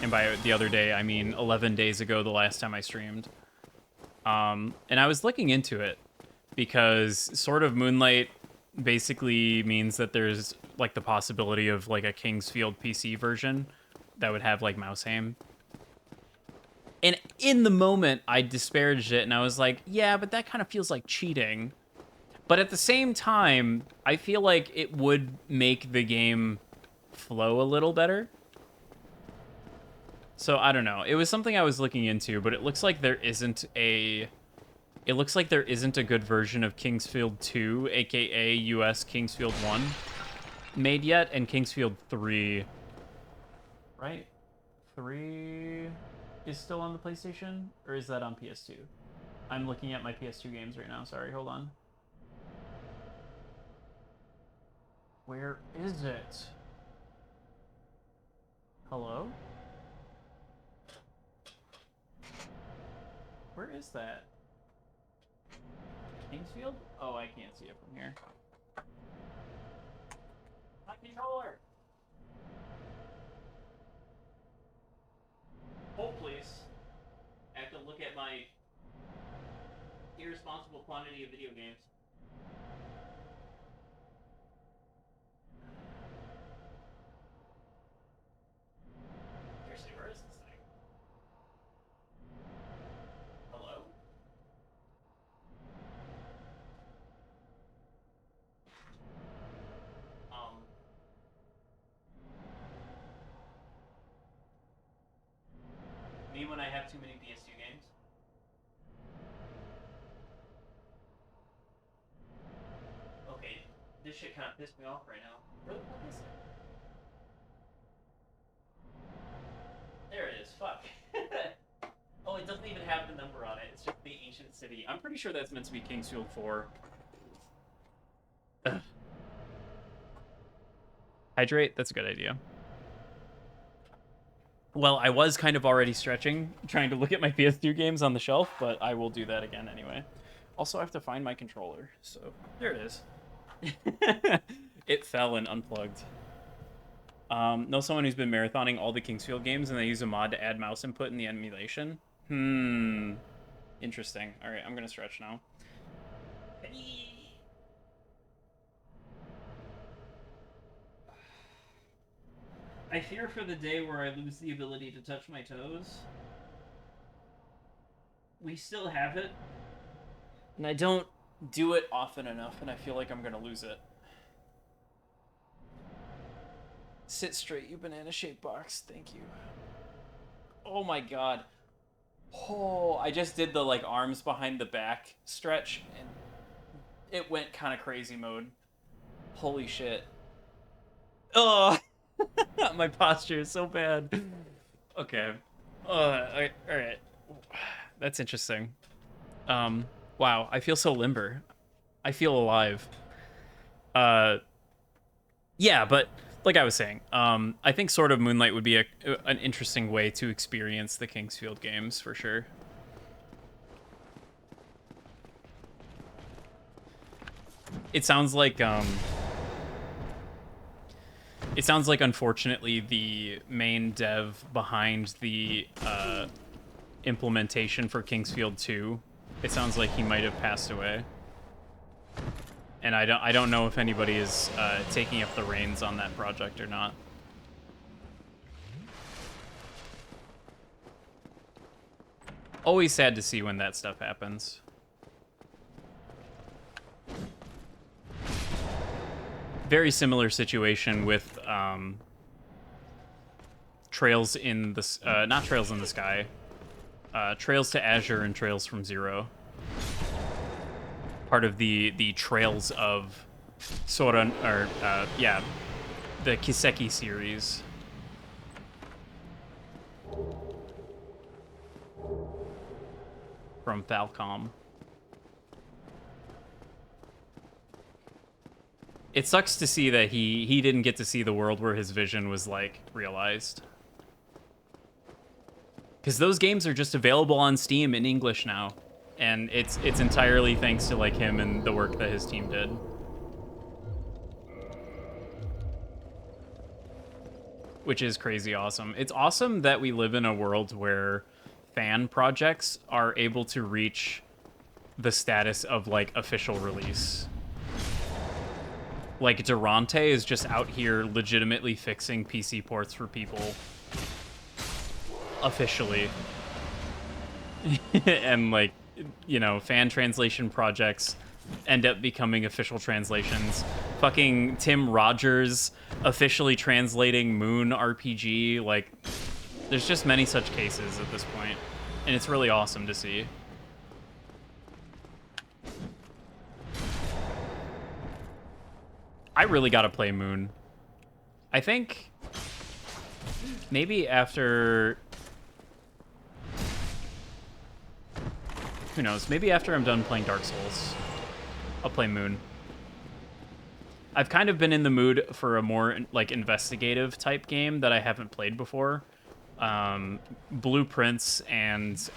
And by the other day, I mean 11 days ago, the last time I streamed. And I was looking into it because Sword of Moonlight basically means that there's like the possibility of like a Kingsfield PC version that would have like mouse aim. And in the moment, I disparaged it and I was like, yeah, but that kind of feels like cheating. But at the same time, I feel like it would make the game flow a little better. So I don't know. It was something I was looking into, but it looks like there isn't a good version of Kingsfield 2, aka US Kingsfield 1 made yet, and Kingsfield 3, right? 3 is still on the PlayStation, or is that on PS2? I'm looking at my PS2 games right now. Sorry, hold on. Where is it? Hello? Where is that? Kingsfield? Oh, I can't see it from here. My controller! Hold, please. I have to look at my irresponsible quantity of video games. Seriously, where is this thing? Hello? Me when I have too many PS2 games? Okay, this shit kind of pissed me off right now. Where the fuck is it? There it is, fuck. Oh, it doesn't even have the number on it. It's just the ancient city. I'm pretty sure that's meant to be Kingsfield 4. Ugh. Hydrate? That's a good idea. Well, I was kind of already stretching, trying to look at my PS2 games on the shelf, but I will do that again anyway. Also, I have to find my controller, so there it is. It fell and unplugged. Know someone who's been marathoning all the Kingsfield games and they use a mod to add mouse input in the emulation? Interesting. All right, I'm gonna stretch now. I fear for the day where I lose the ability to touch my toes. We still have it, and I don't do it often enough, and I feel like I'm gonna lose it. Sit straight, you banana-shaped box. Thank you. Oh my god. Oh, I just did the like arms behind the back stretch, and it went kind of crazy mode. Holy shit. Oh, my posture is so bad. Okay. All right. That's interesting. Wow, I feel so limber. I feel alive. Yeah, but like I was saying, I think Sword of Moonlight would be an interesting way to experience the Kingsfield games for sure. It sounds like unfortunately the main dev behind the implementation for Kingsfield 2, it sounds like he might have passed away. And I don't know if anybody is taking up the reins on that project or not. Always sad to see when that stuff happens. Very similar situation with Trails in the not Trails in the Sky, Trails to Azure and Trails from Zero. Part of the Trails of Soran, or yeah, the Kiseki series. From Falcom. It sucks to see that he didn't get to see the world where his vision was like realized. Because those games are just available on Steam in English now. And it's entirely thanks to like him and the work that his team did. which is crazy awesome. It's awesome that we live in a world where fan projects are able to reach the status of like official release. Like Durante is just out here legitimately fixing PC ports for people officially. And like, you know, fan translation projects end up becoming official translations. Fucking Tim Rogers officially translating Moon RPG. Like, there's just many such cases at this point, and it's really awesome to see. I really gotta play Moon. I think maybe after... Who knows? Maybe after I'm done playing Dark Souls, I'll play Moon. I've kind of been in the mood for a more like investigative type game that I haven't played before. Blueprints and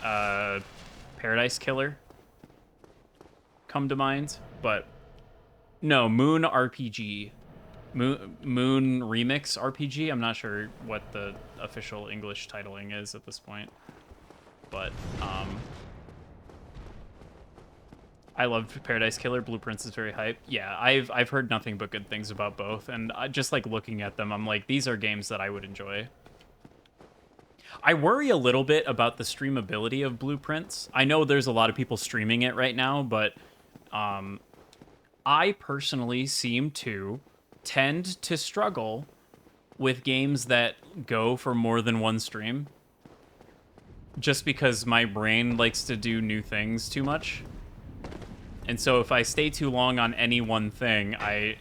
Paradise Killer come to mind, but no, Moon RPG. Moon Remix RPG. I'm not sure what the official English titling is at this point, but I loved Paradise Killer. Blueprints is very hype. Yeah, I've heard nothing but good things about both, and I just like looking at them, I'm like, these are games that I would enjoy. I worry a little bit about the streamability of Blueprints. I know there's a lot of people streaming it right now, but I personally seem to tend to struggle with games that go for more than one stream, just because my brain likes to do new things too much. And so if I stay too long on any one thing, I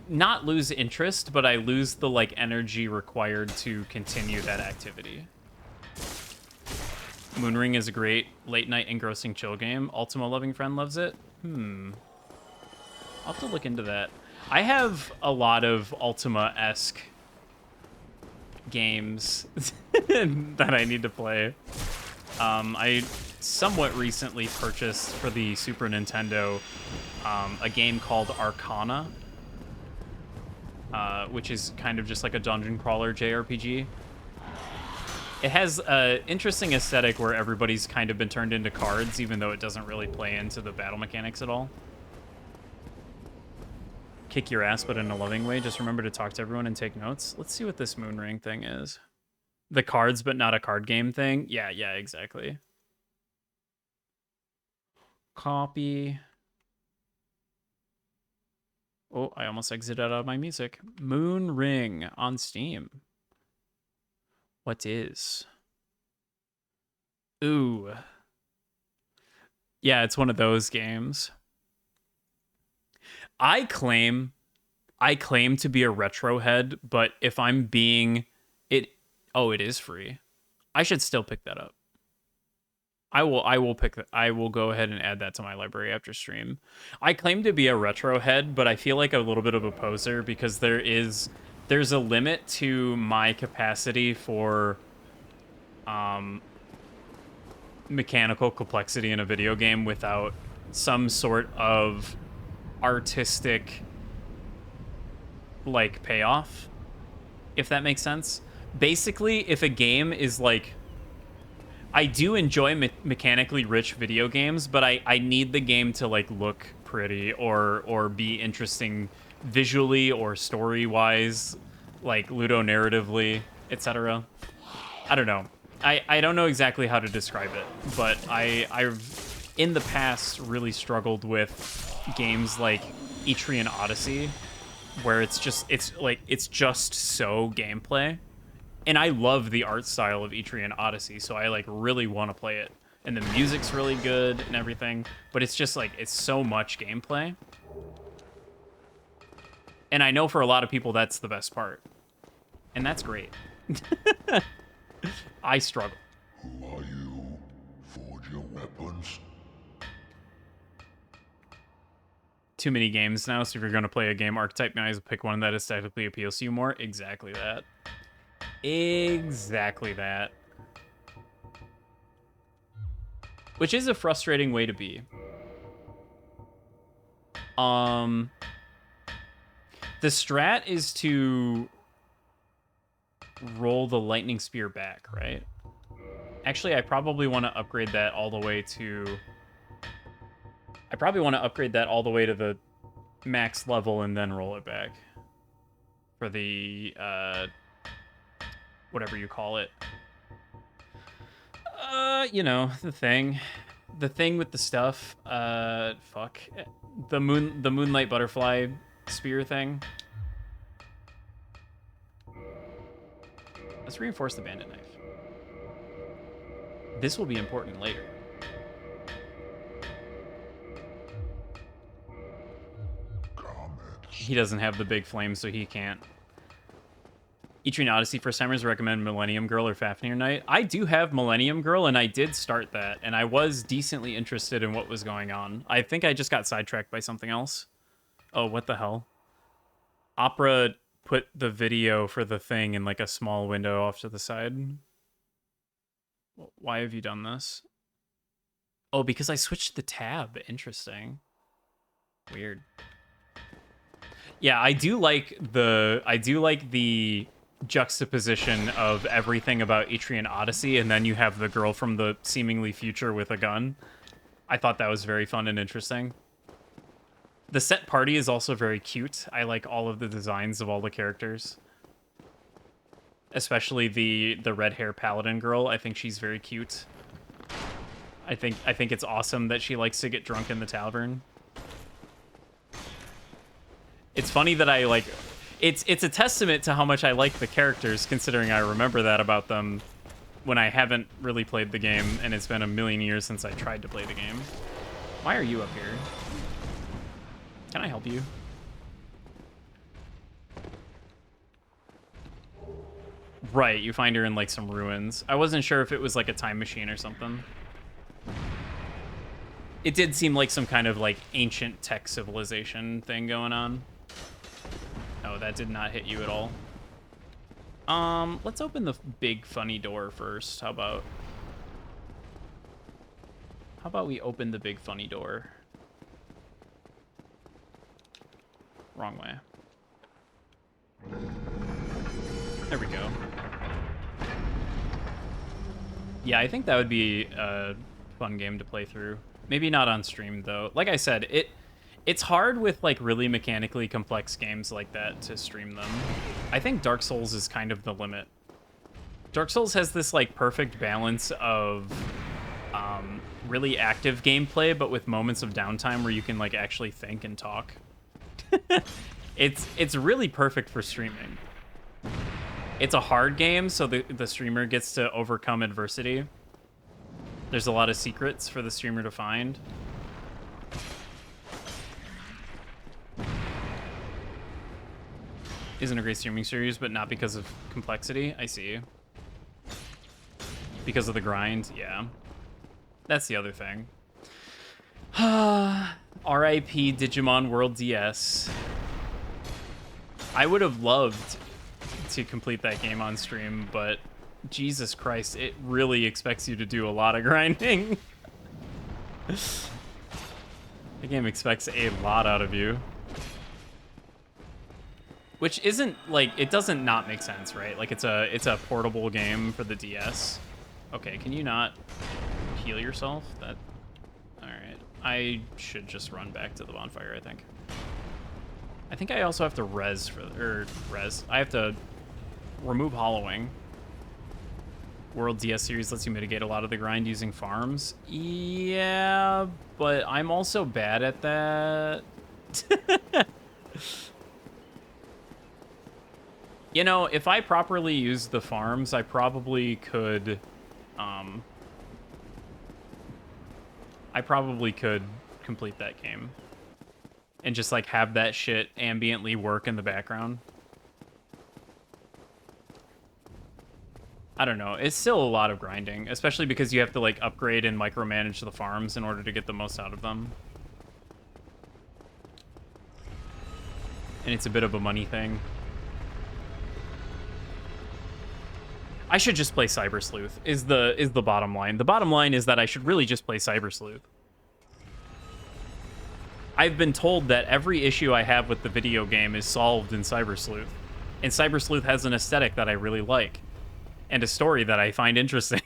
not lose interest, but I lose the like energy required to continue that activity. Moonring is a great late night engrossing chill game. Ultima loving friend loves it. I'll have to look into that. I have a lot of Ultima-esque games that I need to play. I somewhat recently purchased for the Super Nintendo a game called Arcana, which is kind of just like a dungeon crawler JRPG. It has an interesting aesthetic where everybody's kind of been turned into cards, even though it doesn't really play into the battle mechanics at all. Kick your ass, but in a loving way. Just remember to talk to everyone and take notes. Let's see what this Moonring thing is. The cards, but not a card game thing? Yeah, exactly. Copy. Oh, I almost exited out of my music. Moonring on Steam. What is? Ooh. Yeah, it's one of those games. I claim to be a retro head, but if I'm being it is free. I should still pick that up. I will pick that. I will go ahead and add that to my library after stream. I claim to be a retro head, but I feel like a little bit of a poser because there's a limit to my capacity for mechanical complexity in a video game without some sort of artistic like payoff, if that makes sense. Basically, if a game is like, I do enjoy mechanically rich video games, but I need the game to like look pretty or be interesting visually or story wise, like ludonarratively, etc. I don't know. I don't know exactly how to describe it, but I've in the past really struggled with games like Etrian Odyssey, where it's just so gameplay. And I love the art style of Etrian Odyssey, so I like really want to play it. And the music's really good and everything, but it's just like, it's so much gameplay. And I know for a lot of people that's the best part. And that's great. I struggle. Who are you? Forge your weapons. Too many games now, so if you're going to play a game archetype guys, pick one that aesthetically appeals to you more. Exactly that. Exactly that. Which is a frustrating way to be. The strat is to roll the lightning spear back, right? Actually, I probably want to upgrade that all the way to... I probably want to upgrade that all the way to the max level and then roll it back. For the, whatever you call it. You know, the thing. The thing with the stuff. Fuck. The moonlight butterfly spear thing. Let's reinforce the bandit knife. This will be important later. He doesn't have the big flame, so he can't. Etrian Odyssey first timers recommend Millennium Girl or Fafnir Knight. I do have Millennium Girl, and I did start that, and I was decently interested in what was going on. I think I just got sidetracked by something else. Oh, what the hell? Opera put the video for the thing in like a small window off to the side. Why have you done this? Oh, because I switched the tab. Interesting. Weird. Yeah, I do like the juxtaposition of everything about Etrian Odyssey, and then you have the girl from the seemingly future with a gun. I thought that was very fun and interesting. The set party is also very cute. I like all of the designs of all the characters. Especially the red hair paladin girl. I think she's very cute. I think it's awesome that she likes to get drunk in the tavern. It's funny that I like... It's a testament to how much I like the characters, considering I remember that about them when I haven't really played the game, and it's been a million years since I tried to play the game. Why are you up here? Can I help you? Right, you find her in like some ruins. I wasn't sure if it was like a time machine or something. It did seem like some kind of like ancient tech civilization thing going on. Oh, that did not hit you at all. Let's open the big funny door first. How about we open the big funny door? Wrong way. There we go. Yeah, I think that would be a fun game to play through. Maybe not on stream though. Like I said, it's hard with like really mechanically complex games like that to stream them. I think Dark Souls is kind of the limit. Dark Souls has this like perfect balance of really active gameplay, but with moments of downtime where you can like actually think and talk. It's really perfect for streaming. It's a hard game, so the streamer gets to overcome adversity. There's a lot of secrets for the streamer to find. Isn't a great streaming series, but not because of complexity. I see. Because of the grind, yeah. That's the other thing. R.I.P. Digimon World DS. I would have loved to complete that game on stream, but Jesus Christ, it really expects you to do a lot of grinding. The game expects a lot out of you. Which isn't, like, it doesn't not make sense, right? Like, it's a portable game for the DS. Okay, can you not heal yourself? That... Alright. I should just run back to the bonfire, I think. I think I also have to res for... I have to remove hollowing. World DS series lets you mitigate a lot of the grind using farms. Yeah, but I'm also bad at that. You know, if I properly used the farms, I probably could, complete that game. And just, like, have that shit ambiently work in the background. I don't know. It's still a lot of grinding, especially because you have to, like, upgrade and micromanage the farms in order to get the most out of them. And it's a bit of a money thing. I should just play Cyber Sleuth, is the bottom line. The bottom line is that I should really just play Cyber Sleuth. I've been told that every issue I have with the video game is solved in Cyber Sleuth. And Cyber Sleuth has an aesthetic that I really like. And a story that I find interesting.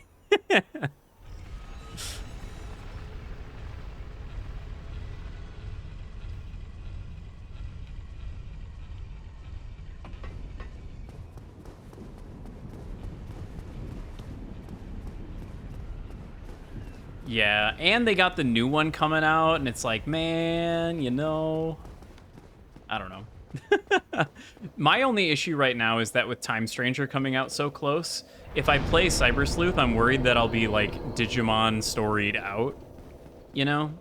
Yeah, and they got the new one coming out, and it's like, man, you know, I don't know. My only issue right now is that with Time Stranger coming out so close, if I play Cyber Sleuth, I'm worried that I'll be, like, Digimon storied out, you know?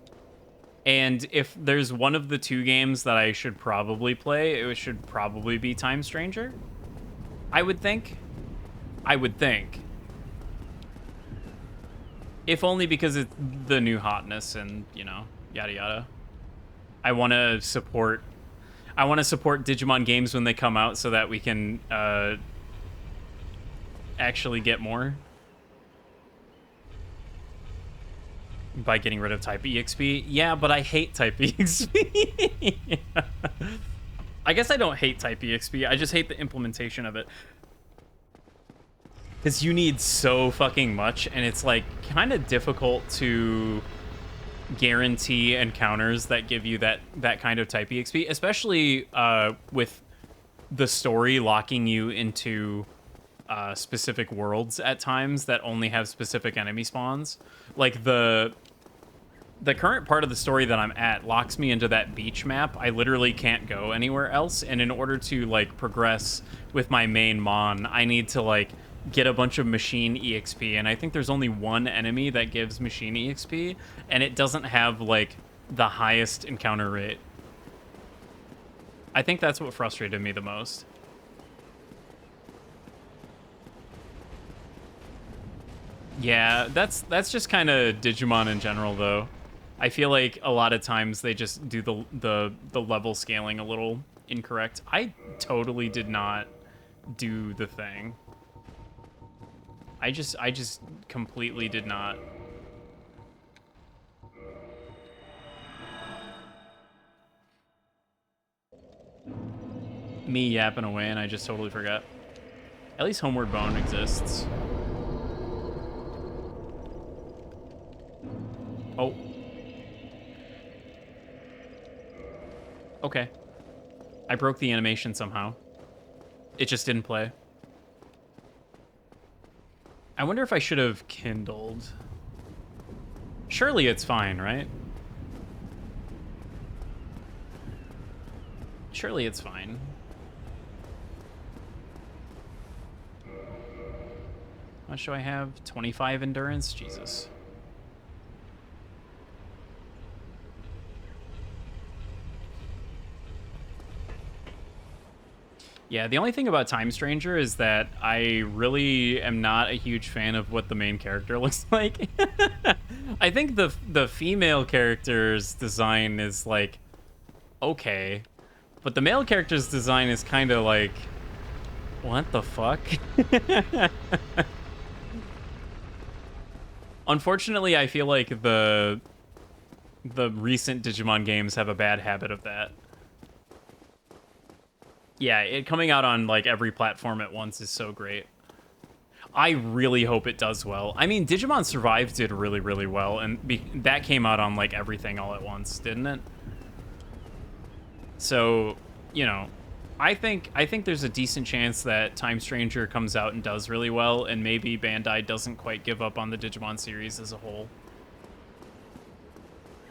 And if there's one of the two games that I should probably play, it should probably be Time Stranger. I would think. I would think. If only because it's the new hotness and, you know, yada yada. I want to support Digimon games when they come out so that we can actually get more by getting rid of Type EXP. Yeah, but I hate Type EXP. I guess I don't hate Type EXP. I just hate the implementation of it. Because you need so fucking much, and it's, like, kind of difficult to guarantee encounters that give you that kind of Type EXP, especially with the story locking you into specific worlds at times that only have specific enemy spawns. Like, the current part of the story that I'm at locks me into that beach map. I literally can't go anywhere else, and in order to, like, progress with my main Mon, I need to, like, get a bunch of machine EXP, and I think there's only one enemy that gives machine EXP, and it doesn't have, like, the highest encounter rate. I think that's what frustrated me the most. Yeah, that's just kind of Digimon in general, though. I feel like a lot of times they just do the level scaling a little incorrect. I totally did not do the thing. I just completely did not. Me yapping away and I just totally forgot. At least Homeward Bone exists. Oh. Okay. I broke the animation somehow. It just didn't play. I wonder if I should have kindled. Surely it's fine, right? Surely it's fine. How much do I have? 25 endurance? Jesus. Yeah, the only thing about Time Stranger is that I really am not a huge fan of what the main character looks like. I think the female character's design is, like, okay. But the male character's design is kind of like, what the fuck? Unfortunately, I feel like the recent Digimon games have a bad habit of that. Yeah, it coming out on, like, every platform at once is so great. I really hope it does well. I mean, Digimon Survive did really, really well, and that came out on, like, everything all at once, didn't it? So, you know, I think there's a decent chance that Time Stranger comes out and does really well, and maybe Bandai doesn't quite give up on the Digimon series as a whole.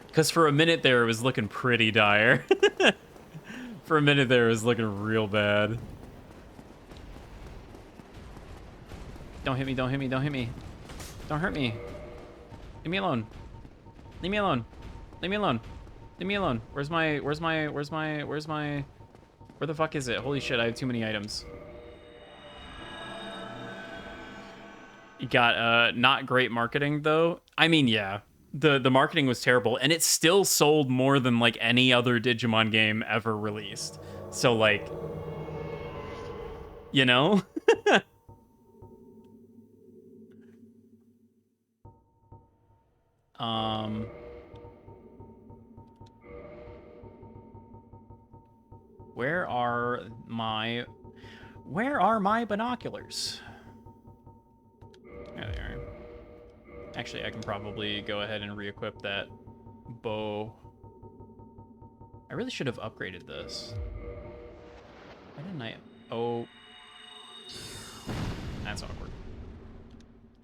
Because for a minute there, it was looking pretty dire. For a minute there, it was looking real bad. Don't hit me, don't hit me, don't hit me. Don't hurt me. Leave me alone. Leave me alone. Leave me alone. Leave me alone. Where the fuck is it? Holy shit, I have too many items. You got not great marketing though. I mean, yeah. The marketing was terrible, and it still sold more than, like, any other Digimon game ever released. So, like, you know? Where are my binoculars? There they are. Actually, I can probably go ahead and re-equip that bow. I really should have upgraded this. Why didn't I? Oh, that's awkward.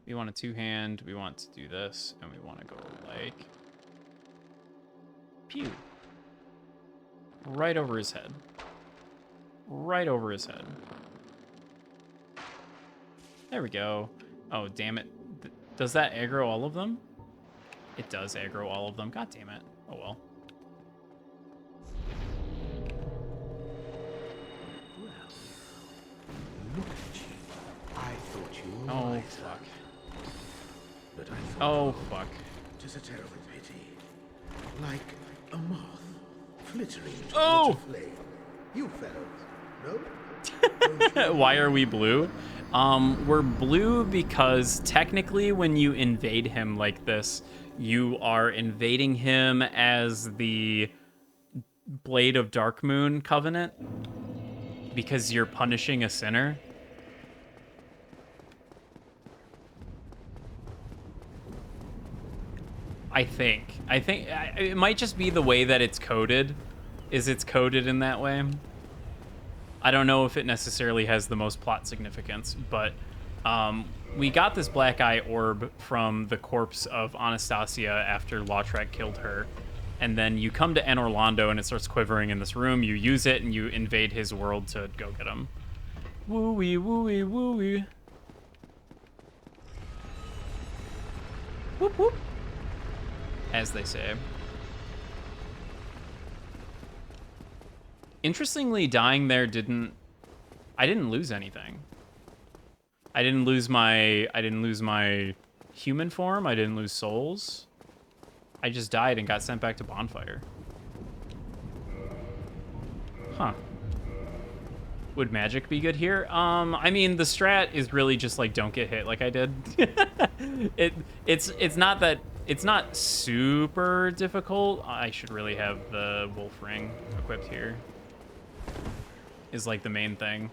We want a two-hand. We want to do this, and we want to go like pew. Right over his head. Right over his head. There we go. Oh, damn it. Does that aggro all of them? It does aggro all of them. God damn it. Oh, well. Well, look at you. I thought you were Oh, wiser. fuck. But I thought, Oh, fuck. tis a terrible pity. Like a moth flittering Oh! towards a flame. You fellows, no? Why are we blue? We're blue because technically when you invade him like this, you are invading him as the Blade of Darkmoon Covenant because you're punishing a sinner. I think it might just be the way that it's coded. It's coded in that way. I don't know if it necessarily has the most plot significance, but we got this black eye orb from the corpse of Anastasia after Lautrec killed her. And then you come to Anor Londo and it starts quivering in this room. You use it and you invade his world to go get him. Woo-wee, woo-wee, woo-wee. Whoop, whoop. As they say. Interestingly, dying there I didn't lose anything. I didn't lose my human form. I didn't lose souls. I just died and got sent back to Bonfire. Huh. Would magic be good here? I mean, the strat is really just like don't get hit like I did. It's not super difficult. I should really have the wolf ring equipped here. Is like the main thing.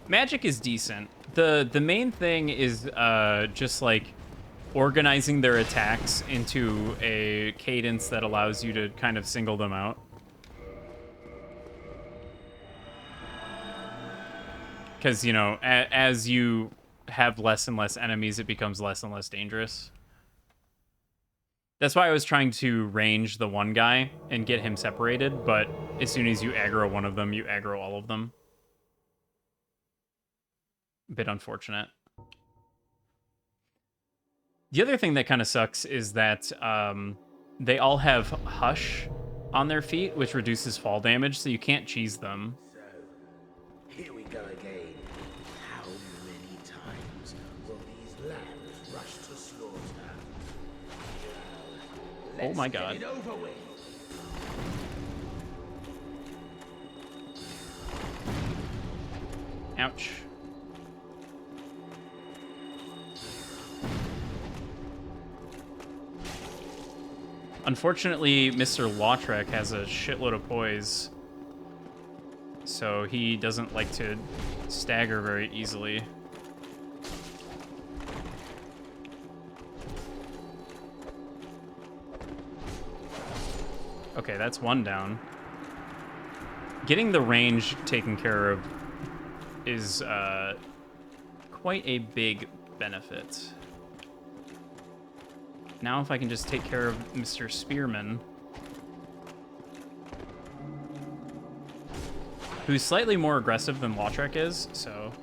Magic is decent. The main thing is just like organizing their attacks into a cadence that allows you to kind of single them out. Because, you know, as you have less and less enemies, it becomes less and less dangerous. That's why I was trying to range the one guy and get him separated, but as soon as you aggro one of them, you aggro all of them. A bit unfortunate. The other thing that kind of sucks is that they all have Hush on their feet, which reduces fall damage, so you can't cheese them. So, here we go again. How many times will these lambs rush to slaughter? Oh my god. Get it over with. Ouch. Unfortunately, Mr. Lautrec has a shitload of poise, so he doesn't like to stagger very easily. Okay, that's one down. Getting the range taken care of is quite a big benefit. Now if I can just take care of Mr. Spearman, who's slightly more aggressive than Lautrec is, so...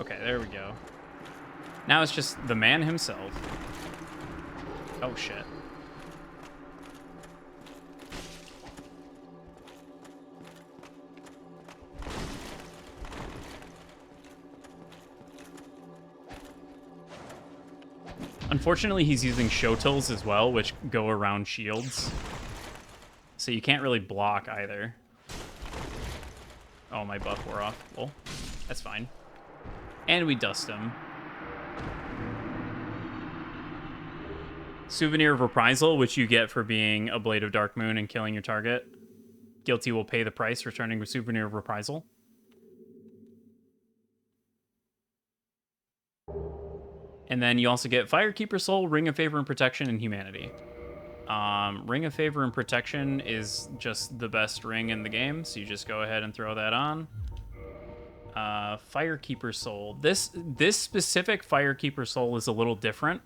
Okay, there we go. Now it's just the man himself. Oh, shit. Unfortunately, he's using Shotils as well, which go around shields. So you can't really block either. Oh, my buff wore off. Well, that's fine. And we dust him. Souvenir of Reprisal, which you get for being a Blade of Dark Moon and killing your target. Guilty will pay the price, returning a Souvenir of Reprisal. And then you also get Firekeeper Soul, Ring of Favor and Protection, and Humanity. Ring of Favor and Protection is just the best ring in the game, so you just go ahead and throw that on. Firekeeper Soul. This specific Firekeeper Soul is a little different.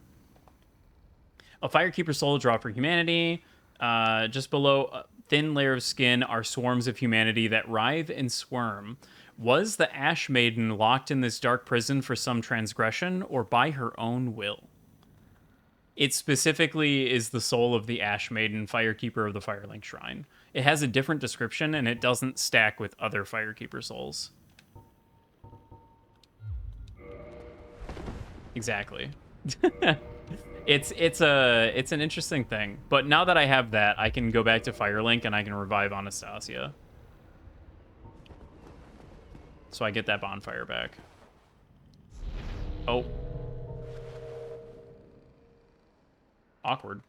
A Firekeeper Soul draw for Humanity. Just below a thin layer of skin are swarms of humanity that writhe and squirm. Was the Ash Maiden locked in this dark prison for some transgression or by her own will? It specifically is the soul of the Ash Maiden, Firekeeper of the Firelink Shrine. It has a different description, and it doesn't stack with other Firekeeper souls. Exactly. It's an interesting thing. But now that I have that, I can go back to Firelink, and I can revive Anastasia. So I get that bonfire back. Oh. Awkward.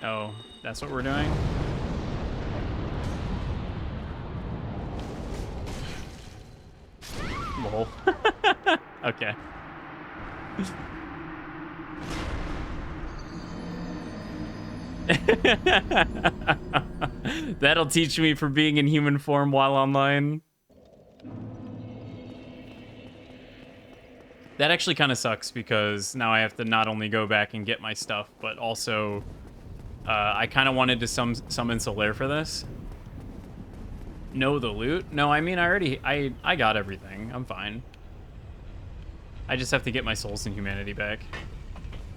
Oh, that's what we're doing? Lol. Okay. That'll teach me for being in human form while online. That actually kind of sucks because now I have to not only go back and get my stuff, but also I kind of wanted to summon Solaire for this. No, the loot? No, I mean, I got everything. I'm fine. I just have to get my souls and humanity back.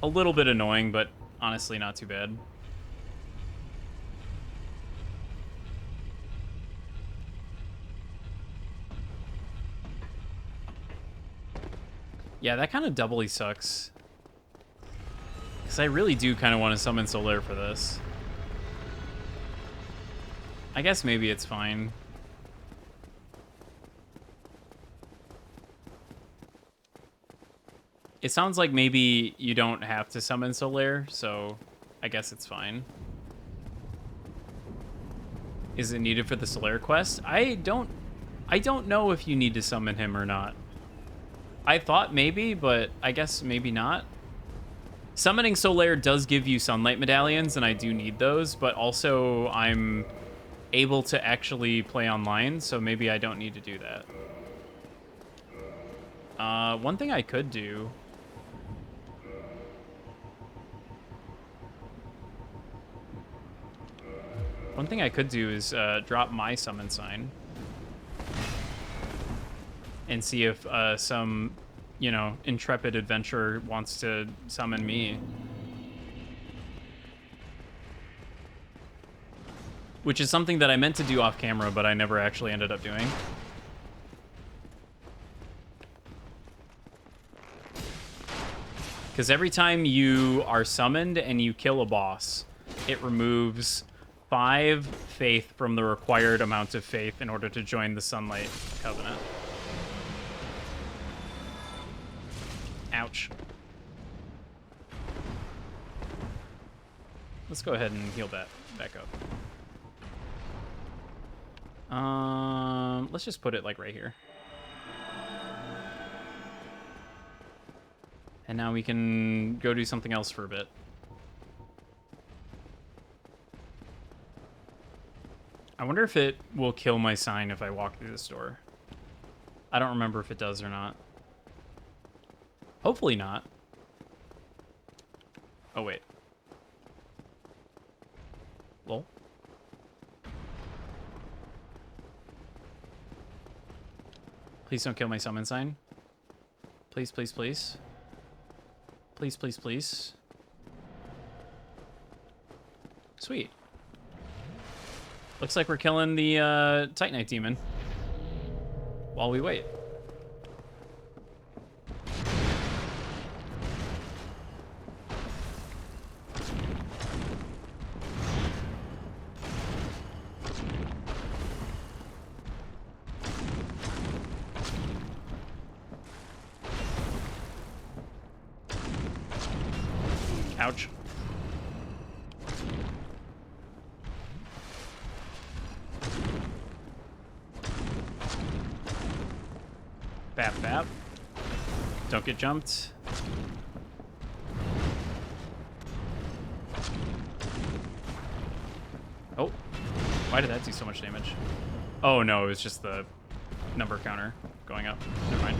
A little bit annoying, but honestly not too bad. Yeah, that kind of doubly sucks. Because I really do kind of want to summon Solaire for this. I guess maybe it's fine. It sounds like maybe you don't have to summon Solaire, so I guess it's fine. Is it needed for the Solaire quest? I don't know if you need to summon him or not. I thought maybe, but I guess maybe not. Summoning Solaire does give you Sunlight Medallions, and I do need those, but also I'm able to actually play online, so maybe I don't need to do that. One thing I could do... One thing I could do is drop my summon sign. And see if some, you know, intrepid adventurer wants to summon me. Which is something that I meant to do off camera, but I never actually ended up doing. Because every time you are summoned and you kill a boss, it removes 5 faith from the required amount of faith in order to join the Sunlight Covenant. Ouch. Let's go ahead and heal that back up. Let's just put it like right here. And now we can go do something else for a bit. I wonder if it will kill my sign if I walk through this door. I don't remember if it does or not. Hopefully not. Oh, wait. Lol. Please don't kill my summon sign. Please, please, please. Please, please, please. Sweet. Looks like we're killing the Titanite demon while we wait. Ouch. Bap, bap. Don't get jumped. Oh, why did that do so much damage? Oh no, it was just the number counter going up. Never mind.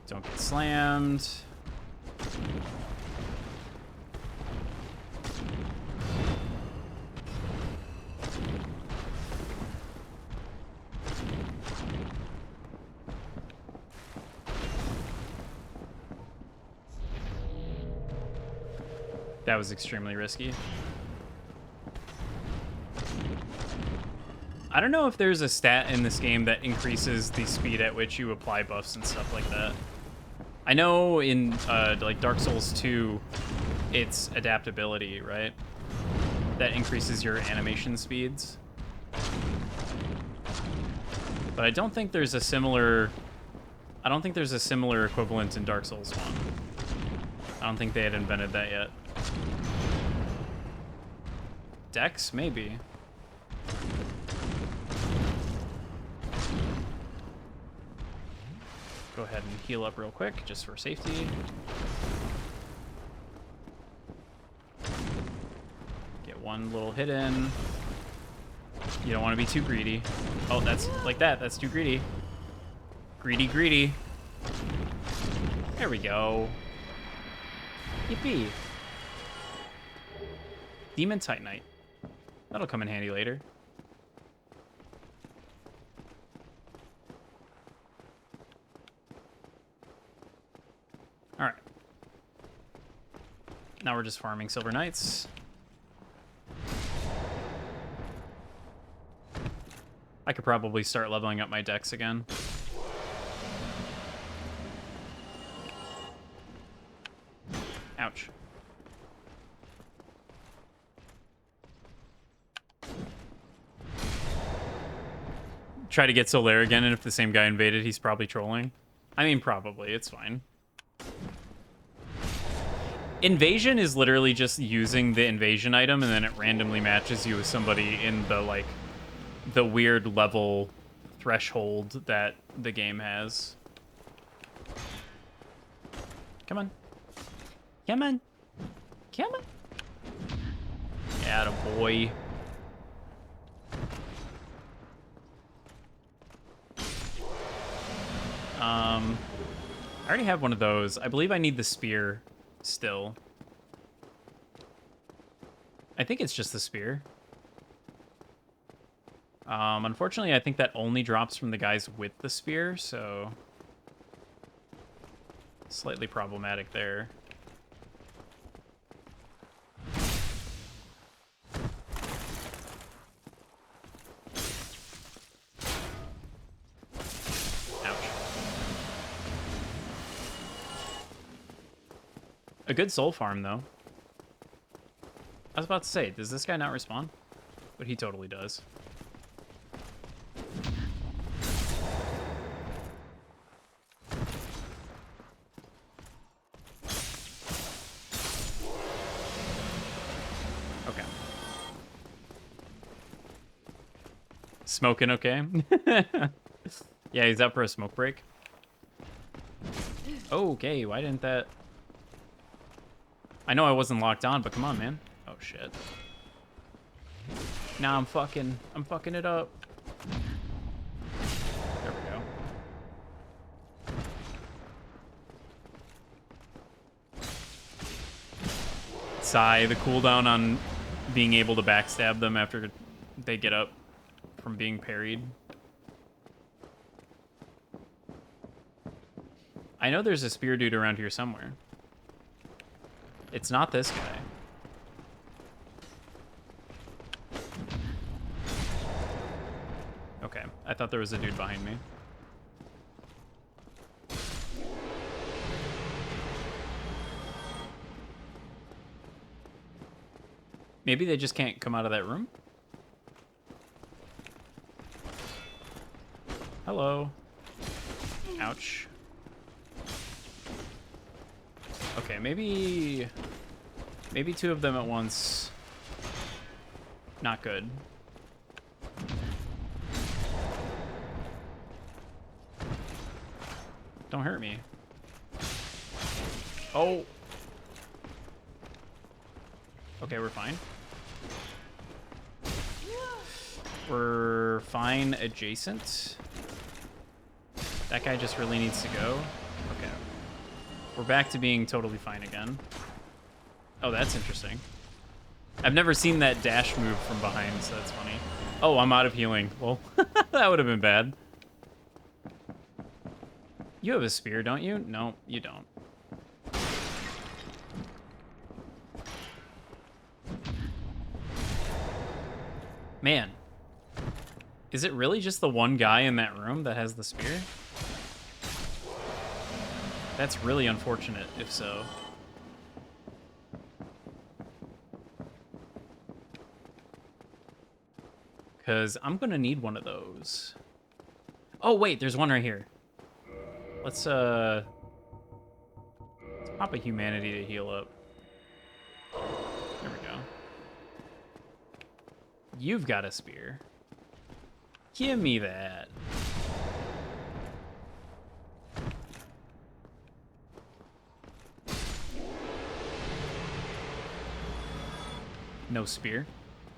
Don't get slammed. That was extremely risky. I don't know if there's a stat in this game that increases the speed at which you apply buffs and stuff like that. I know in like Dark Souls 2, it's adaptability, right? That increases your animation speeds. But I don't think there's a similar equivalent in Dark Souls 1. I don't think they had invented that yet. Dex, maybe. Go ahead and heal up real quick, just for safety. Get one little hit in. You don't want to be too greedy. Oh, that's like that. That's too greedy. Greedy, greedy. There we go. Yippee. Demon Titanite. That'll come in handy later. All right. Now we're just farming Silver Knights. I could probably start leveling up my decks again. Ouch. Try to get Solaire again, and if the same guy invaded, he's probably trolling. I mean, probably. It's fine. Invasion is literally just using the invasion item, and then it randomly matches you with somebody in the, like, the weird level threshold that the game has. Come on. Come on. Come on. Attaboy. I already have one of those. I believe I need the spear still. I think it's just the spear. Unfortunately, I think that only drops from the guys with the spear, so slightly problematic there. A good soul farm, though. I was about to say, does this guy not respawn? But he totally does. Okay. Smoking okay? Yeah, he's out for a smoke break. Okay, why didn't that... I know I wasn't locked on, but come on, man. Oh, shit. Now I'm fucking it up. There we go. Sigh, the cooldown on being able to backstab them after they get up from being parried. I know there's a spear dude around here somewhere. It's not this guy. Okay, I thought there was a dude behind me. Maybe they just can't come out of that room? Hello. Ouch. Okay, maybe two of them at once. Not good. Don't hurt me. Oh. Okay, we're fine. We're fine adjacent. That guy just really needs to go. Okay. We're back to being totally fine again. Oh, that's interesting. I've never seen that dash move from behind, so that's funny. Oh, I'm out of healing. Well, that would have been bad. You have a spear, don't you? No, you don't. Man. Is it really just the one guy in that room that has the spear? That's really unfortunate, if so. Because I'm going to need one of those. Oh, wait, there's one right here. Let's pop a humanity to heal up. There we go. You've got a spear. Give me that. No spear.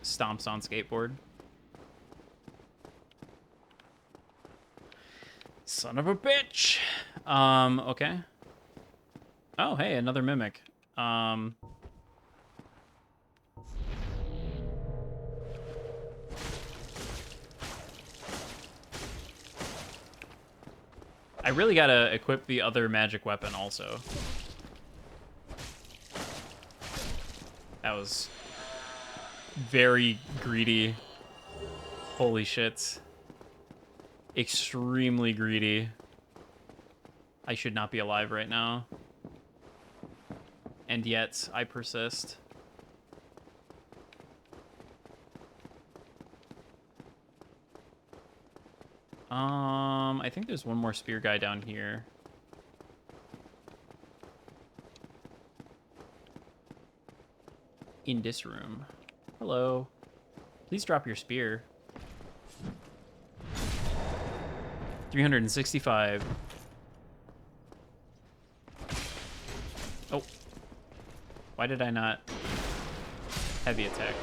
Stomps on skateboard. Son of a bitch. Okay. Oh, hey, another mimic. I really gotta equip the other magic weapon also. That was very greedy. Holy shit. Extremely greedy. I should not be alive right now. And yet, I persist. I think there's one more spear guy down here. In this room. Hello. Please drop your spear. 365. Oh. Why did I not heavy attack?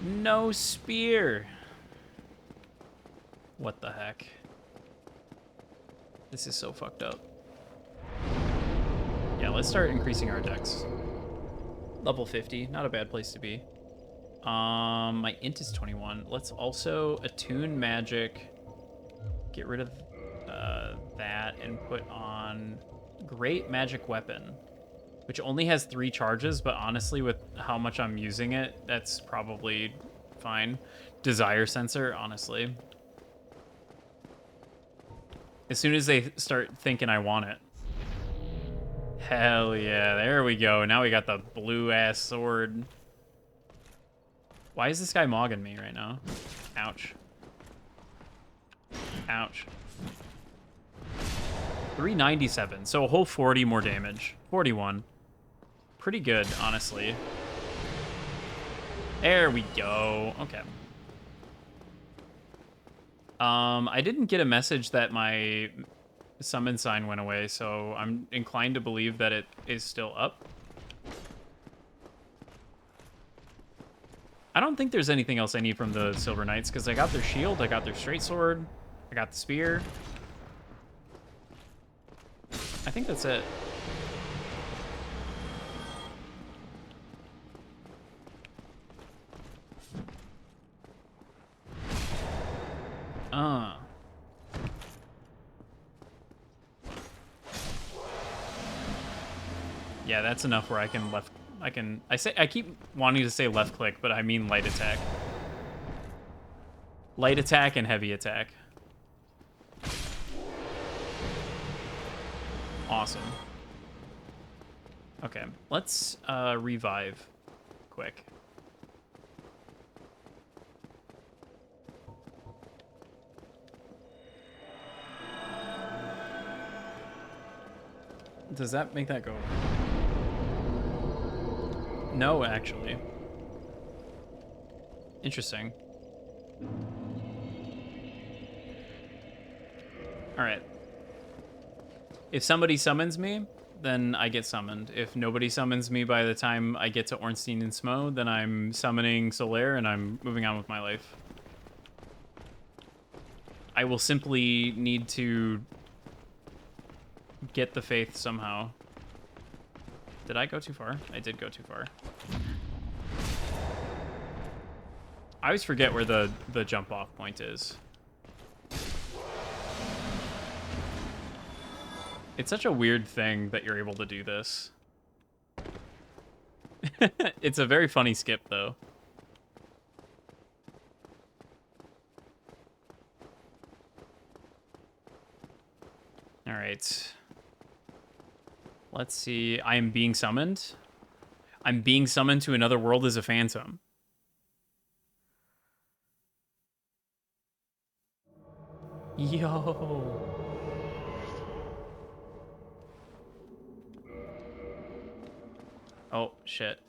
No spear. What the heck? This is so fucked up. Yeah, let's start increasing our dex. Level 50, not a bad place to be. My int is 21. Let's also attune magic. Get rid of that and put on great magic weapon, which only has 3 charges, but honestly, with how much I'm using it, that's probably fine. Desire sensor, honestly. As soon as they start thinking I want it. Hell yeah, there we go. Now we got the blue-ass sword. Why is this guy mogging me right now? Ouch. Ouch. 397, so a whole 40 more damage. 41. Pretty good, honestly. There we go. Okay. I didn't get a message that my summon sign went away, so I'm inclined to believe that it is still up. I don't think there's anything else I need from the Silver Knights, because I got their shield, I got their straight sword, I got the spear. I think that's it. Yeah, that's enough where I can I keep wanting to say left click, but I mean light attack. Light attack and heavy attack. Awesome. Okay, let's revive quick. Does that make that go? No, actually. Interesting. Alright. If somebody summons me, then I get summoned. If nobody summons me by the time I get to Ornstein and Smo, then I'm summoning Solaire and I'm moving on with my life. I will simply need to get the faith somehow. Did I go too far? I did go too far. I always forget where the jump off point is. It's such a weird thing that you're able to do this. It's a very funny skip, though. All right. Let's see. I am being summoned. I'm being summoned to another world as a phantom. Yo. Oh, shit.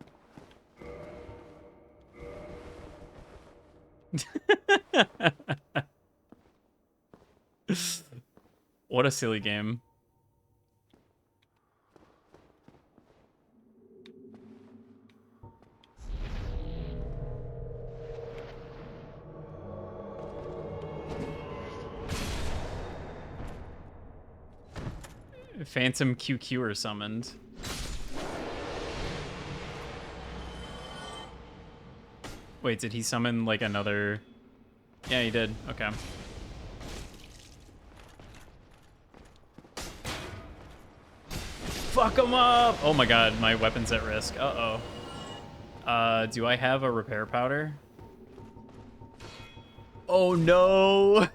What a silly game. Phantom QQer summoned. Wait, did he summon like another? Yeah, he did. Okay. Fuck him up! Oh my god, my weapon's at risk. Uh-oh. Do I have a repair powder? Oh no!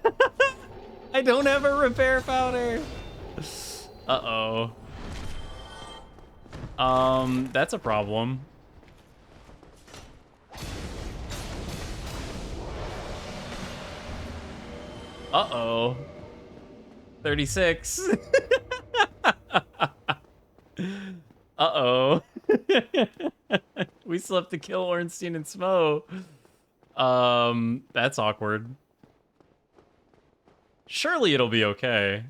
I don't have a repair powder! Uh-oh. That's a problem. Uh-oh. 36. Uh-oh. We still have to kill Ornstein and Smo. That's awkward. Surely it'll be okay.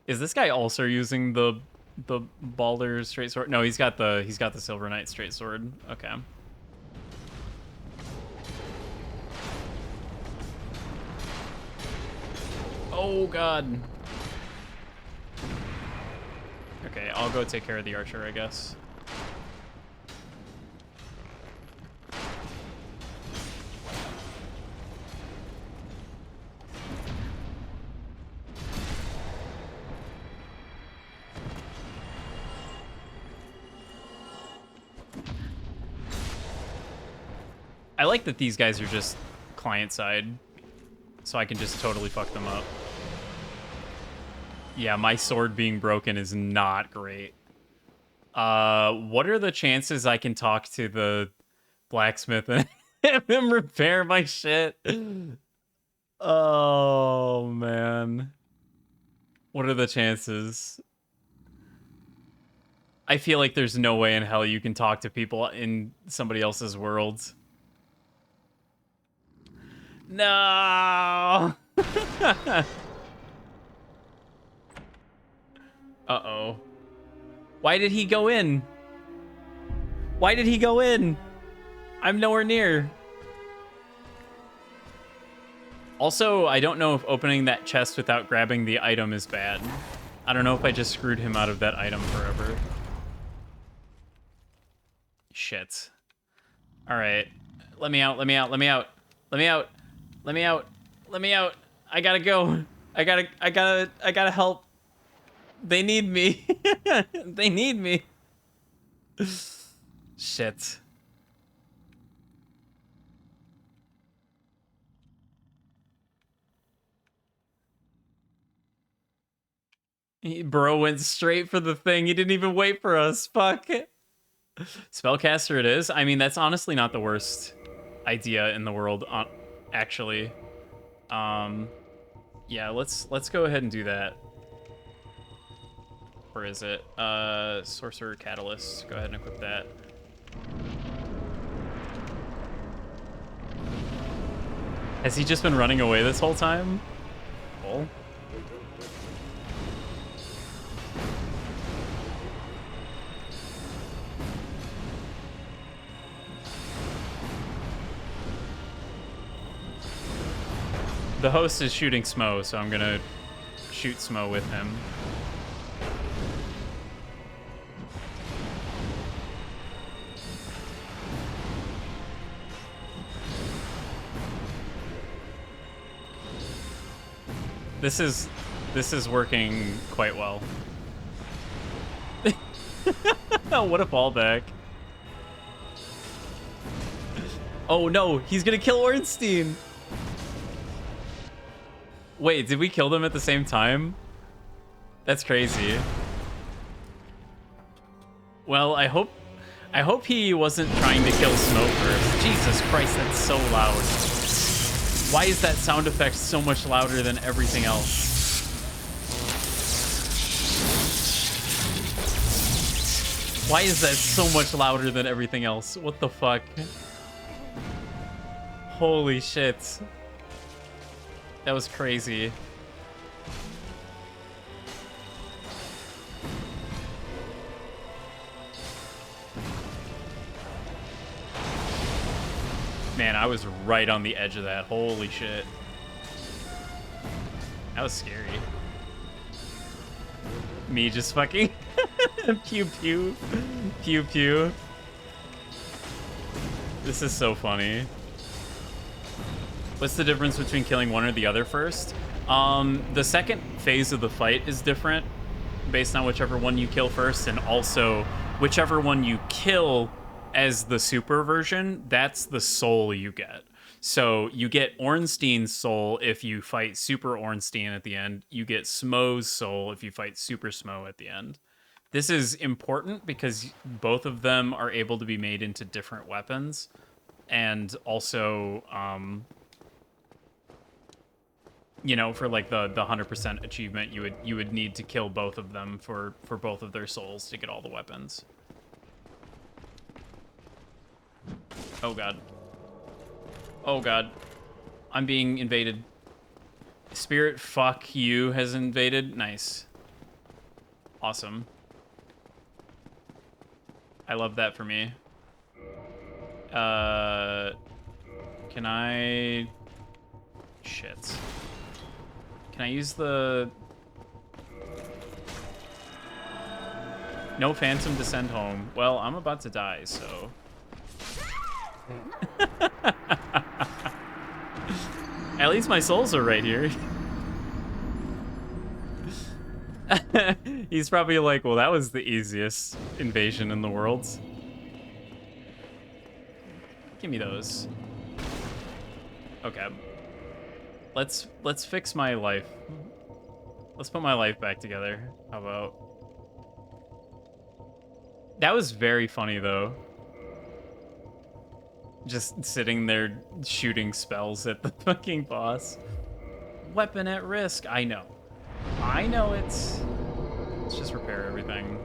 Is this guy also using the Balder straight sword? No, he's got the Silver Knight straight sword. Okay. Oh god. Okay, I'll go take care of the archer, I guess. I like that these guys are just client side, so I can just totally fuck them up. Yeah, my sword being broken is not great. What are the chances I can talk to the blacksmith and have him repair my shit? Oh, man. What are the chances? I feel like there's no way in hell you can talk to people in somebody else's world. No! Uh-oh. Why did he go in? Why did he go in? I'm nowhere near. Also, I don't know if opening that chest without grabbing the item is bad. I don't know if I just screwed him out of that item forever. Shit. All right. Let me out, let me out, let me out. Let me out. Let me out. Let me out. I gotta go. I gotta help. They need me. They need me. Shit. Bro went straight for the thing. He didn't even wait for us. Fuck. Spellcaster it is. I mean, that's honestly not the worst idea in the world, actually. Yeah, let's go ahead and do that. Or is it? Sorcerer Catalyst. Go ahead and equip that. Has he just been running away this whole time? Cool. The host is shooting Smo, so I'm gonna shoot Smo with him. This is working quite well. What a fallback. Oh no, he's gonna kill Ornstein. Wait, did we kill them at the same time? That's crazy. Well, I hope he wasn't trying to kill Smoke first. Jesus Christ, that's so loud. Why is that sound effect so much louder than everything else? Why is that so much louder than everything else? What the fuck? Holy shit. That was crazy. Man, I was right on the edge of that. Holy shit. That was scary. Me just fucking pew pew. Pew pew. This is so funny. What's the difference between killing one or the other first? The second phase of the fight is different based on whichever one you kill first, and also whichever one you kill as the super version, that's the soul you get. So you get Ornstein's soul if you fight Super Ornstein at the end. You get Smo's soul if you fight Super Smo at the end. This is important because both of them are able to be made into different weapons, and also you know, for like the 100% achievement, you would need to kill both of them for both of their souls to get all the weapons. Oh god. Oh god. I'm being invaded. Spirit fuck you has invaded. Nice. Awesome. I love that for me. Can I... Shit. Can I use the... No Phantom to send home. Well, I'm about to die, so... At least my souls are right here. He's probably like, well, that was the easiest invasion in the world. Give me those. Okay. Let's fix my life. Let's put my life back together. How about... That was very funny, though. Just sitting there shooting spells at the fucking boss. Weapon at risk. I know. I know it's... Let's just repair everything.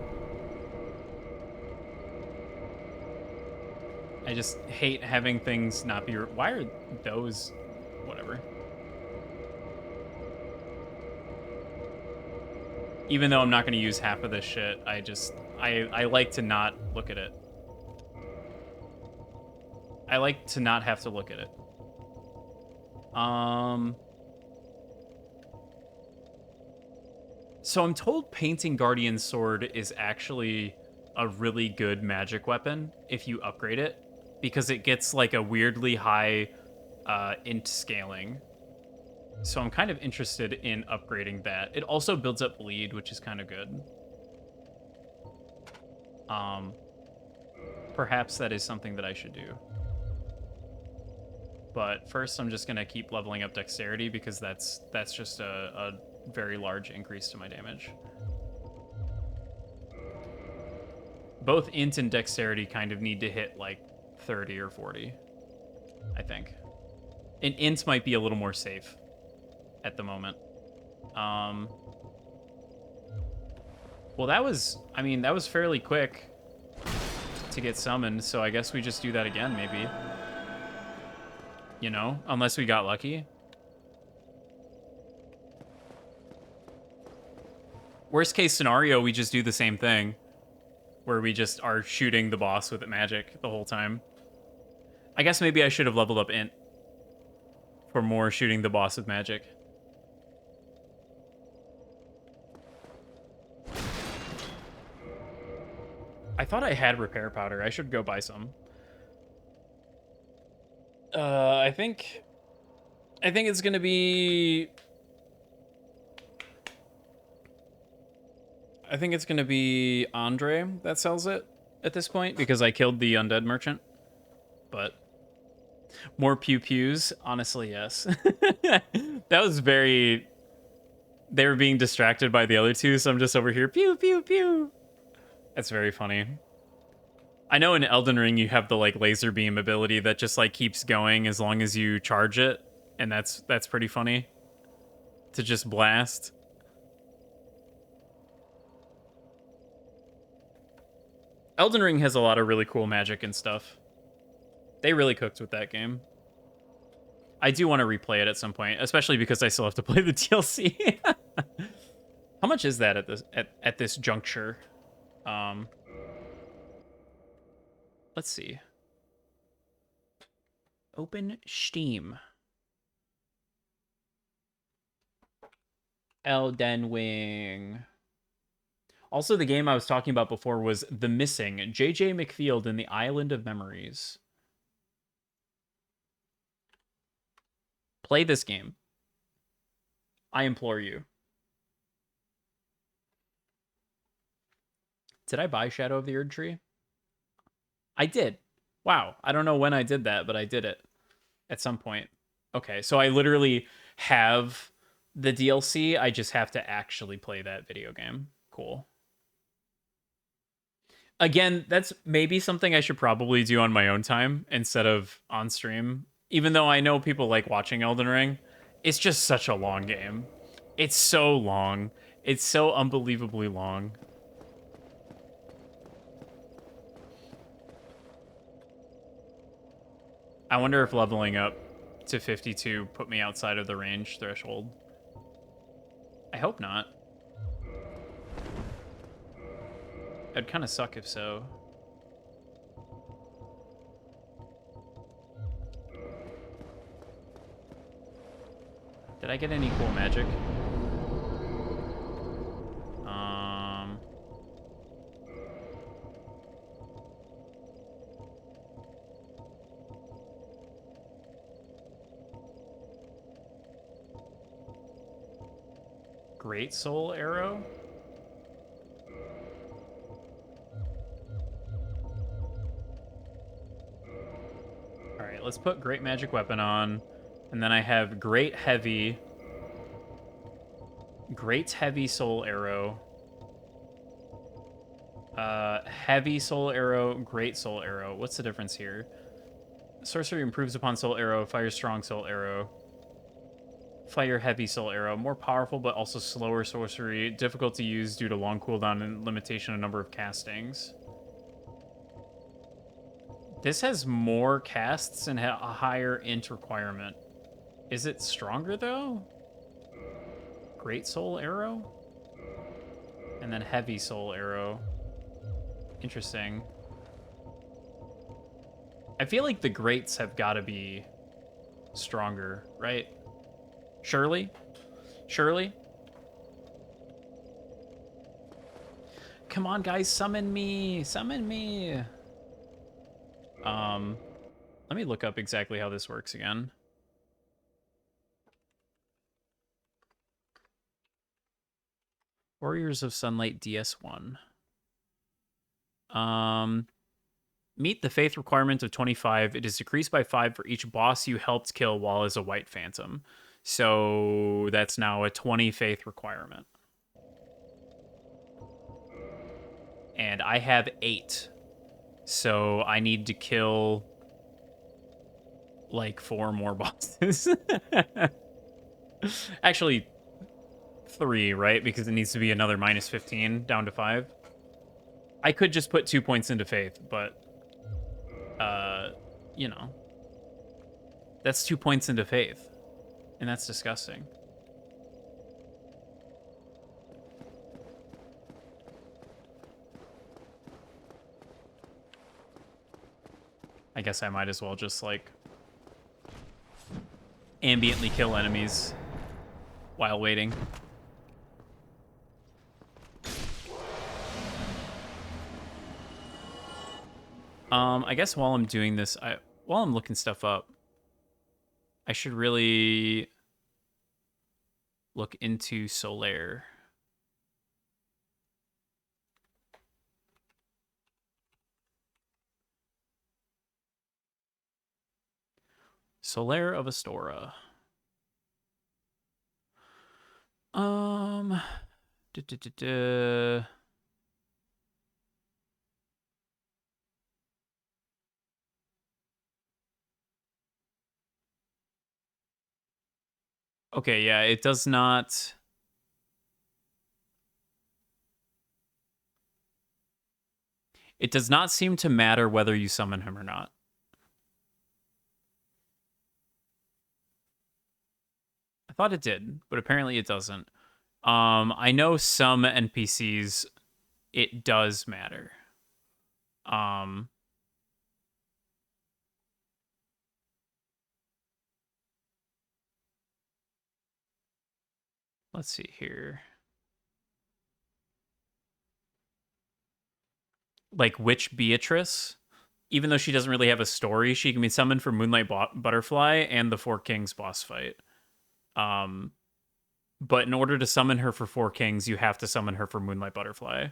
I just hate having things not be... Why are those... Whatever. Even though I'm not going to use half of this shit, I like to not look at it. I like to not have to look at it. So I'm told Painting Guardian Sword is actually a really good magic weapon if you upgrade it, because it gets like a weirdly high int scaling. So I'm kind of interested in upgrading that. It also builds up bleed, which is kind of good. Perhaps that is something that I should do. But first, I'm just going to keep leveling up dexterity because that's just a very large increase to my damage. Both int and dexterity kind of need to hit like 30 or 40, I think. And int might be a little more safe at the moment. Well, that was, I mean, that was fairly quick to get summoned, so I guess we just do that again, maybe. You know, unless we got lucky. Worst case scenario, we just do the same thing, where we just are shooting the boss with magic the whole time. I guess maybe I should have leveled up Int for more shooting the boss with magic. I thought I had repair powder. I should go buy some. I think it's gonna be. I think it's gonna be Andre that sells it at this point because I killed the undead merchant. But more pew pews, honestly, yes. That was very. They were being distracted by the other two, so I'm just over here pew pew pew. That's very funny. I know in Elden Ring you have the like laser beam ability that just like keeps going as long as you charge it, and that's pretty funny to just blast. Elden Ring has a lot of really cool magic and stuff. They really cooked with that game. I do want to replay it at some point, especially because I still have to play the DLC. How much is that at this juncture? Let's see. Open Steam. Elden Ring. Also, the game I was talking about before was The Missing, J.J. McField and the Island of Memories. Play this game. I implore you. Did I buy Shadow of the Erd Tree? I did. Wow. I don't know when I did that, but I did it at some point. Okay, so I literally have the DLC. I just have to actually play that video game. Cool. Again, that's maybe something I should probably do on my own time instead of on stream. Even though I know people like watching Elden Ring, it's just such a long game. It's so long. It's so unbelievably long. I wonder if leveling up to 52 put me outside of the range threshold. I hope not. It'd kind of suck if so. Did I get any cool magic? Great Soul Arrow? Alright, let's put Great Magic Weapon on. And then I have Great Heavy Soul Arrow. Heavy Soul Arrow, Great Soul Arrow. What's the difference here? Sorcery improves upon Soul Arrow, Fire Strong Soul Arrow. Fire Heavy Soul Arrow. More powerful, but also slower sorcery. Difficult to use due to long cooldown and limitation of number of castings. This has more casts and a higher int requirement. Is it stronger, though? Great Soul Arrow? And then Heavy Soul Arrow. Interesting. I feel like the Greats have got to be stronger, right? Surely? Surely? Come on, guys, summon me! Summon me! Let me look up exactly how this works again. Warriors of Sunlight DS1. Meet the faith requirement of 25. It is decreased by 5 for each boss you helped kill while as a white phantom. So that's now a 20 faith requirement. And I have 8. So I need to kill like 4 more bosses. Actually, 3, right? Because it needs to be another minus 15 down to 5. I could just put 2 points into faith, but you know, that's 2 points into faith, and that's disgusting. I guess I might as well just like ambiently kill enemies while waiting. I guess while I'm doing this, while I'm looking stuff up, I should really look into Solaire. Solaire of Astora. Um, duh, duh, duh, duh. Okay, yeah, it does not. It does not seem to matter whether you summon him or not. I thought it did, but apparently it doesn't. I know some NPCs it does matter. Let's see here. Like Witch Beatrice, even though she doesn't really have a story, she can be summoned for Moonlight Butterfly and the Four Kings boss fight. But in order to summon her for Four Kings, you have to summon her for Moonlight Butterfly,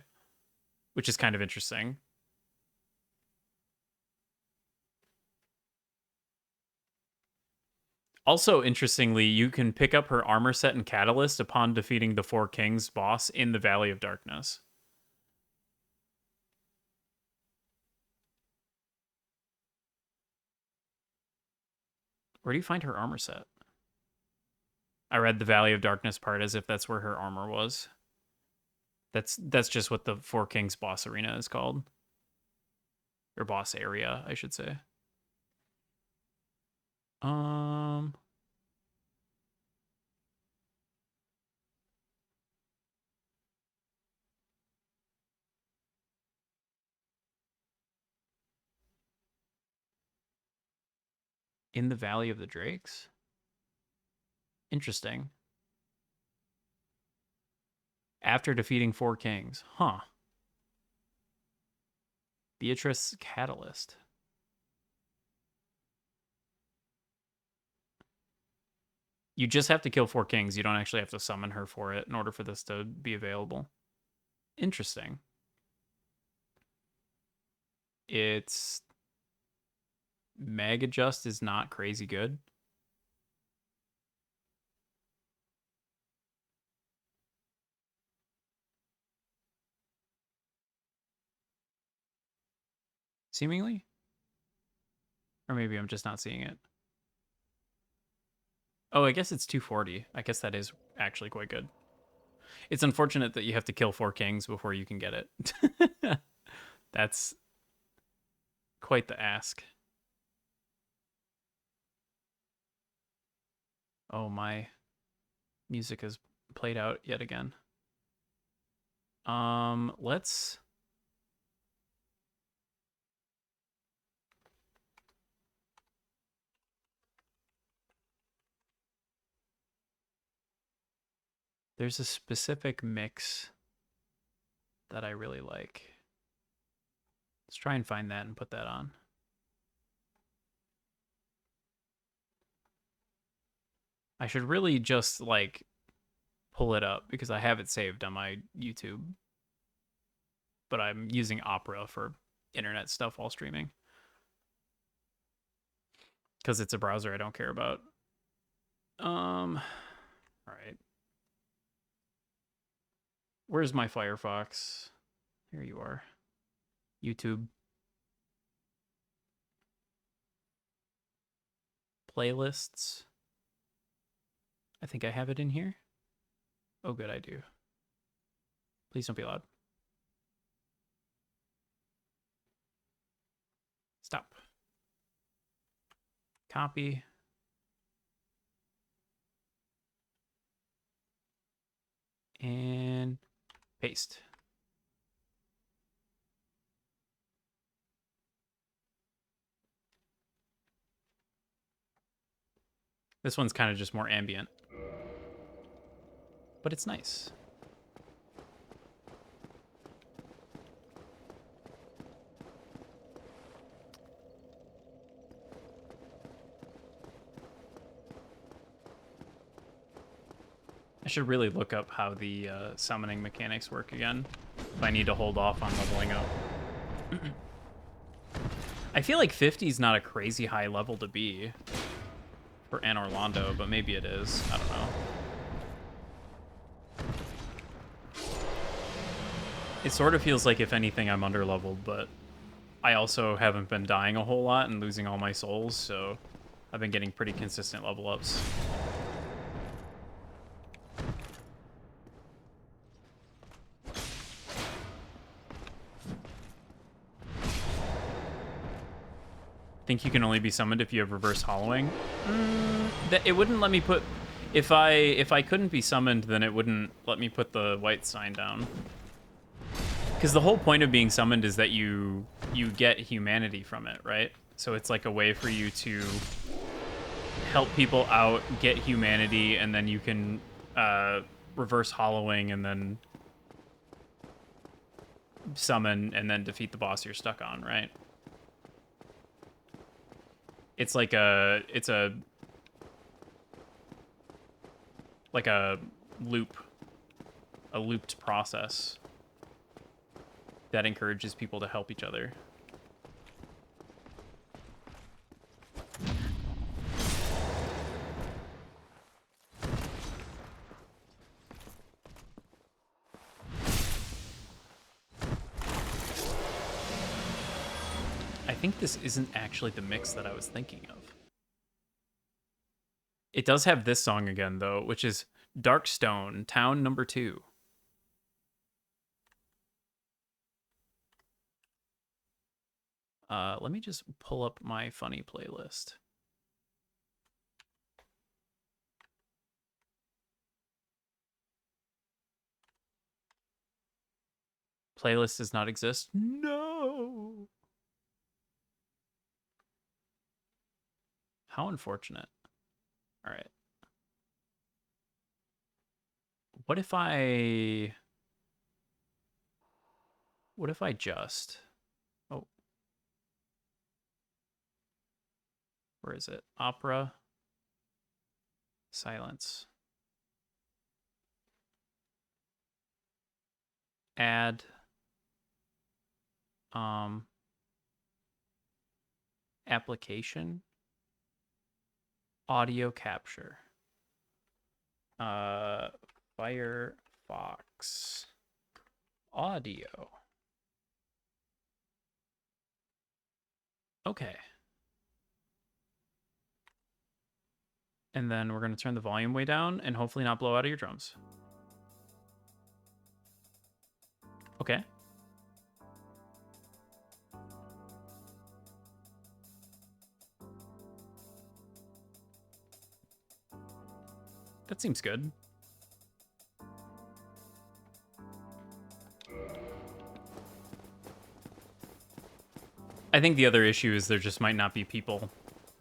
which is kind of interesting. Also, interestingly, you can pick up her armor set and catalyst upon defeating the Four Kings boss in the Valley of Darkness. Where do you find her armor set? I read the Valley of Darkness part as if that's where her armor was. That's just what the Four Kings boss arena is called. Or boss area, I should say. In the Valley of the Drakes? Interesting. After defeating Four Kings. Huh. Beatrice Catalyst. You just have to kill Four Kings. You don't actually have to summon her for it in order for this to be available. Interesting. It's... Mag Adjust is not crazy good. Seemingly? Or maybe I'm just not seeing it. Oh, I guess it's 240. I guess that is actually quite good. It's unfortunate that you have to kill Four Kings before you can get it. That's quite the ask. Oh, my music has played out yet again. Let's... There's a specific mix that I really like. Let's try and find that and put that on. I should really just, like, pull it up because I have it saved on my YouTube. But I'm using Opera for internet stuff while streaming. Because it's a browser I don't care about. All right. Where's my Firefox? Here you are. YouTube. Playlists. I think I have it in here. Oh, good, I do. Please don't be loud. Stop. Copy. And paste. This one's kind of just more ambient. But it's nice. I should really look up how the summoning mechanics work again, if I need to hold off on leveling up. I feel like 50 is not a crazy high level to be for Anor Londo, but maybe it is. I don't know. It sort of feels like, if anything, I'm underleveled, but I also haven't been dying a whole lot and losing all my souls, so I've been getting pretty consistent level ups. Think you can only be summoned if you have reverse hollowing? It wouldn't let me put... If I couldn't be summoned, then it wouldn't let me put the white sign down. Because the whole point of being summoned is that you get humanity from it, right? So it's like a way for you to help people out, get humanity, and then you can reverse hollowing and then summon and then defeat the boss you're stuck on, right? It's like a looped process that encourages people to help each other. I think this isn't actually the mix that I was thinking of. It does have this song again, though, which is Darkstone, Town Number 2. Let me just pull up my funny playlist. Playlist does not exist? No! How unfortunate. All right. What if I just... Oh. Where is it? Opera. Silence. Add. Application. Audio capture. Firefox audio. Okay. And then we're going to turn the volume way down and hopefully not blow out of your drums. Okay. That seems good. I think the other issue is there just might not be people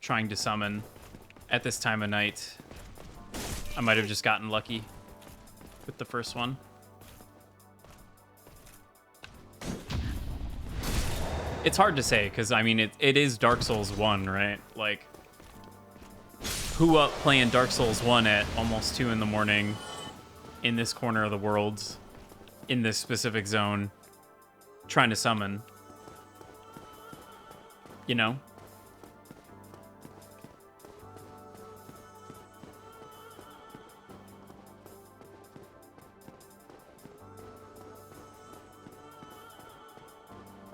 trying to summon at this time of night. I might have just gotten lucky with the first one. It's hard to say, because, I mean, it is Dark Souls 1, right? Like, who up playing Dark Souls 1 at almost 2 in the morning in this corner of the world, in this specific zone, trying to summon? You know?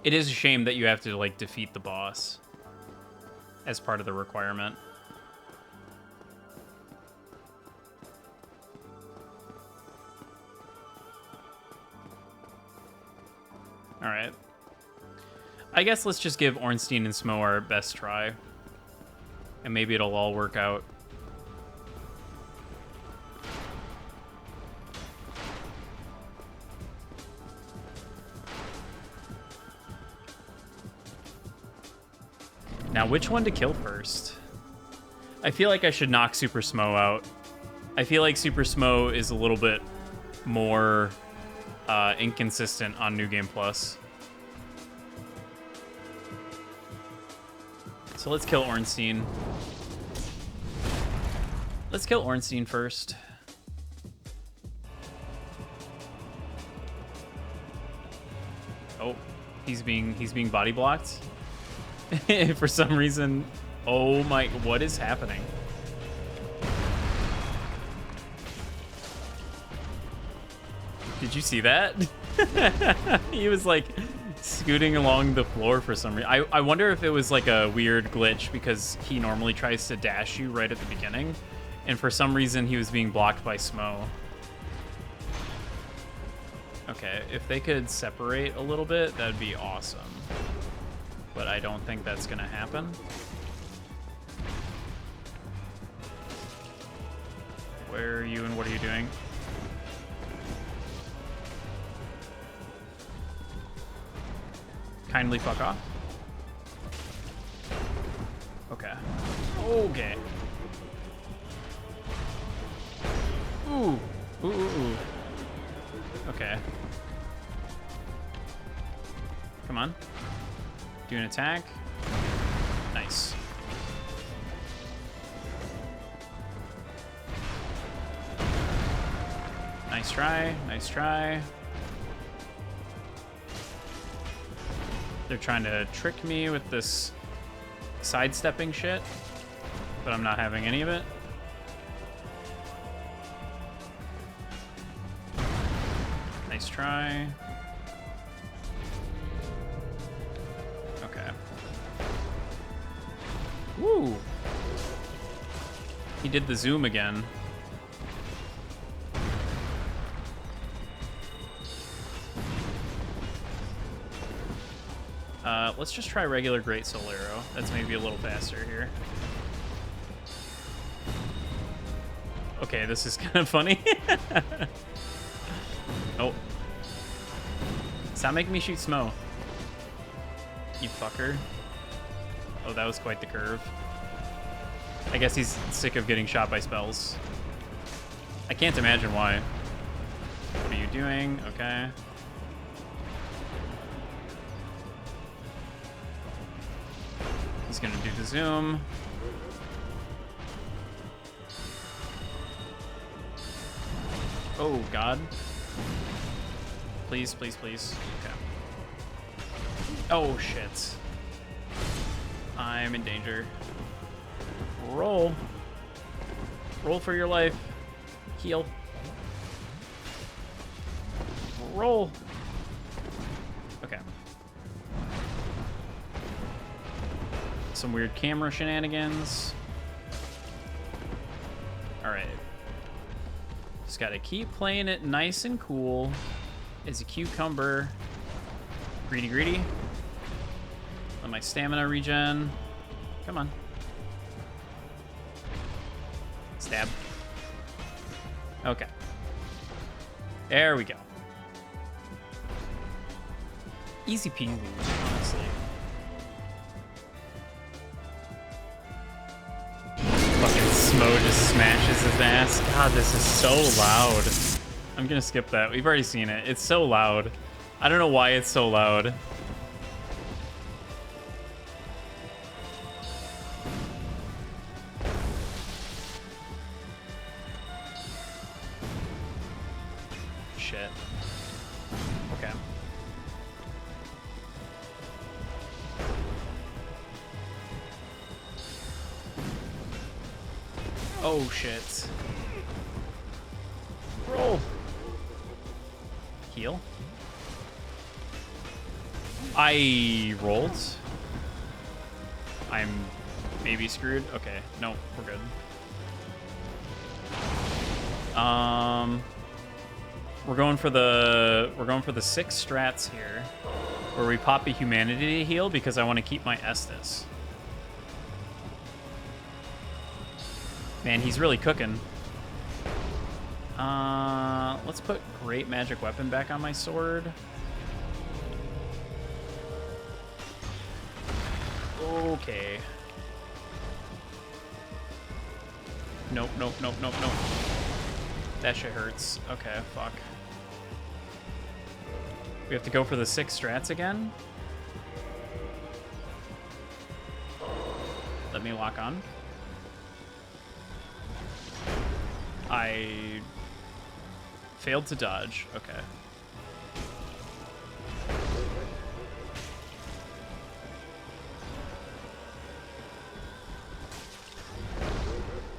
It is a shame that you have to, like, defeat the boss as part of the requirement. Alright. I guess let's just give Ornstein and Smo our best try. And maybe it'll all work out. Now, which one to kill first? I feel like I should knock Super Smo out. I feel like Super Smo is a little bit more inconsistent on New Game Plus. So let's kill Ornstein. Let's kill Ornstein first. Oh, he's being body blocked. For some reason. Oh my, what is happening? Did you see that? He was like scooting along the floor for some reason. I wonder if it was like a weird glitch because he normally tries to dash you right at the beginning. And for some reason he was being blocked by Smo. Okay, if they could separate a little bit, that'd be awesome. But I don't think that's gonna happen. Where are you and what are you doing? Kindly fuck off. Okay. Okay. Ooh. Ooh, ooh, ooh. Okay. Come on. Do an attack. Nice. Nice try. Nice try. They're trying to trick me with this sidestepping shit, but I'm not having any of it. Nice try. Okay. Woo! He did the zoom again. Let's just try regular Great Soul Arrow. That's maybe a little faster here. Okay, this is kind of funny. Oh. Stop making me shoot Smo. You fucker. Oh, that was quite the curve. I guess he's sick of getting shot by spells. I can't imagine why. What are you doing? Okay. He's gonna do the zoom. Oh, God. Please, please, please. Okay. Oh, shit. I'm in danger. Roll. Roll for your life. Heal. Roll. Okay. Some weird camera shenanigans. All right. Just gotta keep playing it nice and cool as a cucumber. Greedy, greedy. Let my stamina regen. Come on. Stab. Okay. There we go. Easy peasy, honestly. Fucking Smo just smashes his ass. God, this is so loud. I'm gonna skip that. We've already seen it. It's so loud. I don't know why it's so loud. Shit. Okay. Oh, shit. Roll. Heal. I rolled. I'm maybe screwed. Okay, no, we're good. We're going for the 6 strats here. where we pop a humanity heal because I want to keep my Estus. Man, he's really cooking. Let's put Great Magic Weapon back on my sword. Okay. Nope, nope, nope, nope, nope. That shit hurts. Okay, fuck. We have to go for the 6 strats again. Let me lock on. I failed to dodge. Okay.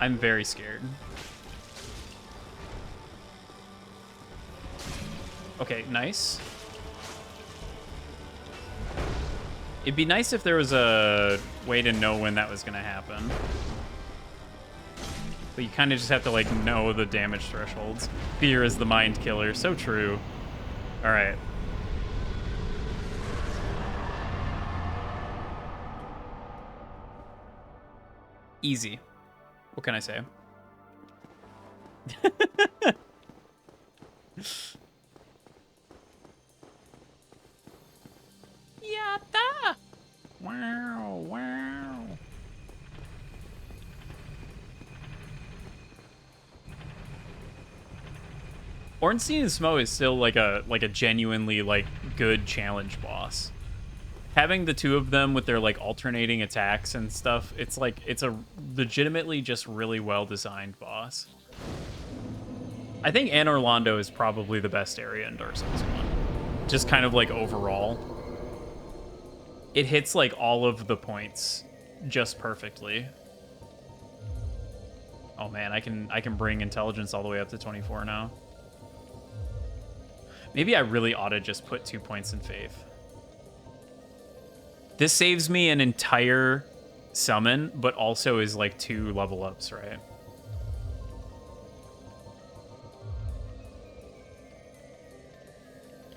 I'm very scared. Okay, nice. It'd be nice if there was a way to know when that was gonna happen. But you kind of just have to, like, know the damage thresholds. Fear is the mind killer. So true. All right. Easy. What can I say? Yatta! Wow, wow. Ornstein and Smo is still like a genuinely like good challenge boss. Having the two of them with their like alternating attacks and stuff, it's like it's a legitimately just really well designed boss. I think Anor Londo is probably the best area in Dark Souls 1. Just kind of like overall. It hits like all of the points just perfectly. Oh man, I can bring intelligence all the way up to 24 now. Maybe I really ought to just put 2 points in faith. This saves me an entire summon, but also is like 2 level ups, right?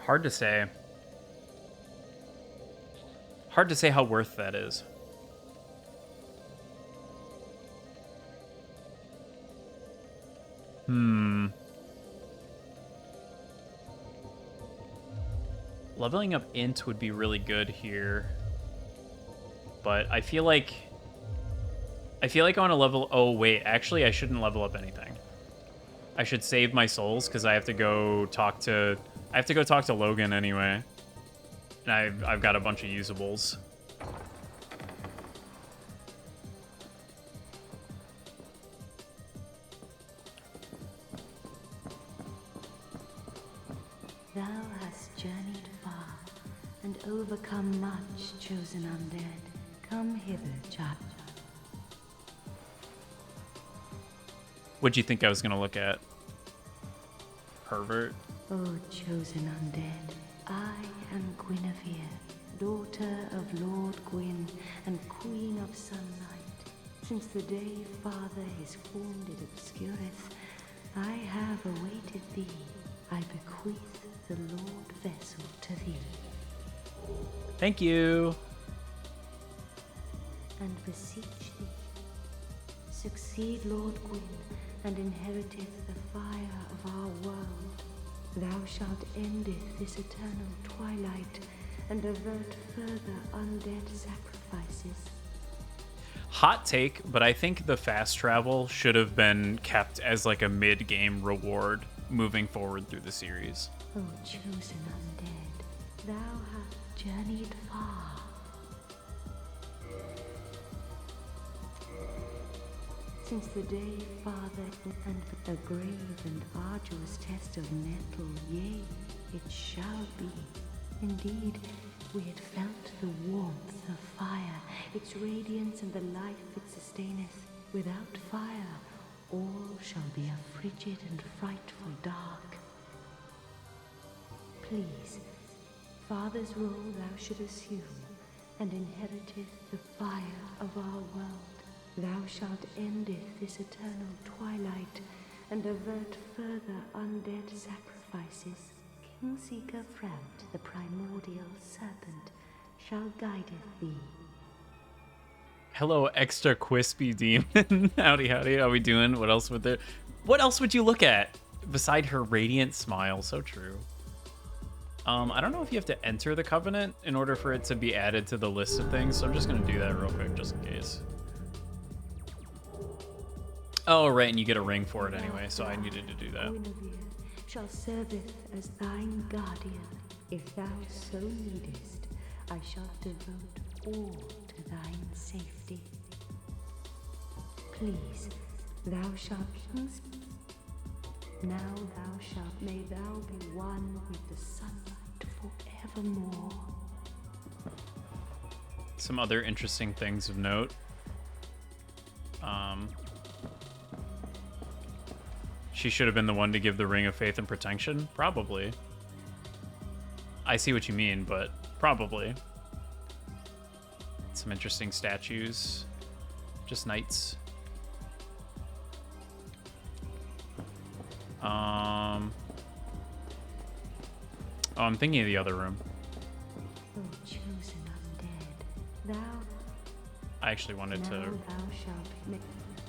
Hard to say. Hard to say how worth that is. Leveling up int would be really good here. But I feel like I want to level... Oh, wait. Actually, I shouldn't level up anything. I should save my souls because I have to go talk to... I have to go talk to Logan anyway. And I've got a bunch of usables. Thou hast journeyed far and overcome much, chosen undead. Come hither, child. What'd you think I was going to look at? Pervert? O chosen undead, I am Guinevere, daughter of Lord Gwyn and Queen of Sunlight. Since the day Father his form did obscureth, I have awaited thee. I bequeath the Lord vessel to thee. Thank you. And beseech thee, succeed Lord Gwyn, and inheriteth the fire of our world. Thou shalt endeth this eternal twilight, and avert further undead sacrifices. Hot take, but I think the fast travel should have been kept as like a mid-game reward moving forward through the series. O chosen undead, thou hast journeyed far. Since the day Father and a grave and arduous test of metal, yea, it shall be. Indeed, we had felt the warmth of fire, its radiance and the life it sustaineth. Without fire, all shall be a frigid and frightful dark. Please, Father's role thou should assume, and inheriteth the fire of our world. Thou shalt endeth this eternal twilight, and avert further undead sacrifices. Hillseeker Frout, the primordial serpent, shall guideth thee. Hello, extra quispy demon. Howdy, howdy. How we doing? What else would there? What else would you look at beside her radiant smile? So true. I don't know if you have to enter the covenant in order for it to be added to the list of things, so I'm just gonna do that real quick, just in case. Oh, right, and you get a ring for it anyway, so I needed to do that. Guinevere shall serveth as thine guardian. If thou so needest, I shall devote all to thine safety. Please, thou shalt now thou shalt, may thou be one with the sunlight forevermore. Some other interesting things of note. She should have been the one to give the Ring of Faith and Protection? Probably. I see what you mean, but probably. Some interesting statues. Just knights. Oh, I'm thinking of the other room. O chosen undead, thou I actually wanted now to... thou shalt make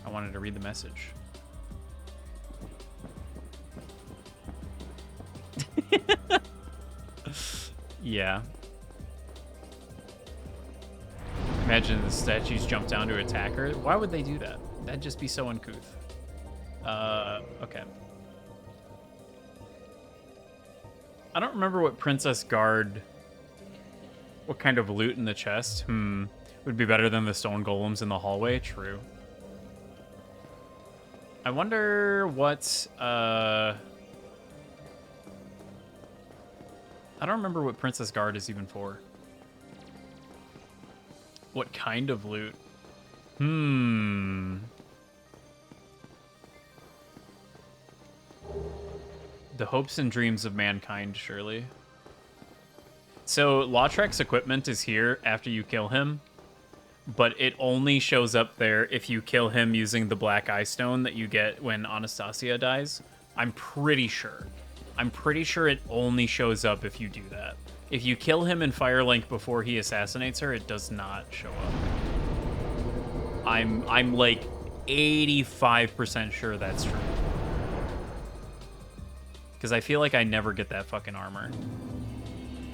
I wanted to read the message. Yeah. Imagine the statues jump down to attack her. Why would they do that? That'd just be so uncouth. Okay. I don't remember what Princess Guard... What kind of loot in the chest? Would be better than the stone golems in the hallway? True. I wonder what, I don't remember what Princess Guard is even for. What kind of loot? The hopes and dreams of mankind, surely. So, Lautrec's equipment is here after you kill him, but it only shows up there if you kill him using the Black Eye Stone that you get when Anastasia dies. I'm pretty sure. I'm pretty sure it only shows up if you do that. If you kill him in Firelink before he assassinates her, it does not show up. I'm like 85% sure that's true. Because I feel like I never get that fucking armor.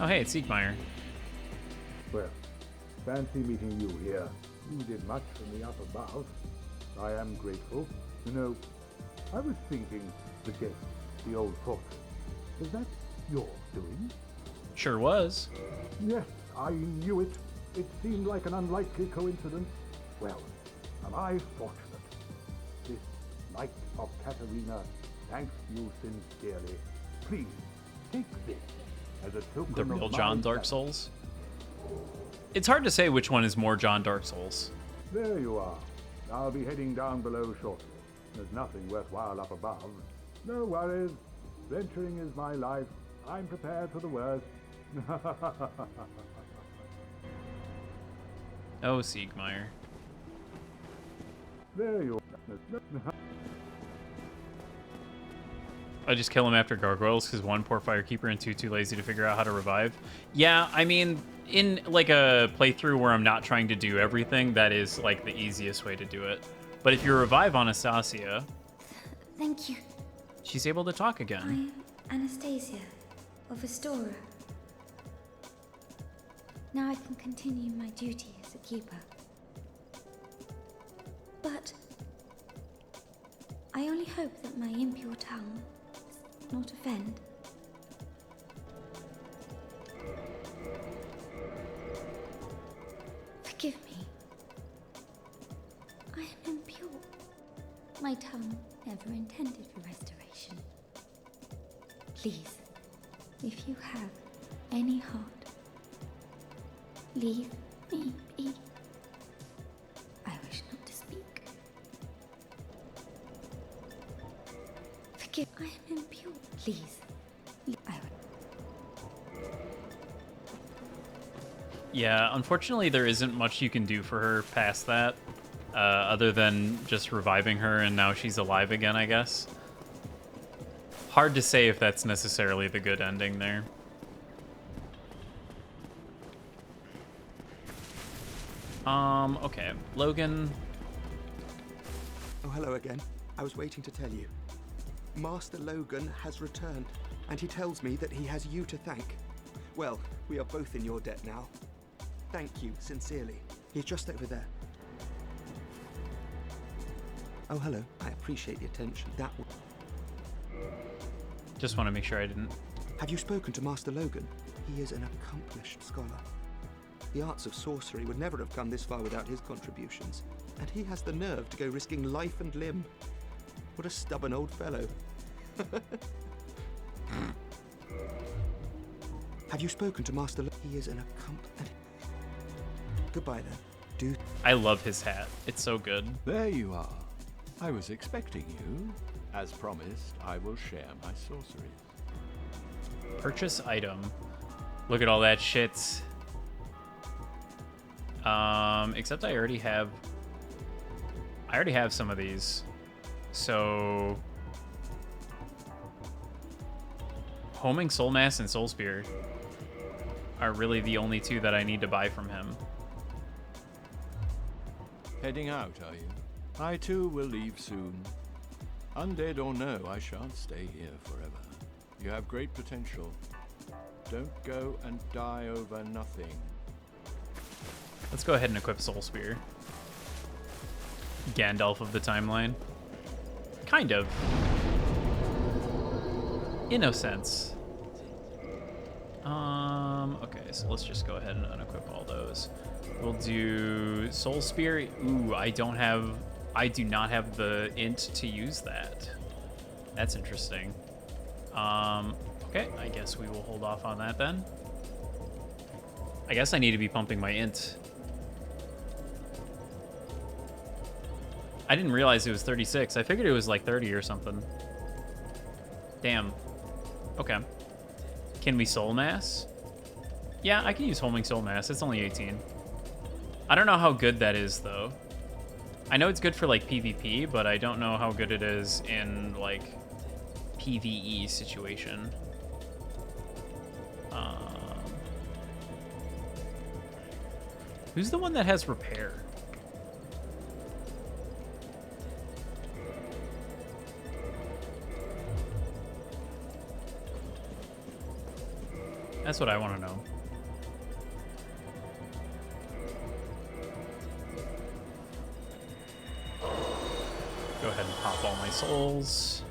Oh, hey, it's Siegmeyer. Well, fancy meeting you here. You did much for me up above. I am grateful. You know, I was thinking the gate, the old fortress. Is that your doing? Sure was. Yes, I knew it. It seemed like an unlikely coincidence. Well, am I fortunate? This Knight of Katarina thanks you sincerely. Please, take this as a token The of real my John Dark thanks. Souls. It's hard to say which one is more John Dark Souls. There you are. I'll be heading down below shortly. There's nothing worthwhile up above. No worries. Venturing is my life. I'm prepared for the worst. Oh, Siegmeyer. There you are. I just kill him after gargoyles because one, poor firekeeper, and two, too lazy to figure out how to revive. Yeah, I mean, in like a playthrough where I'm not trying to do everything, that is like the easiest way to do it. But if you revive Anastasia, Thank you. she's able to talk again. I am Anastasia of Astora. Now I can continue my duty as a keeper. But I only hope that my impure tongue does not offend. Forgive me. I am impure. My tongue never intended for restoration. Please, if you have any heart, leave me be. I wish not to speak. Forgive, I am impure. Please, Yeah, unfortunately there isn't much you can do for her past that, other than just reviving her and now she's alive again, I guess. Hard to say if that's necessarily the good ending there. Okay. Logan. Oh, hello again. I was waiting to tell you. Master Logan has returned, and he tells me that he has you to thank. Well, we are both in your debt now. Thank you, sincerely. He's just over there. Oh, hello. I appreciate the attention. Just want to make sure I didn't. Have you spoken to Master Logan? He is an accomplished scholar. The arts of sorcery would never have come this far without his contributions. And he has the nerve to go risking life and limb. What a stubborn old fellow. Have you spoken to Master Logan? He is an accomplished... Goodbye then. I love his hat. It's so good. There you are. I was expecting you. As promised, I will share my sorceries. Purchase item. Look at all that shit. Except I already have some of these. So Homing Soul Mass and Soul Spear are really the only two that I need to buy from him. Heading out, are you? I too will leave soon. Undead or no, I shan't stay here forever. You have great potential. Don't go and die over nothing. Let's go ahead and equip Soul Spear. Gandalf of the timeline. Kind of. In a sense. Okay, so let's just go ahead and unequip all those. We'll do Soul Spear. Ooh, I do not have the int to use that. That's interesting. Okay, I guess we will hold off on that then. I guess I need to be pumping my int. I didn't realize it was 36. I figured it was like 30 or something. Damn. Okay. Can we Soul Mass? Yeah, I can use Homing Soul Mass. It's only 18. I don't know how good that is, though. I know it's good for, like, PvP, but I don't know how good it is in, like, PvE situation. Who's the one that has Repair? That's what I want to know. Go ahead and pop all my souls.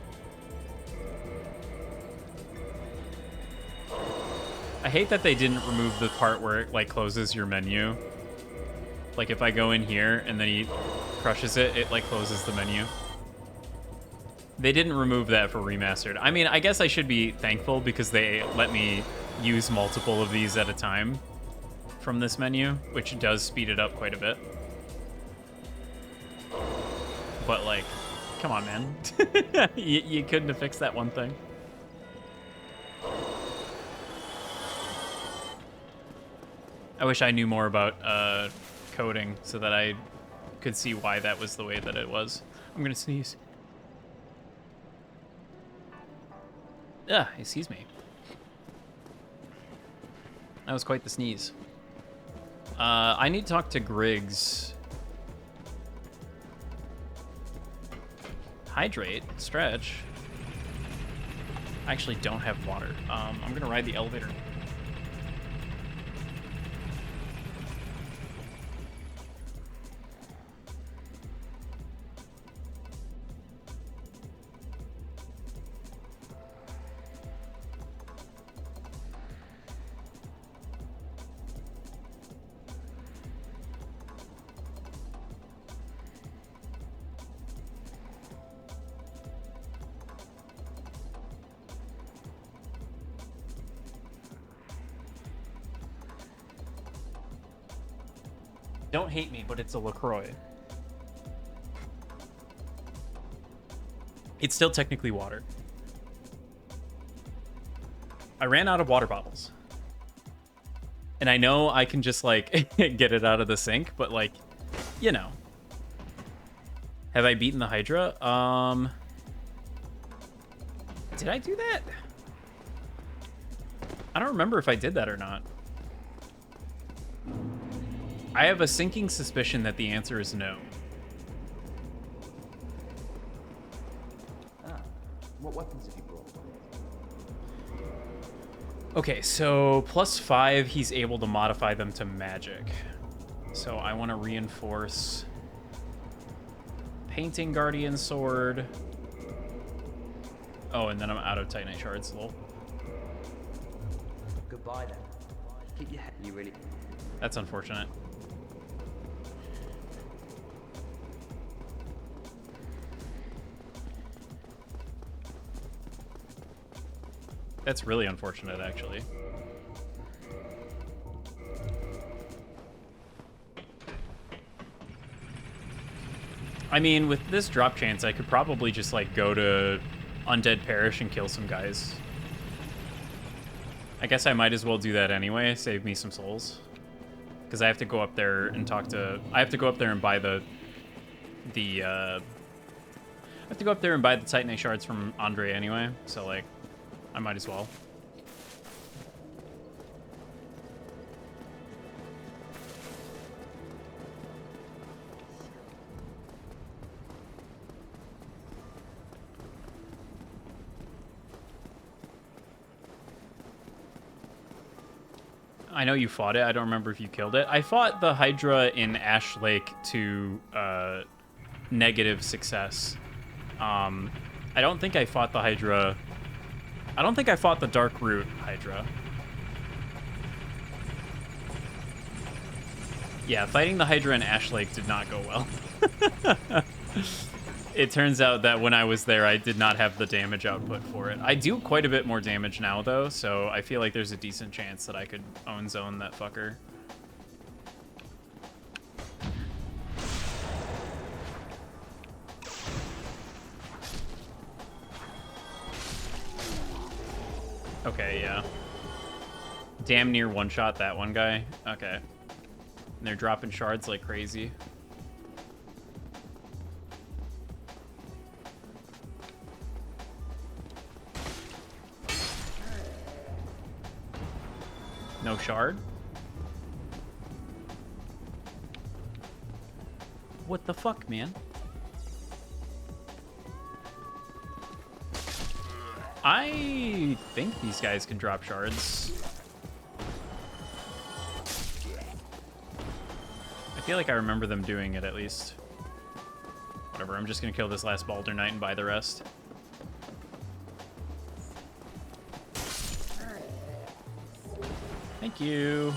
I hate that they didn't remove the part where it like closes your menu. Like if I go in here and then he crushes it, it like closes the menu. They didn't remove that for remastered. I mean, I guess I should be thankful because they let me use multiple of these at a time from this menu, which does speed it up quite a bit. But like, come on, man. you couldn't have fixed that one thing. I wish I knew more about coding so that I could see why that was the way that it was. I'm gonna sneeze. Excuse me. That was quite the sneeze. I need to talk to Griggs. Hydrate, stretch. I actually don't have water. I'm gonna ride the elevator. Don't hate me, but it's a LaCroix. It's still technically water. I ran out of water bottles. And I know I can just, like, get it out of the sink, but, like, you know. Have I beaten the Hydra? Did I do that? I don't remember if I did that or not. I have a sinking suspicion that the answer is no. What weapons have you brought? Okay, so +5, he's able to modify them to magic. So I want to reinforce Painting Guardian Sword. Oh, and then I'm out of Titanite shards, lol. Goodbye then. Keep your head. You really. That's unfortunate. That's really unfortunate, actually. I mean, with this drop chance, I could probably just, like, go to Undead Parish and kill some guys. I guess I might as well do that anyway, save me some souls. Because I have to go up there and talk to... I have to go up there and buy I have to go up there and buy the Titanite shards from Andre anyway, so, like, I might as well. I know you fought it. I don't remember if you killed it. I fought the Hydra in Ash Lake to negative success. I don't think I fought the Hydra... I don't think I fought the Dark Root Hydra. Yeah, fighting the Hydra in Ash Lake did not go well. It turns out that when I was there, I did not have the damage output for it. I do quite a bit more damage now, though, so I feel like there's a decent chance that I could own zone that fucker. Okay, yeah. Damn near one-shot that one guy. Okay. And they're dropping shards like crazy. No shard? What the fuck, man? I think these guys can drop shards. I feel like I remember them doing it at least. Whatever, I'm just gonna kill this last Baldur Knight and buy the rest. Thank you.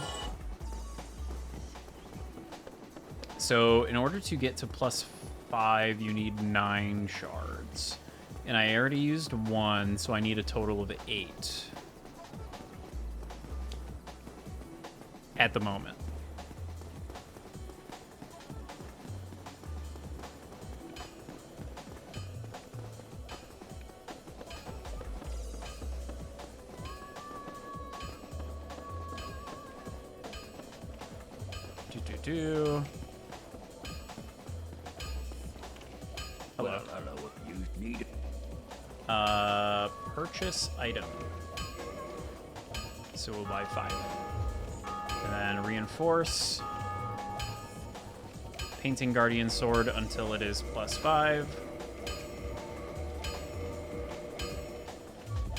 So in order to get to +5, you need 9 shards. And I already used 1, so I need a total of 8. At the moment. Hello. Well, hello, you need... Purchase item. So we'll buy 5. And then reinforce. Painting Guardian Sword until it is +5.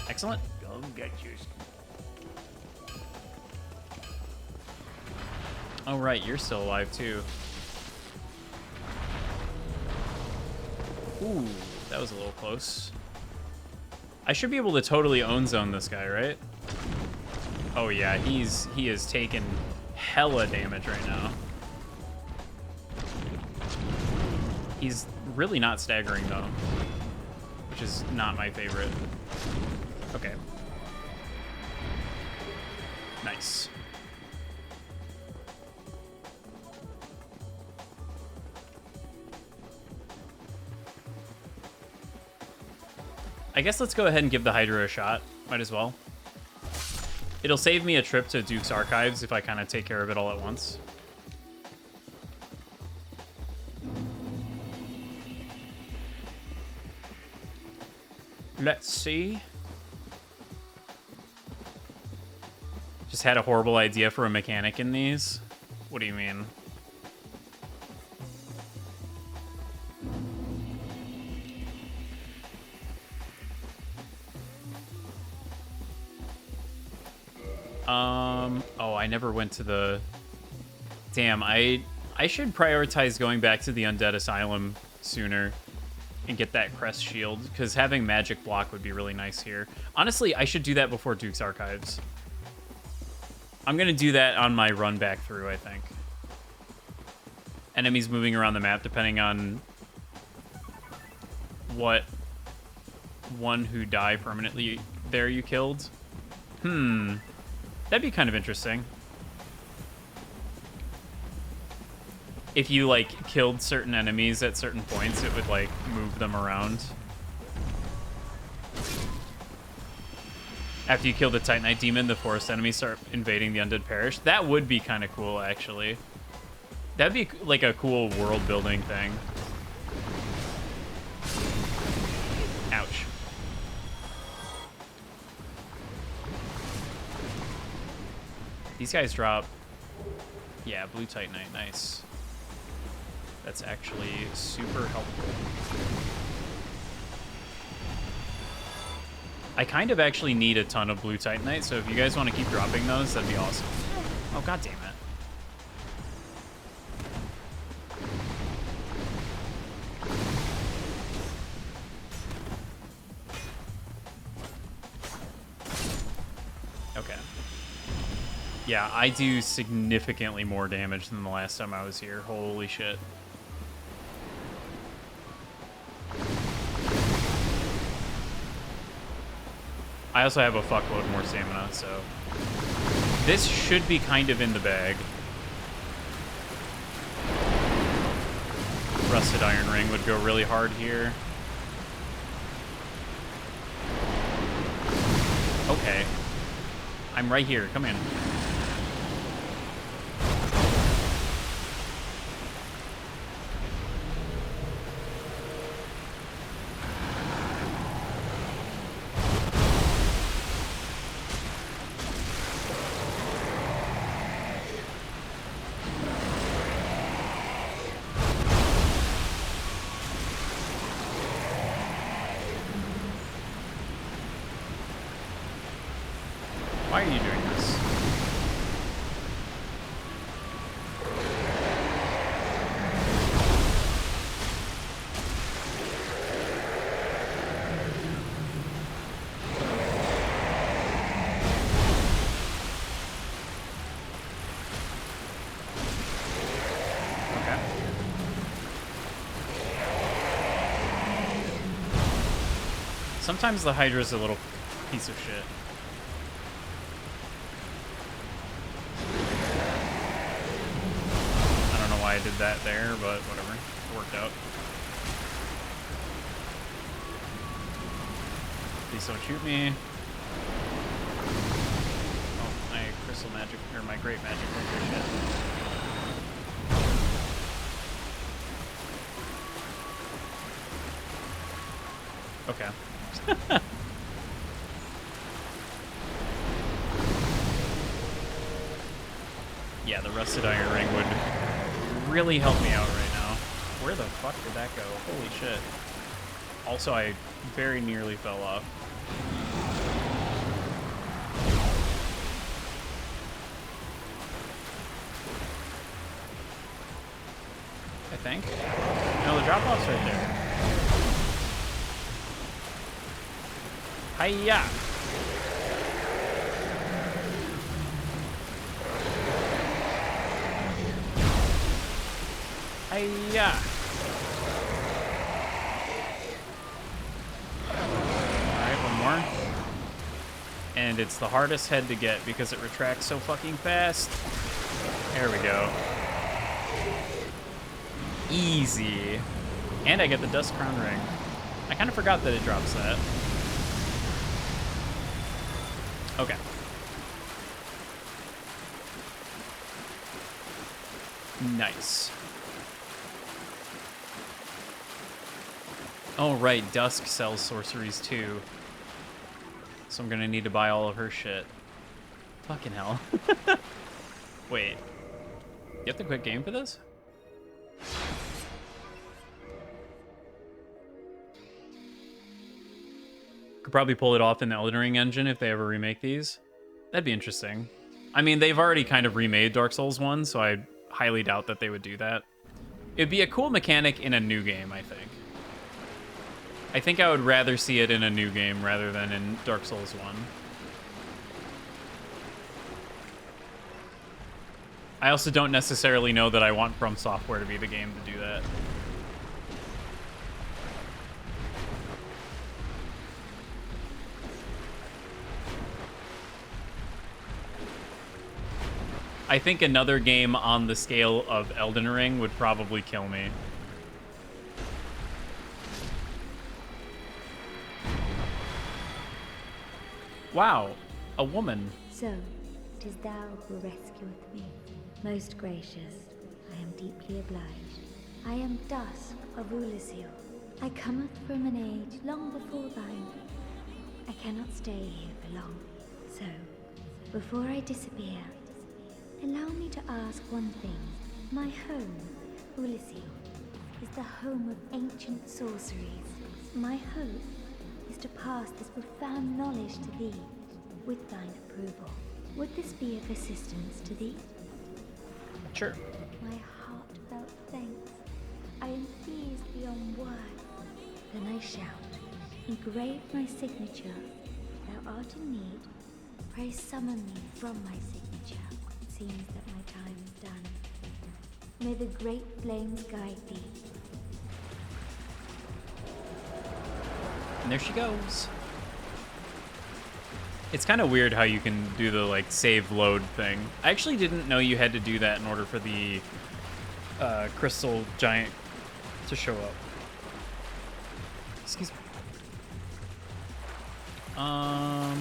Excellent. Come get yours. Oh, right, you're still alive, too. Ooh, that was a little close. I should be able to totally own zone this guy, right? Oh, yeah, he is taking hella damage right now. He's really not staggering, though, which is not my favorite. Okay. Nice. I guess let's go ahead and give the Hydra a shot. Might as well. It'll save me a trip to Duke's Archives if I kind of take care of it all at once. Let's see. just had a horrible idea for a mechanic in these? What do you mean? Oh, I never went to the... Damn, I should prioritize going back to the Undead Asylum sooner and get that crest shield, because having magic block would be really nice here. Honestly, I should do that before Duke's Archives. I'm gonna do that on my run back through, I think. Enemies moving around the map depending on what one who die permanently there you killed. That'd be kind of interesting. If you, like, killed certain enemies at certain points, it would, like, move them around. After you kill the Titanite Demon, the forest enemies start invading the Undead Parish. That would be kind of cool, actually. That'd be, like, a cool world-building thing. Ouch. These guys drop... Yeah, blue Titanite, nice. That's actually super helpful. I kind of actually need a ton of blue Titanite, so if you guys want to keep dropping those, that'd be awesome. Oh, god damn it. Okay. Yeah, I do significantly more damage than the last time I was here. Holy shit. I also have a fuckload more stamina, so... This should be kind of in the bag. Rusted Iron Ring would go really hard here. Okay. I'm right here. Come in. Why are you doing this? Okay. Sometimes the Hydra's a little piece of shit. I did that there, but whatever. It worked out. Please don't shoot me. Oh, my crystal magic, or my great magic shit. Okay. Yeah, the Rusted Iron Ring would really help me out right now. Where the fuck did that go? Holy shit. Also, I very nearly fell off. I think. No, the drop-off's right there. Hiya! Hiya! Alright, one more. And it's the hardest head to get because it retracts so fucking fast. There we go. Easy. And I get the Dust Crown Ring. I kind of forgot that it drops that. Okay. Nice. Oh, right. Dusk sells sorceries, too. So I'm gonna need to buy all of her shit. Fucking hell. Wait. You have to quit game for this? Could probably pull it off in the Elden Ring engine if they ever remake these. That'd be interesting. I mean, they've already kind of remade Dark Souls 1, so I highly doubt that they would do that. It'd be a cool mechanic in a new game, I think. I think I would rather see it in a new game rather than in Dark Souls 1. I also don't necessarily know that I want From Software to be the game to do that. I think another game on the scale of Elden Ring would probably kill me. Wow, a woman. So, 'tis thou who rescueth me. Most gracious, I am deeply obliged. I am Dusk of Ulyssil. I cometh from an age long before thine. I cannot stay here for long. So, before I disappear, allow me to ask one thing. My home, Ulyssil, is the home of ancient sorceries. My hope is to pass this profound knowledge to thee, with thine approval. Would this be of assistance to thee? Sure. My heartfelt thanks. I am pleased beyond words. Then I shout, engrave my signature. If thou art in need, pray summon me from my signature. It seems that my time is done. May the great flames guide thee. And there she goes. It's kind of weird how you can do the, like, save load thing. I actually didn't know you had to do that in order for the crystal giant to show up. Excuse me. I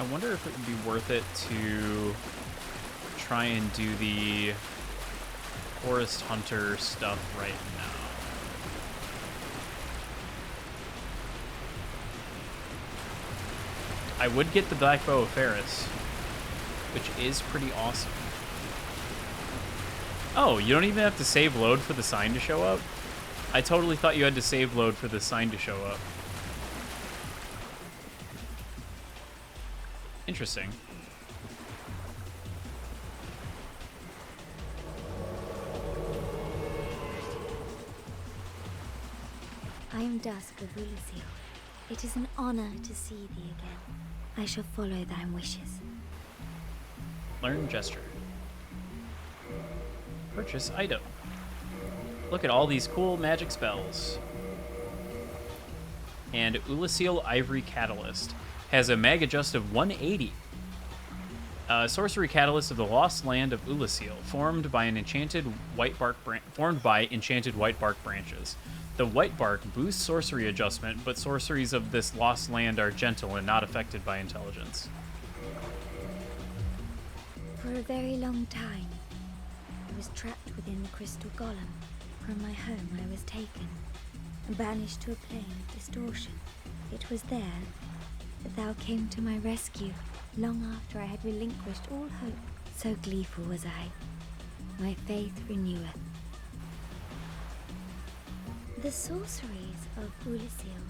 wonder if it would be worth it to try and do the Forest Hunter stuff right now. I would get the Black Bow of Ferris, which is pretty awesome. Oh, you don't even have to save load for the sign to show up? I totally thought you had to save load for the sign to show up. Interesting. I am Dusk of Ulyssil. It is an honor to see thee again. I shall follow thy wishes. Learn gesture. Purchase item. Look at all these cool magic spells. And Ulyssil Ivory Catalyst has a mag adjust of 180. Sorcery Catalyst of the Lost Land of Ulyssil, formed by enchanted white bark branches. The white bark boosts sorcery adjustment, but sorceries of this lost land are gentle and not affected by intelligence. For a very long time, I was trapped within the crystal golem. From my home I was taken and banished to a plane of distortion. It was there that thou came to my rescue, long after I had relinquished all hope. So gleeful was I. My faith reneweth. The sorceries of Ulyssil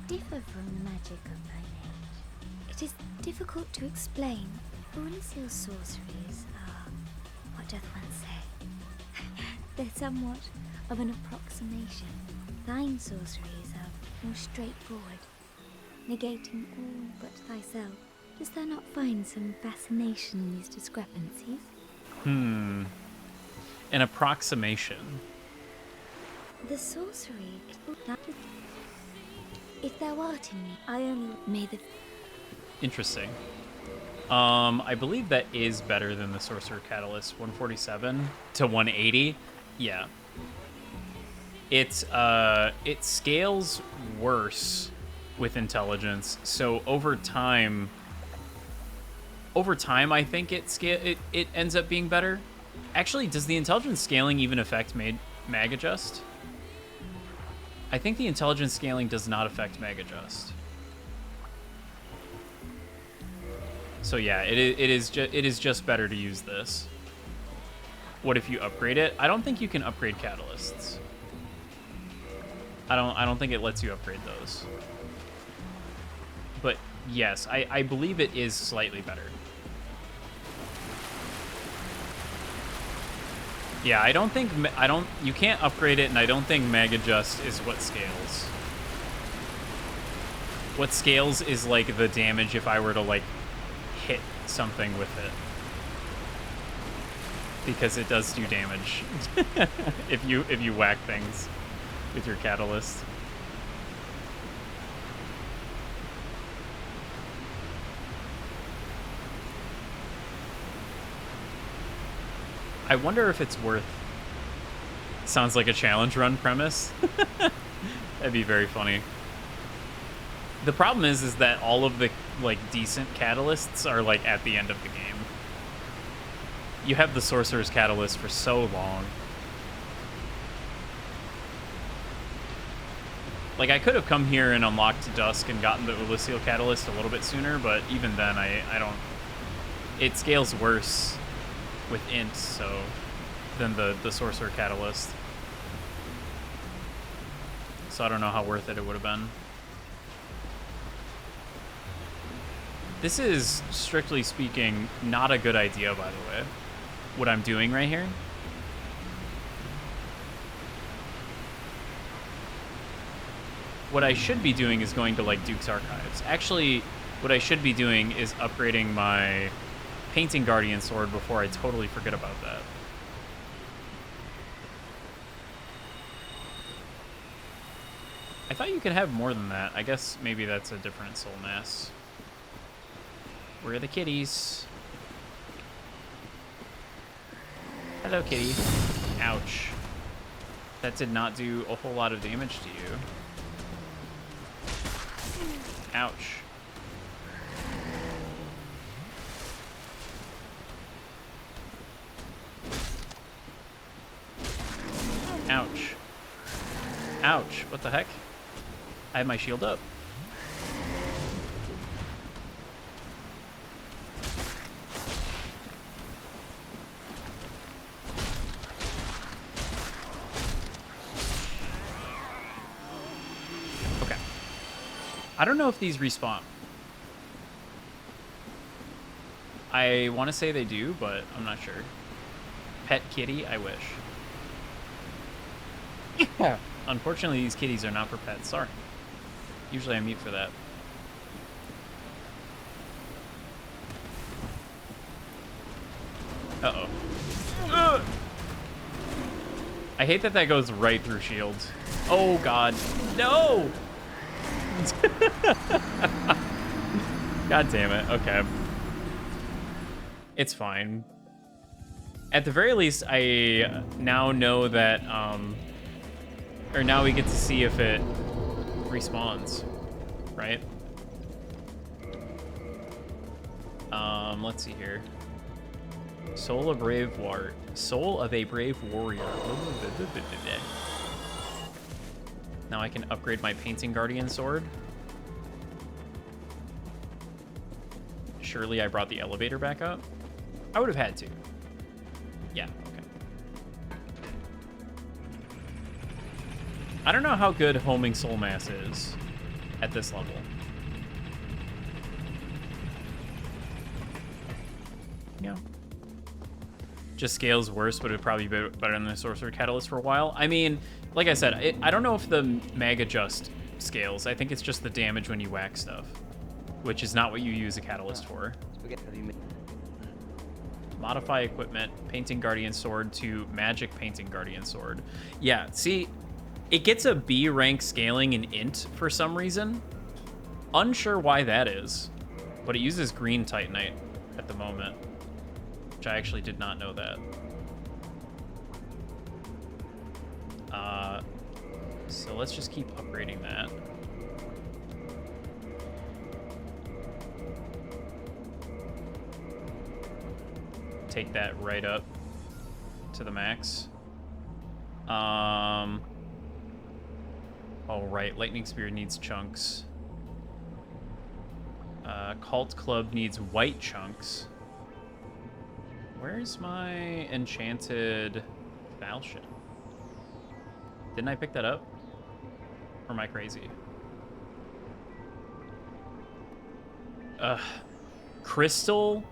differ from the magic of thine age. It is difficult to explain. Ulyssill's sorceries are, what doth one say? They're somewhat of an approximation. Thine sorceries are more straightforward, negating all but thyself. Dost thou not find some fascination in these discrepancies? An approximation. The sorcery, if thou art in me, I only may the... Interesting. I believe that is better than the Sorcerer Catalyst, 147 to 180. Yeah. It scales worse with intelligence. So over time I think it ends up being better. Actually, does the intelligence scaling even affect mag adjust? I think the intelligence scaling does not affect mag adjust. So yeah, it is just better to use this. What if you upgrade it? I don't think you can upgrade catalysts. I don't think it lets you upgrade those. But yes, I believe it is slightly better. Yeah, you can't upgrade it, and I don't think Mag Adjust is what scales. What scales is like the damage if I were to like hit something with it. Because it does do damage if you whack things with your catalyst. I wonder if it's worth... Sounds like a challenge run premise. That'd be very funny. The problem is that all of the like decent catalysts are like at the end of the game. You have the Sorcerer's Catalyst for so long. Like, I could have come here and unlocked Dusk and gotten the Ulysseal Catalyst a little bit sooner, but even then, I don't... It scales worse with Int, so... than the Sorcerer Catalyst. So I don't know how worth it would have been. This is, strictly speaking, not a good idea, by the way. What I'm doing right here. What I should be doing is going to, like, Duke's Archives. Actually, what I should be doing is upgrading my Painting Guardian Sword before I totally forget about that. I thought you could have more than that. I guess maybe that's a different soul mass. Where are the kitties? Hello, kitty. Ouch. That did not do a whole lot of damage to you. Ouch. Ouch. Ouch. What the heck? I have my shield up. Okay. I don't know if these respawn. I want to say they do, but I'm not sure. Pet kitty, I wish. Yeah. Unfortunately, these kitties are not for pets. Sorry. Usually I mute for that. Uh-oh. Ugh! I hate that that goes right through shields. Oh, God. No! God damn it. Okay. It's fine. At the very least, I now know that, or now we get to see if it respawns, right? Let's see here. Soul of a brave warrior. Now I can upgrade my Painting Guardian Sword. Surely I brought the elevator back up. I would have had to. Yeah, okay. I don't know how good homing soul mass is at this level. Yeah. Just scales worse, but it'd probably be better than the Sorcerer Catalyst for a while. I mean, like I said, I don't know if the Mag Adjust scales. I think it's just the damage when you whack stuff, which is not what you use a Catalyst for. Modify equipment, Painting Guardian Sword to Magic Painting Guardian Sword. Yeah, see, it gets a B rank scaling in Int for some reason. Unsure why that is, but it uses green Titanite at the moment, which I actually did not know that. So let's just keep upgrading that. Take that right up to the max. Oh, right. Lightning Spear needs chunks. Cult Club needs white chunks. Where's my enchanted falchion? Didn't I pick that up? Or am I crazy? Crystal,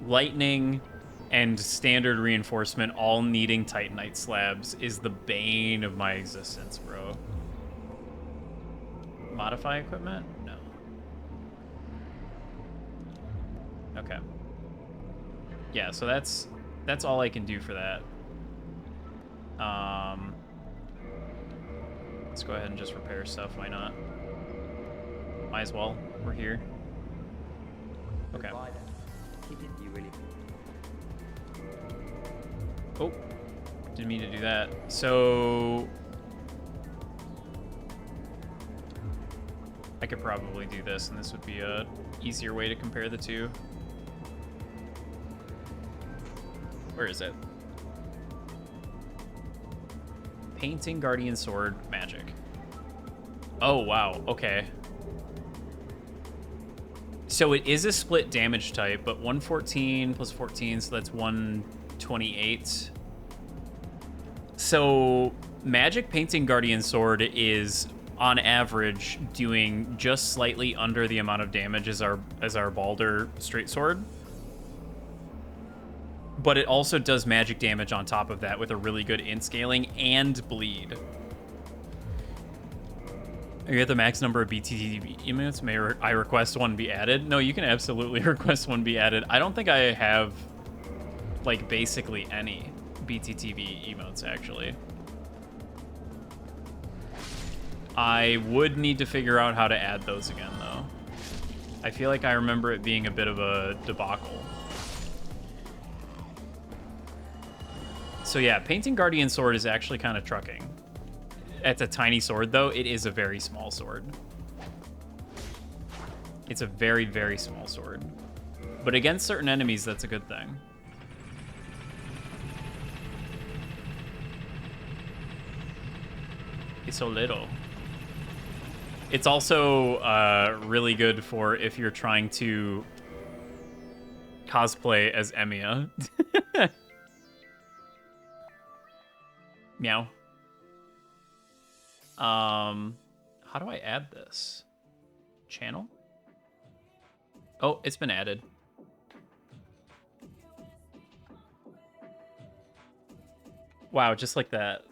lightning, and standard reinforcement all needing Titanite slabs is the bane of my existence, bro. Modify equipment? No. Okay. Yeah, so that's all I can do for that. Let's go ahead and just repair stuff. Why not? Might as well. We're here. Okay. You really... Oh, didn't mean to do that. So I could probably do this, and this would be a easier way to compare the two. Where is it? Painting Guardian Sword magic. Oh, wow. Okay. So it is a split damage type, but 114 plus 14, so that's 128. So Magic Painting Guardian Sword is, on average, doing just slightly under the amount of damage as our Balder Straight Sword. But it also does magic damage on top of that with a really good int scaling and bleed. Are you at the max number of BTTV emotes? May I request one be added? No, you can absolutely request one be added. I don't think I have, like, basically any BTTV emotes, actually. I would need to figure out how to add those again, though. I feel like I remember it being a bit of a debacle. So yeah, Painting Guardian Sword is actually kind of trucking. It's a tiny sword, though. It is a very small sword. It's a very, very small sword. But against certain enemies, that's a good thing. It's so little. It's also really good for if you're trying to cosplay as Emiya. Meow. How do I add this? Channel? Oh, it's been added. Wow, just like that.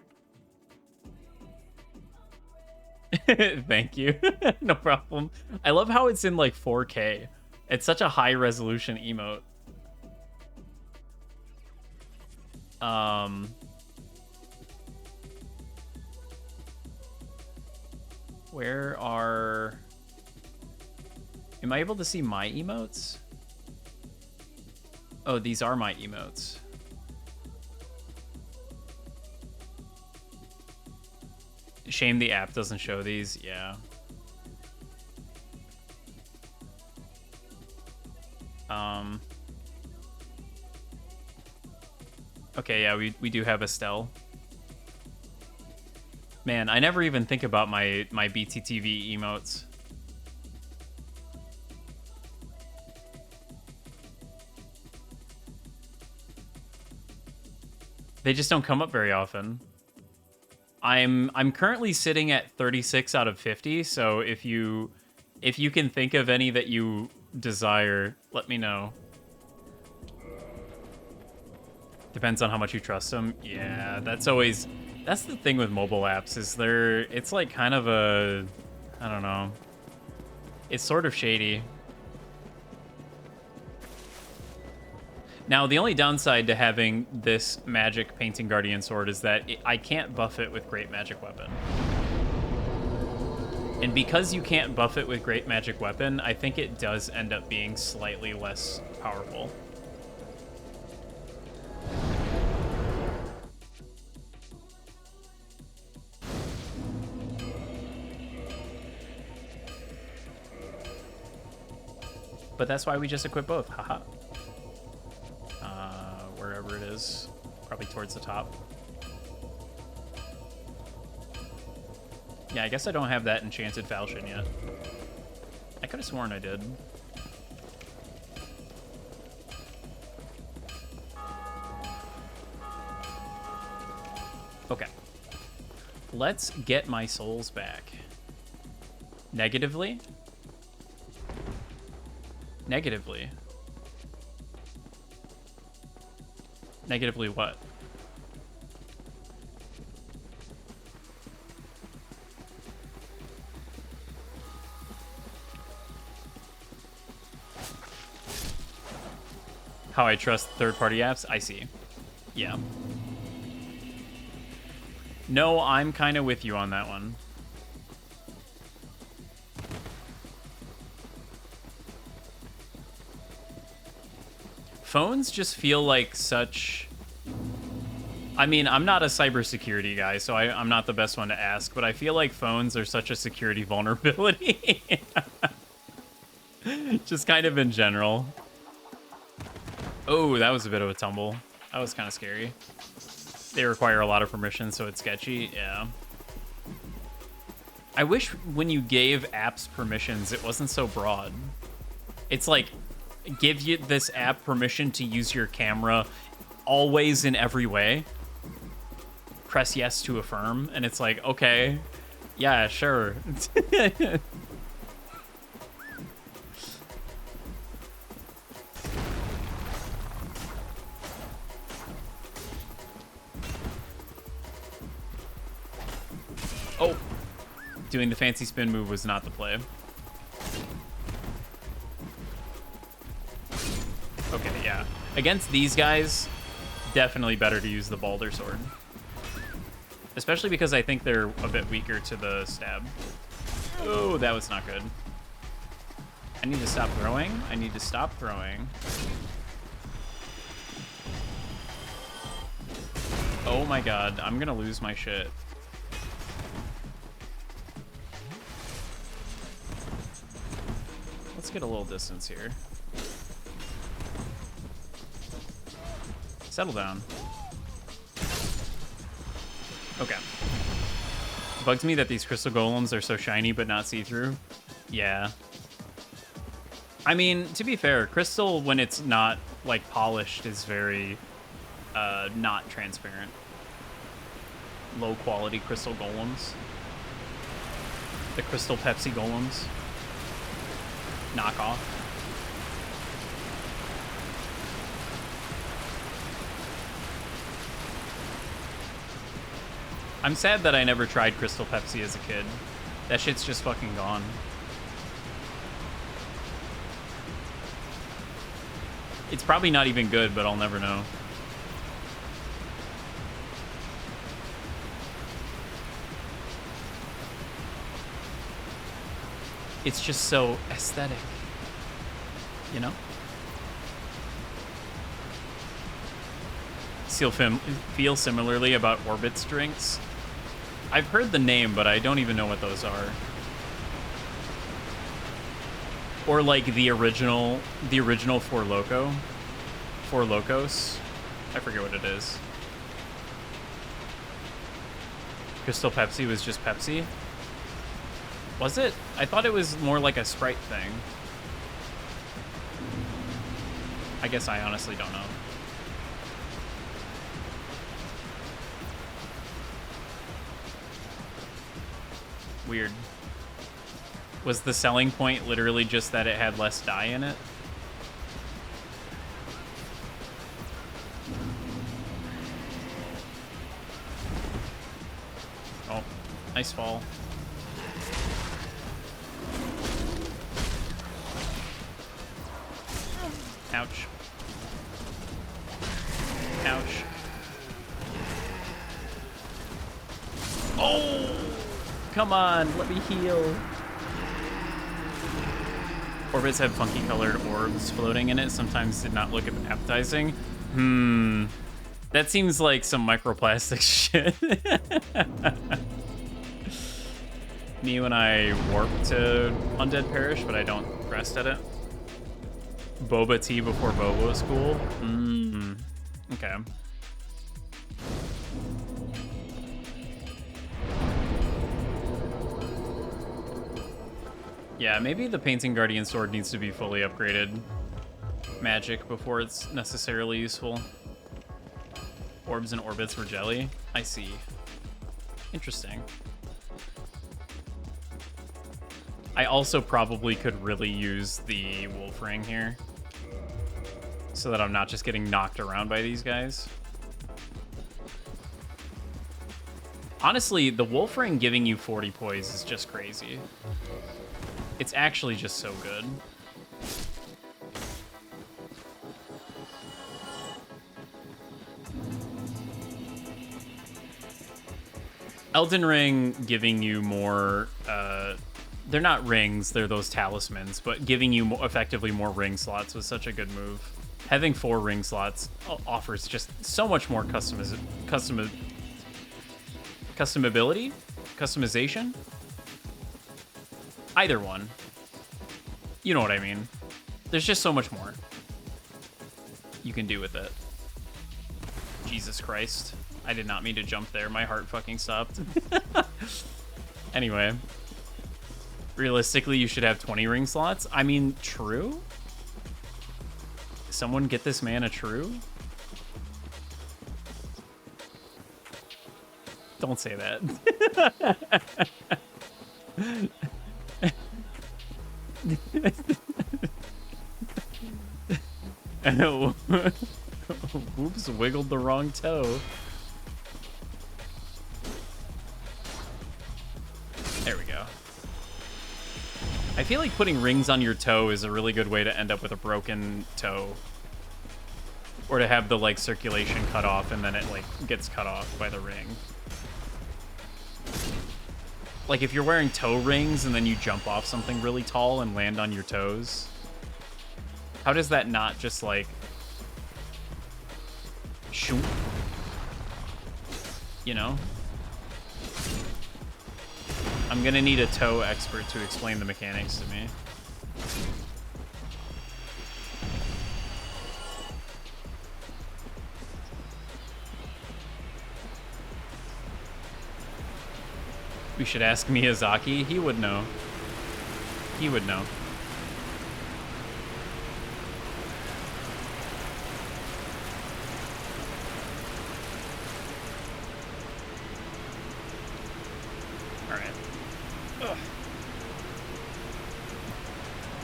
Thank you. No problem. I love how it's in like 4K. It's such a high resolution emote. Where are... Am I able to see my emotes? Oh, these are my emotes. Shame the app doesn't show these. Yeah. Okay, yeah, we do have Estelle. Man, I never even think about my BTTV emotes. They just don't come up very often. I'm currently sitting at 36 out of 50, so if you can think of any that you desire, let me know. Depends on how much you trust them. Yeah, that's the thing with mobile apps, is it's like kind of a, I don't know. It's sort of shady. Now, the only downside to having this Magic Painting Guardian Sword is that I can't buff it with Great Magic Weapon. And because you can't buff it with Great Magic Weapon, I think it does end up being slightly less powerful. But that's why we just equip both, haha. Wherever it is, probably towards the top. Yeah, I guess I don't have that enchanted falchion yet. I could have sworn I did. Okay. Let's get my souls back. Negatively? Negatively. Negatively what? How I trust third-party apps? I see. Yeah. No, I'm kind of with you on that one. Phones just feel like such... I mean, I'm not a cybersecurity guy, so I'm not the best one to ask, but I feel like phones are such a security vulnerability. Just kind of in general. Oh, that was a bit of a tumble. That was kind of scary. They require a lot of permission, so it's sketchy. Yeah. I wish when you gave apps permissions, it wasn't so broad. It's like, give you this app permission to use your camera always in every way. Press yes to affirm, and it's like, okay, yeah, sure. Oh, doing the fancy spin move was not the play. Okay, yeah. Against these guys, definitely better to use the Balder Sword. Especially because I think they're a bit weaker to the stab. Oh, that was not good. I need to stop throwing. I need to stop throwing. Oh my god, I'm gonna lose my shit. Let's get a little distance here. Settle down. Okay. Bugs me that these crystal golems are so shiny but not see-through. Yeah. I mean, to be fair, crystal, when it's not, like, polished, is very, not transparent. Low-quality crystal golems. The crystal Pepsi golems. Knockoff. I'm sad that I never tried Crystal Pepsi as a kid. That shit's just fucking gone. It's probably not even good, but I'll never know. It's just so aesthetic, you know? Feel similarly about Orbit's drinks. I've heard the name, but I don't even know what those are. Or like the original Four Locos. I forget what it is. Crystal Pepsi was just Pepsi? Was it? I thought it was more like a Sprite thing. I guess I honestly don't know. Weird. Was the selling point literally just that it had less dye in it? Oh, nice fall. Ouch. Ouch. Oh! Come on, let me heal. Orbits have funky colored orbs floating in it. Sometimes did not look appetizing. That seems like some microplastic shit. Me when I warp to Undead Parish, but I don't rest at it. Boba tea before Bobo school? Okay. Yeah, maybe the Painting Guardian Sword needs to be fully upgraded magic before it's necessarily useful. Orbs and orbits were jelly? I see. Interesting. I also probably could really use the wolf ring here, so that I'm not just getting knocked around by these guys. Honestly, the wolf ring giving you 40 poise is just crazy. It's actually just so good. Elden Ring giving you more, they're not rings, they're those talismans, but giving you effectively more ring slots was such a good move. Having 4 ring slots offers just so much more customization? Either one. You know what I mean. There's just so much more you can do with it. Jesus Christ. I did not mean to jump there. My heart fucking stopped. Anyway. Realistically, you should have 20 ring slots. I mean, true? Someone get this man a true? Don't say that. Oh. Oops, wiggled the wrong toe. There we go. I feel like putting rings on your toe is a really good way to end up with a broken toe. Or to have the, like, circulation cut off and then it, like, gets cut off by the ring. Like, if you're wearing toe rings and then you jump off something really tall and land on your toes, how does that not just, like, shoot? You know? I'm gonna need a toe expert to explain the mechanics to me. We should ask Miyazaki. He would know. He would know. All right. Ugh.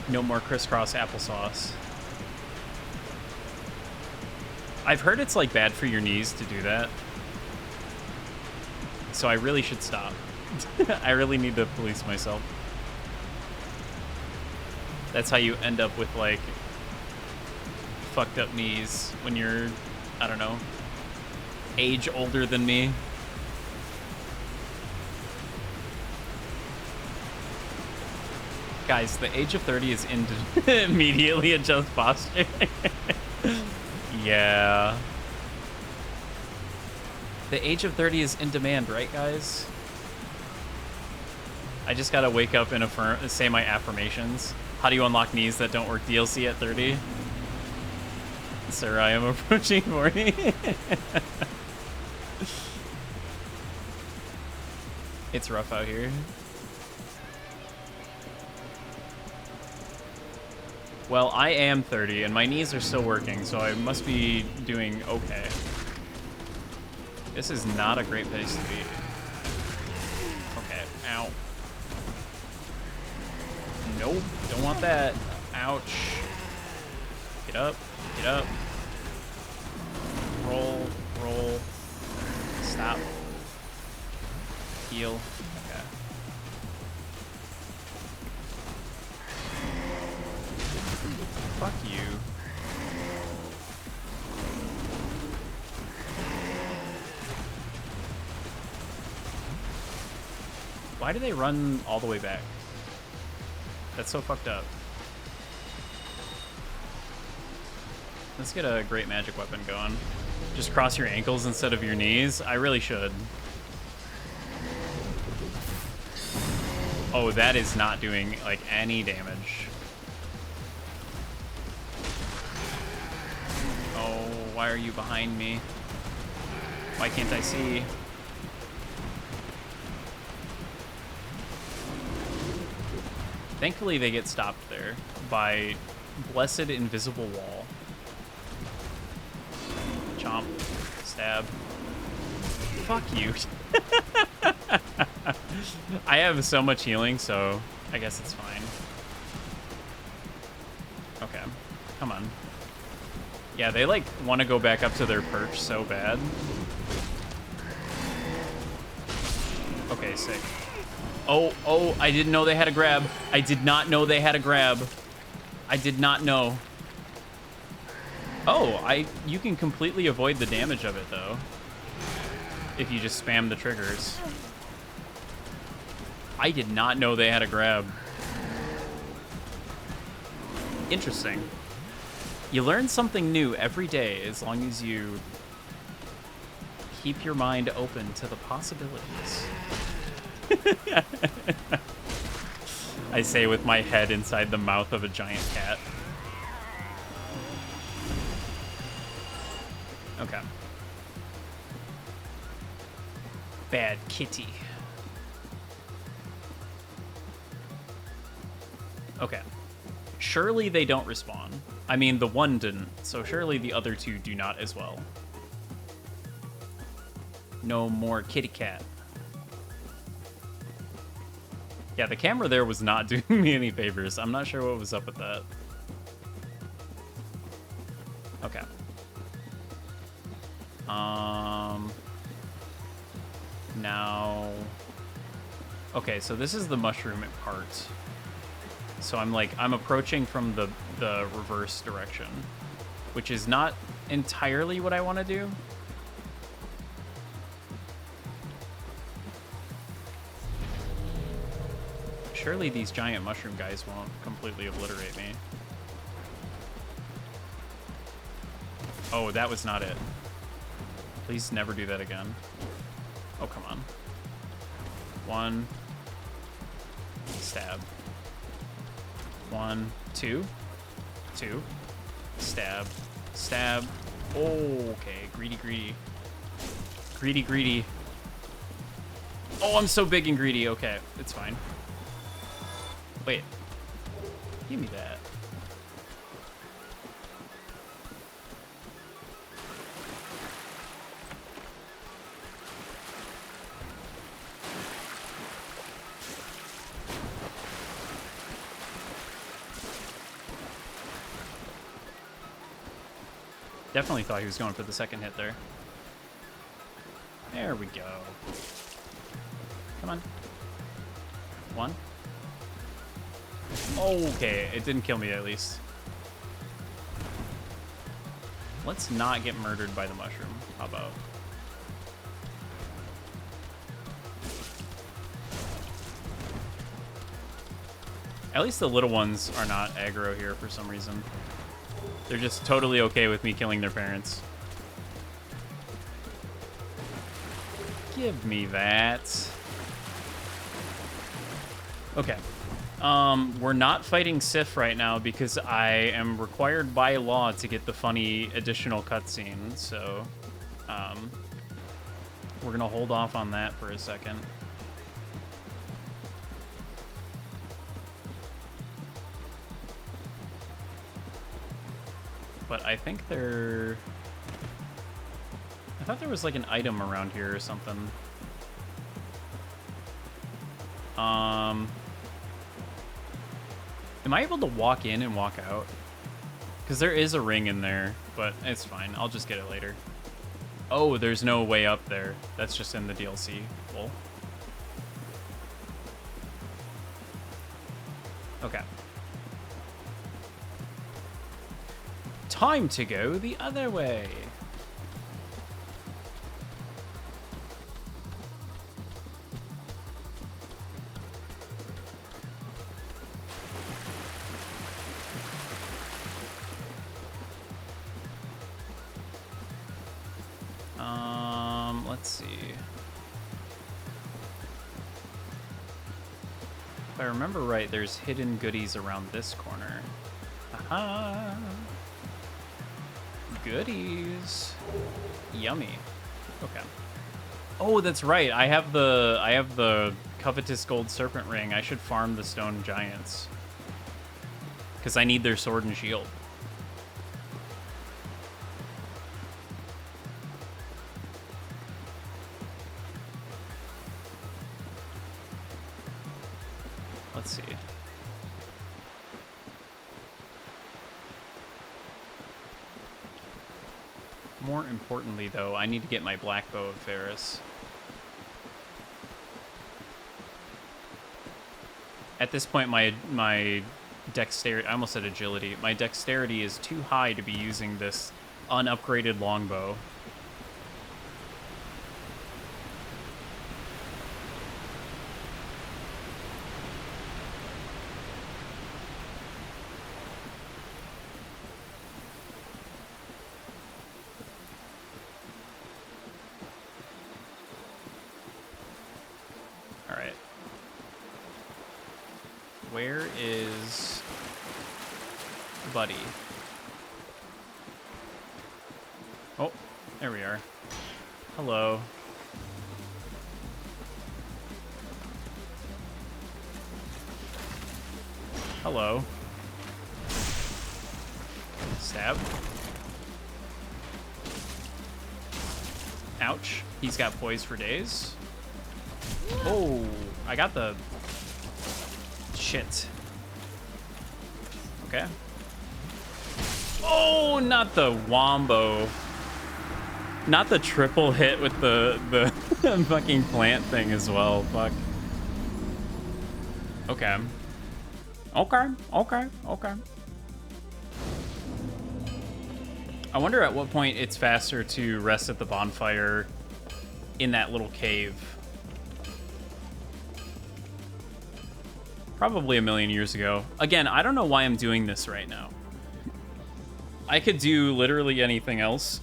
No more crisscross applesauce. I've heard it's like bad for your knees to do that. So I really should stop. I really need to police myself. That's how you end up with, like, fucked up knees when you're, I don't know, age older than me. Guys, the age of 30 is immediately adjust posture. Yeah. The age of 30 is in demand, right, guys? I just gotta wake up and say my affirmations. How do you unlock knees that don't work DLC at 30? Sir, I am approaching 40. It's rough out here. Well, I am 30 and my knees are still working, so I must be doing okay. This is not a great place to be. Okay, ow. Nope, don't want that. Ouch. Get up, get up. Roll, roll. Stop. Heal. Okay. Fuck you. Why do they run all the way back? That's so fucked up. Let's get a great magic weapon going. Just cross your ankles instead of your knees. I really should. Oh, that is not doing, like, any damage. Oh, why are you behind me? Why can't I see? Thankfully, they get stopped there by Blessed Invisible Wall. Chomp. Stab. Fuck you. I have so much healing, so I guess it's fine. Okay, come on. Yeah, they like want to go back up to their perch so bad. Okay, sick. Oh, I didn't know they had a grab. I did not know they had a grab. I did not know. Oh, you can completely avoid the damage of it, though, if you just spam the triggers. I did not know they had a grab. Interesting. You learn something new every day as long as you keep your mind open to the possibilities. I say with my head inside the mouth of a giant cat. Okay. Bad kitty. Okay. Surely they don't respawn. I mean, the one didn't, so surely the other two do not as well. No more kitty cat. Yeah, the camera there was not doing me any favors. I'm not sure what was up with that. Okay. Now... Okay, so this is the mushroom part. So I'm approaching from the reverse direction, which is not entirely what I want to do. Surely these giant mushroom guys won't completely obliterate me. Oh, that was not it. Please never do that again. Oh, come on. One. Stab. 1, 2. 2. Stab. Stab. Oh, okay. Greedy, greedy. Greedy, greedy. Oh, I'm so big and greedy. Okay, it's fine. Wait. Give me that. Definitely thought he was going for the second hit there. There we go. Come on. 1. Okay, it didn't kill me at least. Let's not get murdered by the mushroom. How about? At least the little ones are not aggro here for some reason. They're just totally okay with me killing their parents. Give me that. Okay. We're not fighting Sif right now because I am required by law to get the funny additional cutscene, so we're gonna hold off on that for a second. But I think I thought there was like an item around here or something. Am I able to walk in and walk out? Because there is a ring in there, but it's fine. I'll just get it later. Oh, there's no way up there. That's just in the DLC. Cool. Okay. Time to go the other way. Let's see. If I remember right, there's hidden goodies around this corner. Aha! Goodies. Yummy. Okay. Oh, that's right. I have the covetous gold serpent ring. I should farm the stone giants. Because I need their sword and shield. Let's see. More importantly, though, I need to get my black bow of Ferris. At this point, my dexterity, I almost said agility, my dexterity is too high to be using this unupgraded longbow. Where is Buddy? Oh, there we are. Hello. Hello. Stab. Ouch. He's got poise for days. Oh, I got the... Shit. Okay. Oh, not the wombo. Not the triple hit with the fucking plant thing as well. Fuck. Okay. Okay. I wonder at what point it's faster to rest at the bonfire in that little cave. Probably a million years ago. Again, I don't know why I'm doing this right now. I could do literally anything else.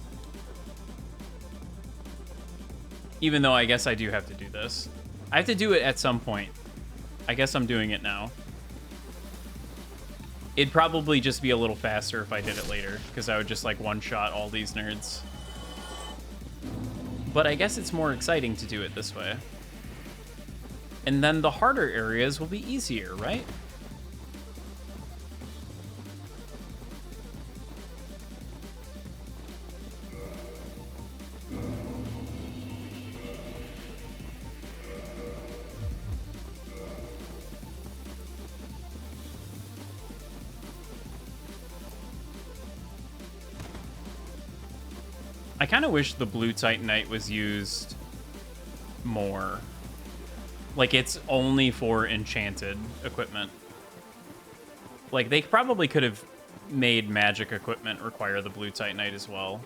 Even though I guess I do have to do this. I have to do it at some point. I guess I'm doing it now. It'd probably just be a little faster if I did it later, because I would just like one-shot all these nerds. But I guess it's more exciting to do it this way. And then the harder areas will be easier, right? I kind of wish the blue Titanite was used more. Like, it's only for enchanted equipment. Like, they probably could have made magic equipment require the blue Titanite as well,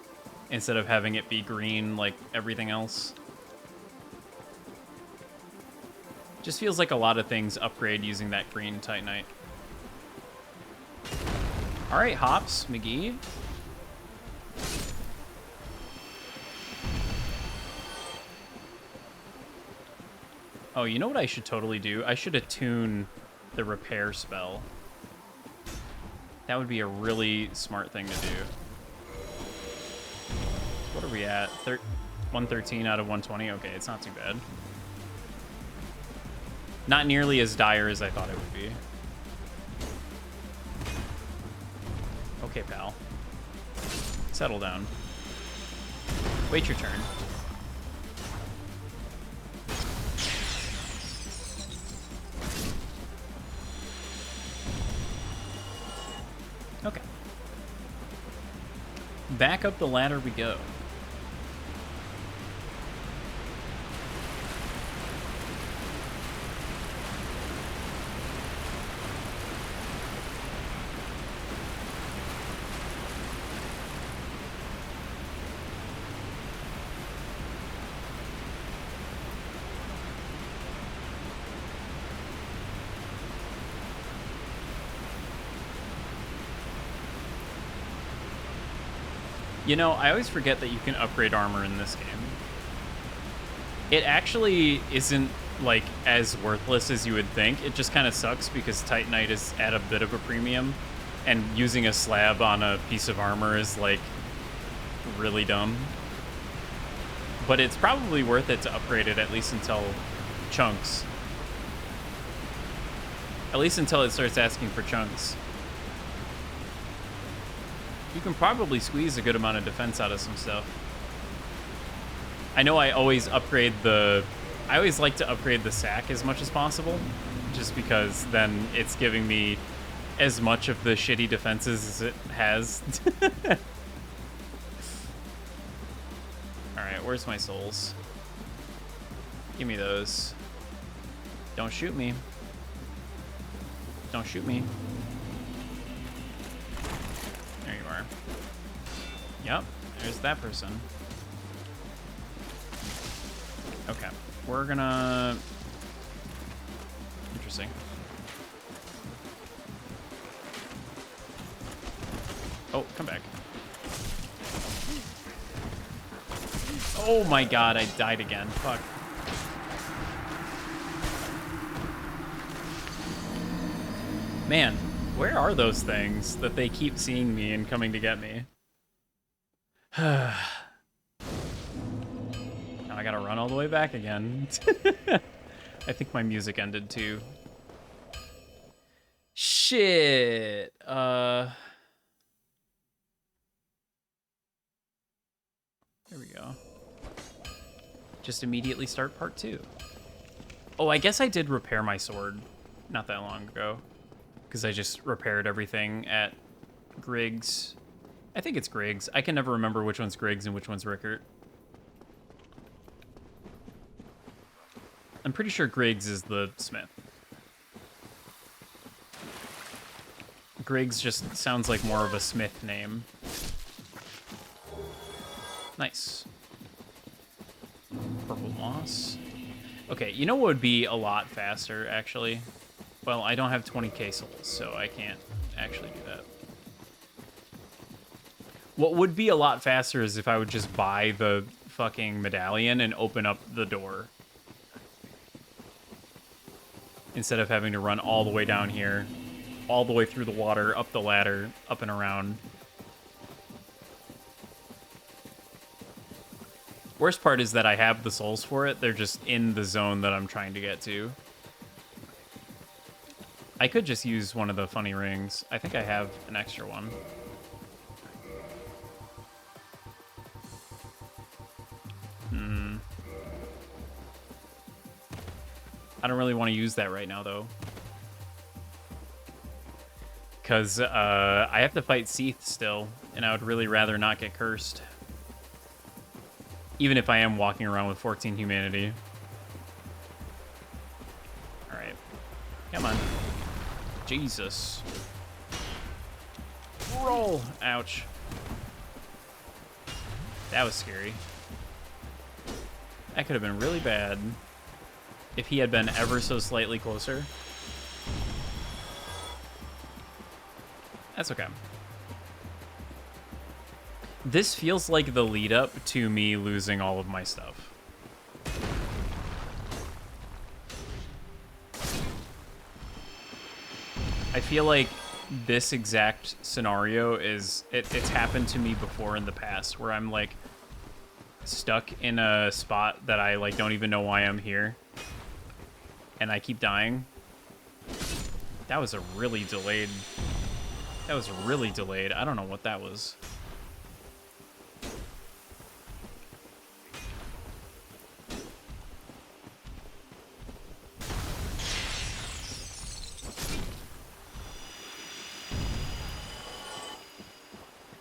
instead of having it be green like everything else. Just feels like a lot of things upgrade using that green Titanite. All right, Hops, McGee. Oh, you know what I should totally do? I should attune the repair spell. That would be a really smart thing to do. What are we at? 113 out of 120? Okay, it's not too bad. Not nearly as dire as I thought it would be. Okay, pal. Settle down. Wait your turn. Okay. Back up the ladder we go. You know, I always forget that you can upgrade armor in this game. It actually isn't, like, as worthless as you would think. It just kind of sucks because Titanite is at a bit of a premium, and using a slab on a piece of armor is, like, really dumb. But it's probably worth it to upgrade it, at least until chunks. At least until it starts asking for chunks. You can probably squeeze a good amount of defense out of some stuff. I know I always upgrade the... I always like to upgrade the sack as much as possible, just because then it's giving me as much of the shitty defenses as it has. Alright, where's my souls? Give me those. Don't shoot me. Don't shoot me. There you are. Yep, there's that person. Okay, we're gonna... Interesting. Oh, come back. Oh my god, I died again. Fuck. Man, where are those things that they keep seeing me and coming to get me? Now I gotta run all the way back again. I think my music ended too. Shit. There we go. Just immediately start part 2. Oh, I guess I did repair my sword not that long ago. Because I just repaired everything at Griggs. I think it's Griggs. I can never remember which one's Griggs and which one's Rickert. I'm pretty sure Griggs is the smith. Griggs just sounds like more of a smith name. Nice. Purple moss. Okay, you know what would be a lot faster, actually? Well, I don't have 20k souls, so I can't actually do that. What would be a lot faster is if I would just buy the fucking medallion and open up the door. Instead of having to run all the way down here, all the way through the water, up the ladder, up and around. Worst part is that I have the souls for it. They're just in the zone that I'm trying to get to. I could just use one of the funny rings. I think I have an extra one. I don't really want to use that right now, though. Because I have to fight Seath still, and I would really rather not get cursed. Even if I am walking around with 14 humanity. Alright. Come on. Jesus. Roll! Ouch. That was scary. That could have been really bad if he had been ever so slightly closer. That's okay. This feels like the lead up to me losing all of my stuff. I feel like this exact scenario is, it's happened to me before in the past where I'm like stuck in a spot that I like don't even know why I'm here. And I keep dying. That was a really delayed. That was really delayed. I don't know what that was.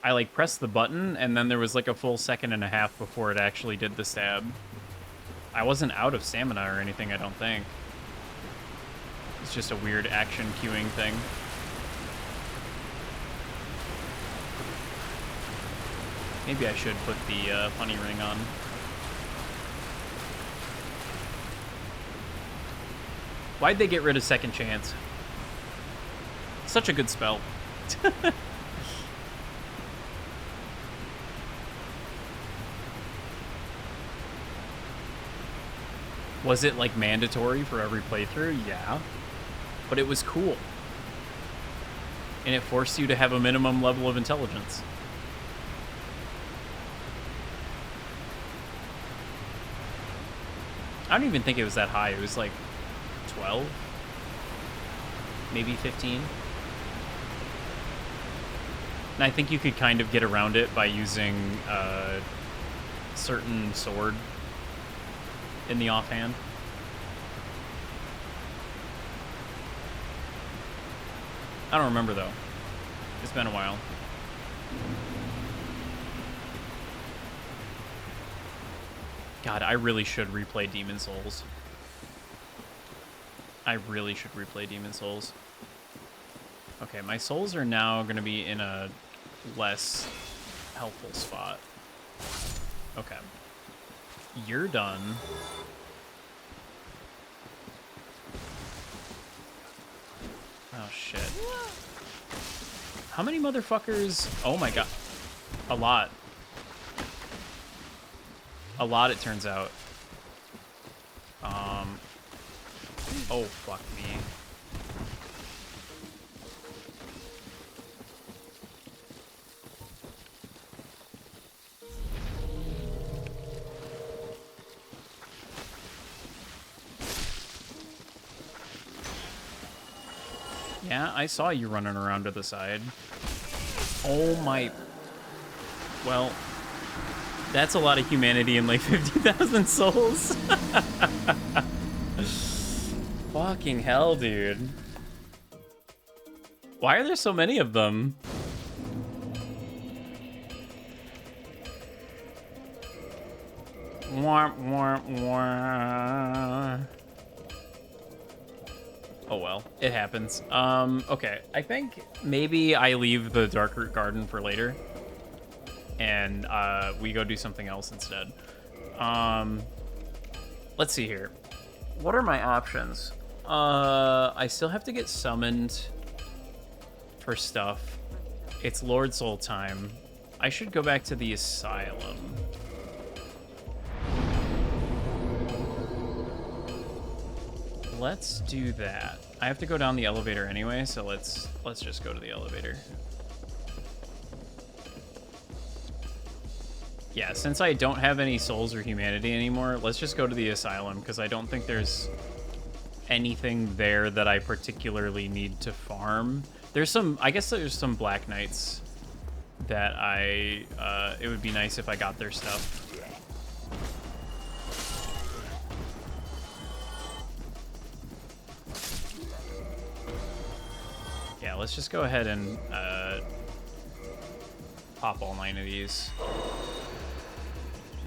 I like pressed the button and then there was like a full second and a half before it actually did the stab. I wasn't out of stamina or anything, I don't think. It's just a weird action queuing thing. Maybe I should put the funny ring on. Why'd they get rid of Second Chance? Such a good spell. Was it like mandatory for every playthrough? Yeah. But it was cool. And it forced you to have a minimum level of intelligence. I don't even think it was that high. It was like 12, maybe 15. And I think you could kind of get around it by using a certain sword in the offhand. I don't remember, though. It's been a while. God, I really should replay Demon Souls. I really should replay Demon Souls. Okay, my souls are now going to be in a less helpful spot. Okay. You're done. Oh, shit. How many motherfuckers? Oh, my God. A lot. A lot, it turns out. Oh, fuck me. Yeah, I saw you running around to the side. Oh my... Well, that's a lot of humanity in like 50,000 souls. Fucking hell, dude. Why are there so many of them? Wah, wah, wah. Oh well, it happens. Okay, I think maybe I leave the Dark Root Garden for later, and we go do something else instead. Let's see here. What are my options? I still have to get summoned for stuff. It's Lord Soul time. I should go back to the Asylum. Let's do that. I have to go down the elevator anyway, so let's just go to the elevator. Yeah, since I don't have any souls or humanity anymore, let's just go to the Asylum, because I don't think there's anything there that I particularly need to farm. There's some, I guess there's some Black Knights that it would be nice if I got their stuff. Yeah, let's just go ahead and pop all 9 of these.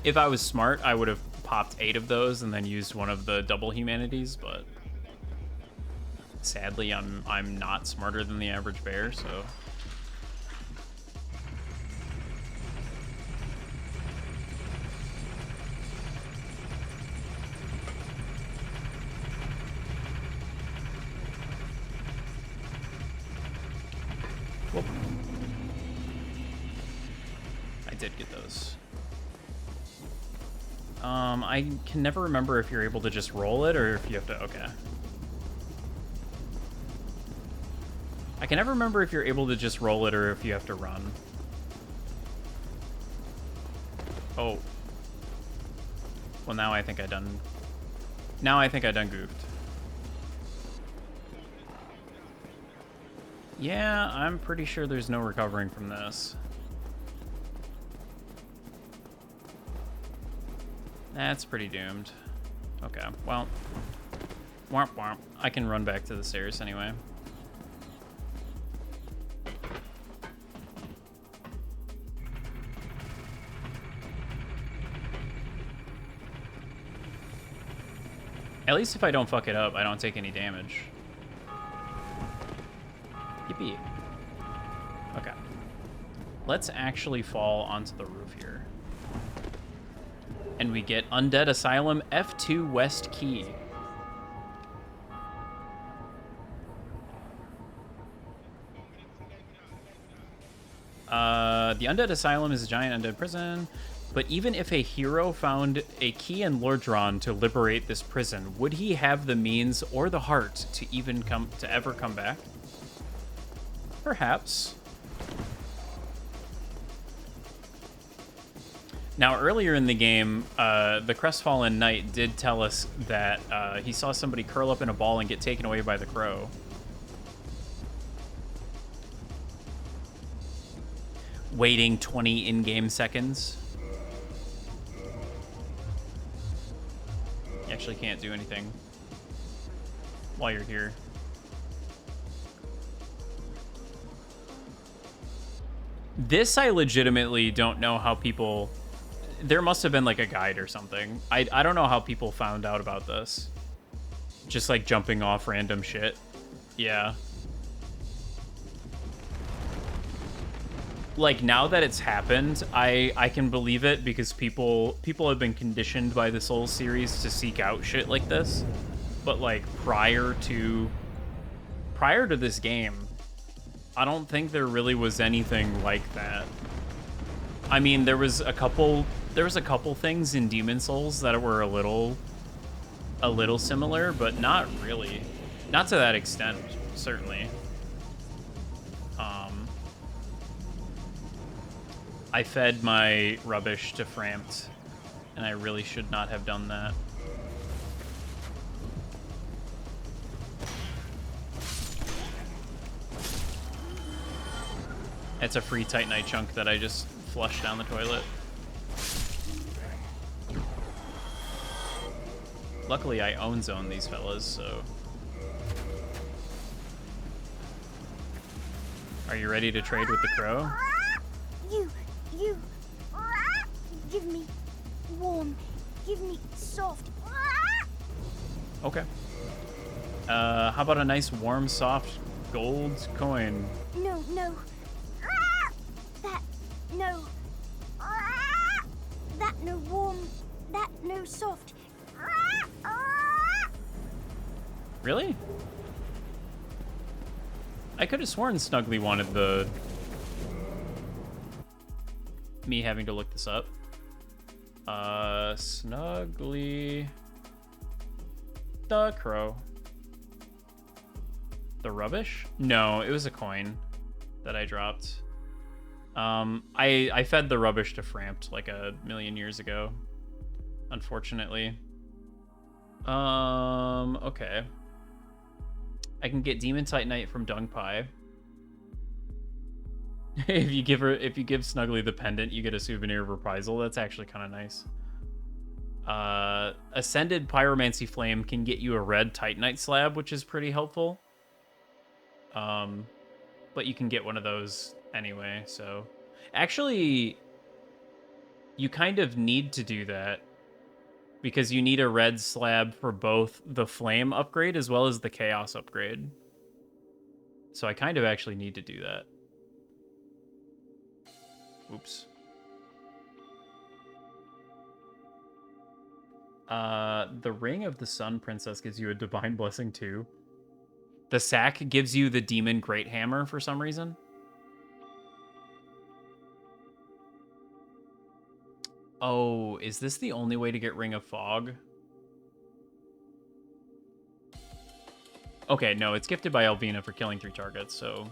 If I was smart, I would have popped 8 of those and then used one of the double humanities, but sadly, I'm not smarter than the average bear, so. Whoop. I did get those. I can never remember if you're able to just roll it or if you have to, okay. I can never remember if you're able to just roll it or if you have to run. Oh. Well, now I think I done goofed. Yeah, I'm pretty sure there's no recovering from this. That's pretty doomed. Okay, well. Womp womp. I can run back to the stairs anyway. At least if I don't fuck it up, I don't take any damage. Yippee. Okay. Let's actually fall onto the roof here. And we get Undead Asylum F2 West Key. The Undead Asylum is a giant undead prison, but even if a hero found a key in Lordran to liberate this prison, would he have the means or the heart to ever come back? Perhaps. Now, earlier in the game, the Crestfallen Knight did tell us that he saw somebody curl up in a ball and get taken away by the crow. Waiting 20 in-game seconds. You actually can't do anything while you're here. This I legitimately don't know how people... There must have been like a guide or something. I don't know how people found out about this. Just like jumping off random shit. Yeah. Like, now that it's happened, I can believe it because people have been conditioned by the Souls series to seek out shit like this. But like prior to this game, I don't think there really was anything like that. I mean, there was a couple things in Demon Souls that were a little similar, but not really. Not to that extent, certainly. I fed my rubbish to Frampt, and I really should not have done that. It's a free Titanite chunk that I just flushed down the toilet. Luckily, I own zone these fellas, so... Are you ready to trade with the crow? You, give me warm, give me soft. Okay. How about a nice, warm, soft gold coin? No. That, no. That, no warm, that, no soft. Really? I could have sworn Snuggly wanted the... Me having to look this up. Snuggly... The crow. The rubbish? No, it was a coin that I dropped. I fed the rubbish to Frampt like a million years ago, unfortunately. Okay. I can get Demon Titanite from Dung Pai. if you give Snuggly the pendant, you get a souvenir of Reprisal. That's actually kind of nice. Ascended Pyromancy Flame can get you a red Titanite slab, which is pretty helpful. But you can get one of those anyway, so... Actually, you kind of need to do that, because you need a red slab for both the Flame upgrade as well as the Chaos upgrade. So I kind of actually need to do that. Oops. The Ring of the Sun Princess gives you a Divine Blessing too. The sack gives you the Demon Great Hammer for some reason. Oh, is this the only way to get Ring of Fog? Okay, no, it's gifted by Elvina for killing 3 targets, so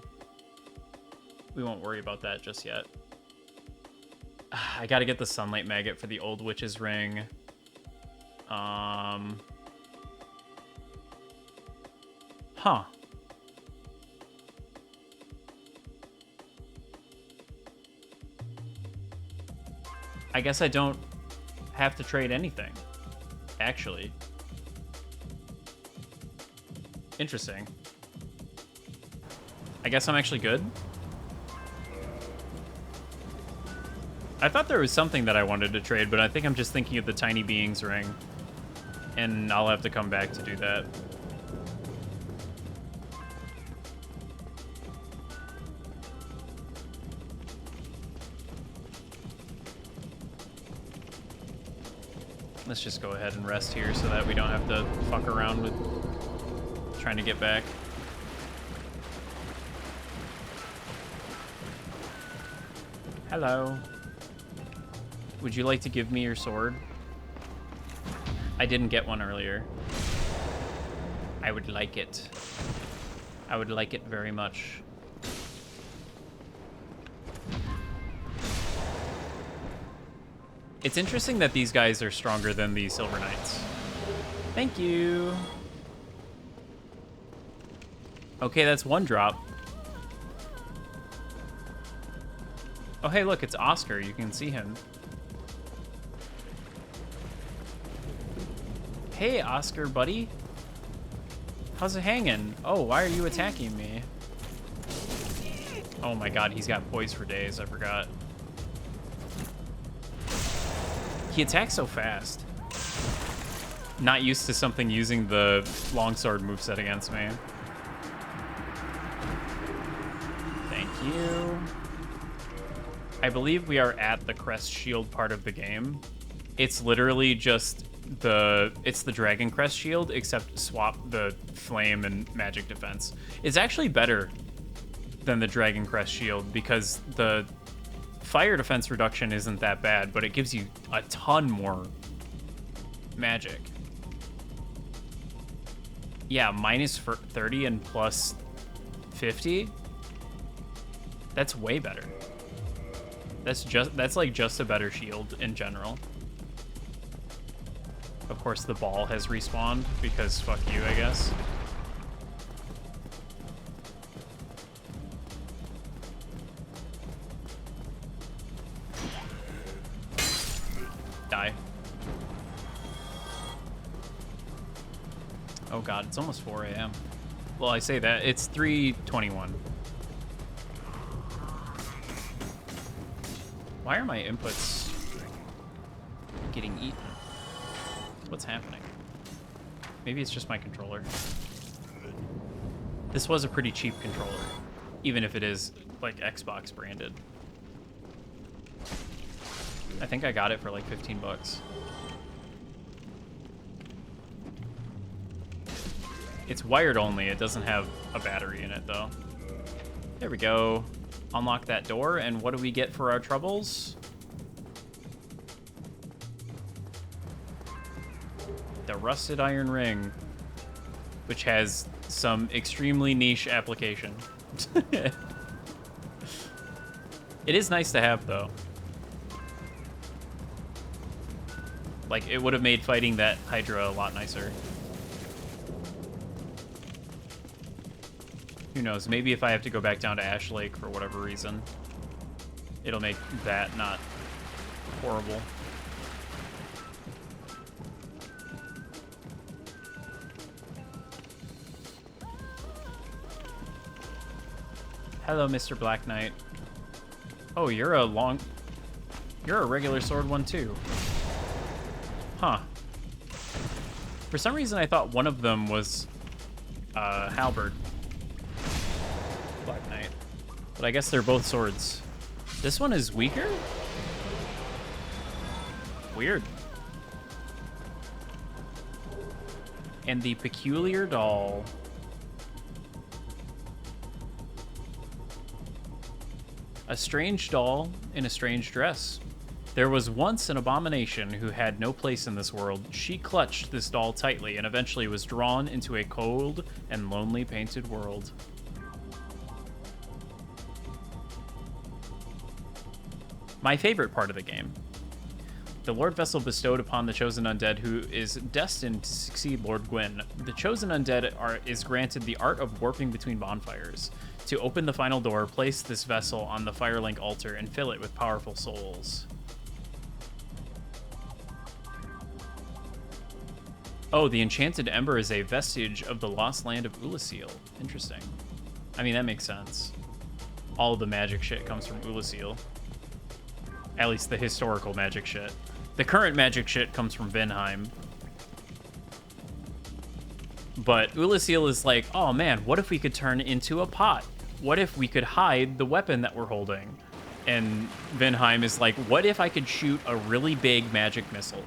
we won't worry about that just yet. I gotta get the Sunlight Maggot for the Old Witch's Ring. Huh. I guess I don't have to trade anything, actually. Interesting. I guess I'm actually good. I thought there was something that I wanted to trade, but I think I'm just thinking of the Tiny Beings ring. And I'll have to come back to do that. Let's just go ahead and rest here so that we don't have to fuck around with trying to get back. Hello. Would you like to give me your sword? I didn't get one earlier. I would like it. I would like it very much. It's interesting that these guys are stronger than the Silver Knights. Thank you. Okay, that's 1 drop. Oh, hey, look, it's Oscar. You can see him. Hey, Oscar, buddy. How's it hanging? Oh, why are you attacking me? Oh my god, he's got poise for days. I forgot. He attacks so fast. Not used to something using the longsword moveset against me. Thank you. I believe we are at the crest shield part of the game. It's literally just it's the dragon crest shield, except swap the flame and magic defense. It's actually better than the dragon crest shield because the fire defense reduction isn't that bad, but it gives you a ton more magic. Yeah, minus 30 and plus 50. That's way better. That's like just a better shield in general. Of course, the ball has respawned because fuck you, I guess. Die. Oh god, it's almost 4 a.m. Well, I say that, it's 3:21. Why are my inputs getting eaten? What's happening? Maybe it's just my controller. This was a pretty cheap controller, even if it is like Xbox branded. I think I got it for like 15 bucks. It's wired only, it doesn't have a battery in it though. There we go. Unlock that door, and what do we get for our troubles? The rusted iron ring, which has some extremely niche application. It is nice to have though. Like, it would have made fighting that Hydra a lot nicer. Who knows? Maybe if I have to go back down to Ash Lake for whatever reason, it'll make that not horrible. Hello, Mr. Black Knight. Oh, you're a regular sword one too. Huh. For some reason, I thought one of them was halberd. Black Knight. But I guess they're both swords. This one is weaker? Weird. And the peculiar doll. A strange doll in a strange dress. There was once an abomination who had no place in this world. She clutched this doll tightly and eventually was drawn into a cold and lonely painted world. My favorite part of the game. The Lord Vessel bestowed upon the chosen undead who is destined to succeed Lord Gwyn. The chosen undead is granted the art of warping between bonfires. To open the final door, place this vessel on the Firelink altar and fill it with powerful souls. Oh, the Enchanted Ember is a vestige of the lost land of Ulasil. Interesting. I mean, that makes sense. All of the magic shit comes from Ulasil. At least the historical magic shit. The current magic shit comes from Vinheim. But Ulasil is like, oh man, what if we could turn into a pot? What if we could hide the weapon that we're holding? And Vinheim is like, what if I could shoot a really big magic missile?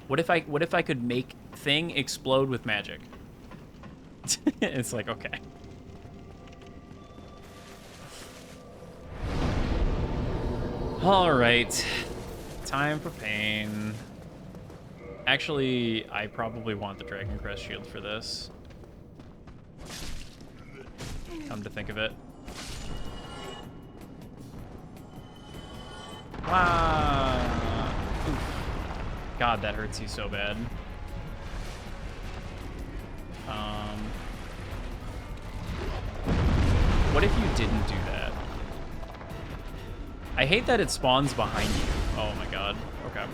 What if I could make thing explode with magic? It's like, okay. All right, time for pain. Actually, I probably want the Dragon Crest shield for this. Come to think of it. Wow. Oof. God, that hurts you so bad. What if you didn't do that? I hate that it spawns behind you. Oh my god. Okay.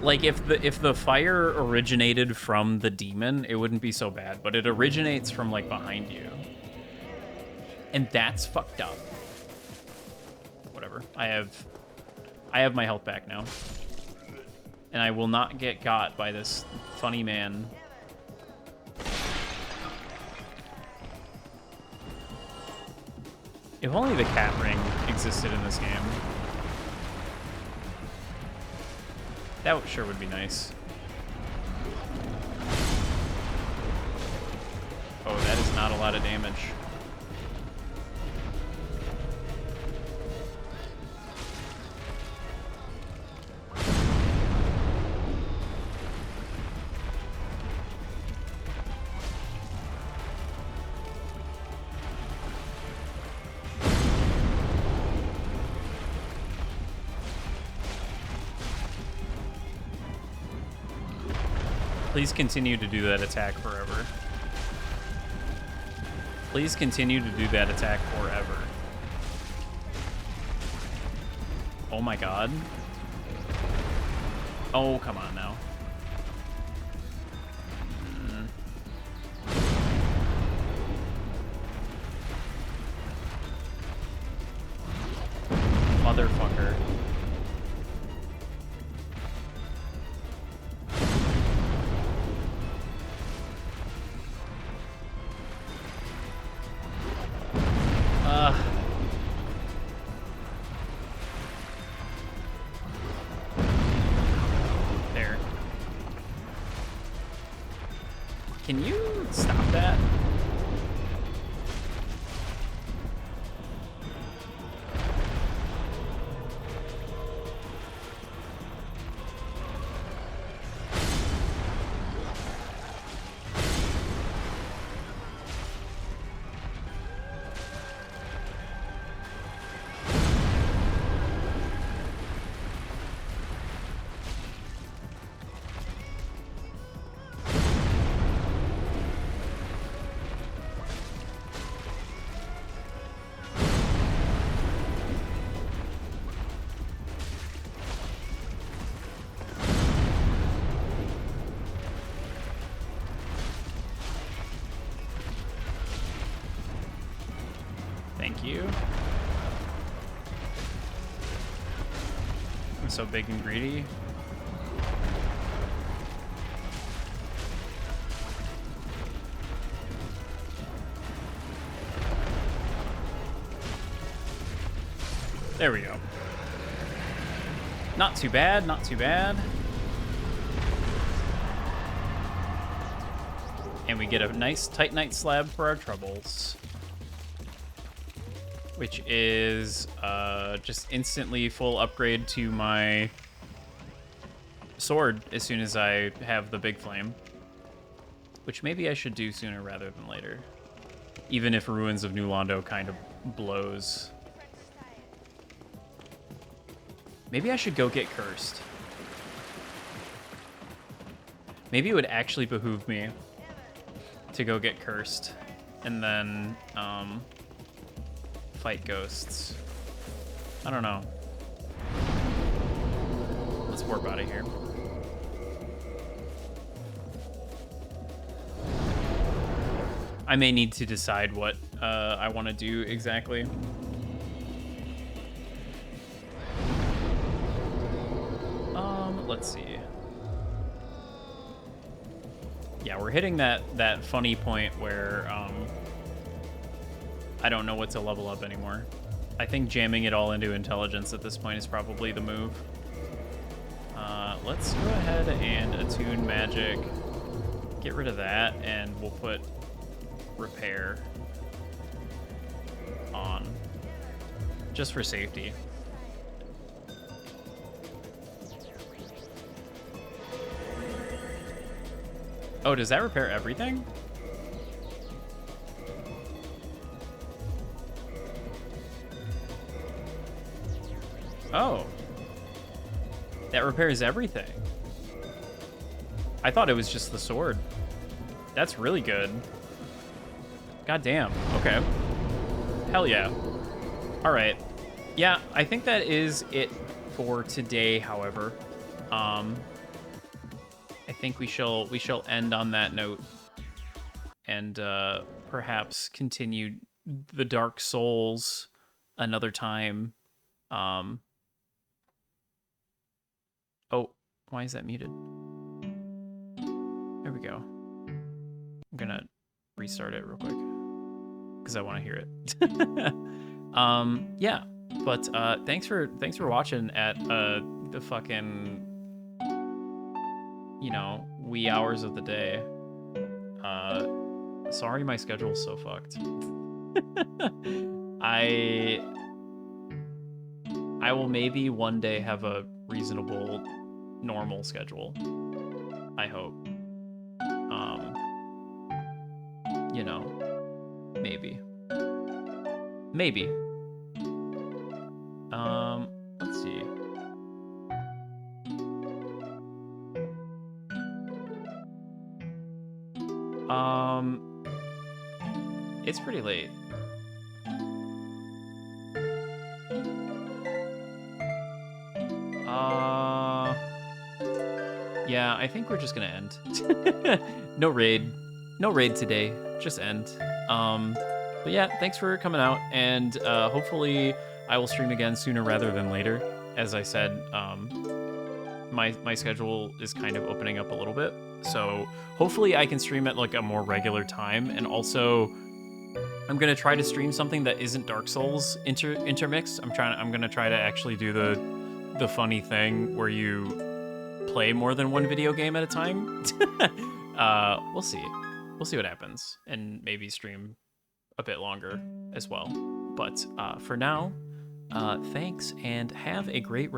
Like, if the fire originated from the demon, it wouldn't be so bad, but it originates from, like, behind you. And that's fucked up. Whatever. I have my health back now. And I will not get got by this funny man. If only the cat ring existed in this game. That sure would be nice. Oh, that is not a lot of damage. Please continue to do that attack forever. Please continue to do that attack forever. Oh my god. Oh, come on now. Motherfucker. There. Can you stop that? Thank you. I'm so big and greedy. There we go. Not too bad, not too bad. And we get a nice Titanite slab for our troubles. Which is just instantly full upgrade to my sword as soon as I have the big flame. Which maybe I should do sooner rather than later. Even if Ruins of New Londo kind of blows. Maybe I should go get cursed. Maybe it would actually behoove me to go get cursed and then fight ghosts. I don't know. Let's warp out of here. I may need to decide what I want to do exactly. Let's see. Yeah, we're hitting that funny point where I don't know what to level up anymore. I think jamming it all into intelligence at this point is probably the move. Let's go ahead and attune magic. Get rid of that, and we'll put repair on, just for safety. Oh, does that repair everything? Oh. That repairs everything. I thought it was just the sword. That's really good. God damn. Okay. Hell yeah. All right. Yeah, I think that is it for today, however. think we shall end on that note, and perhaps continue the Dark Souls another time. Oh, why is that muted? There we go. I'm gonna restart it real quick because I want to hear it. Yeah, but thanks for watching at the fucking, you know, wee hours of the day. Sorry my schedule's so fucked. I will maybe one day have a reasonable, normal schedule. I hope. You know, maybe. Maybe. Let's see. It's pretty late. Yeah, I think we're just gonna end. No raid today, just end. But yeah, thanks for coming out, and hopefully I will stream again sooner rather than later. As I said, my schedule is kind of opening up a little bit, so hopefully I can stream at like a more regular time. And also, I'm gonna try to stream something that isn't Dark Souls intermixed. I'm gonna try to actually do the funny thing where you play more than one video game at a time. We'll see what happens, and maybe stream a bit longer as well. But for now, thanks, and have a great rest.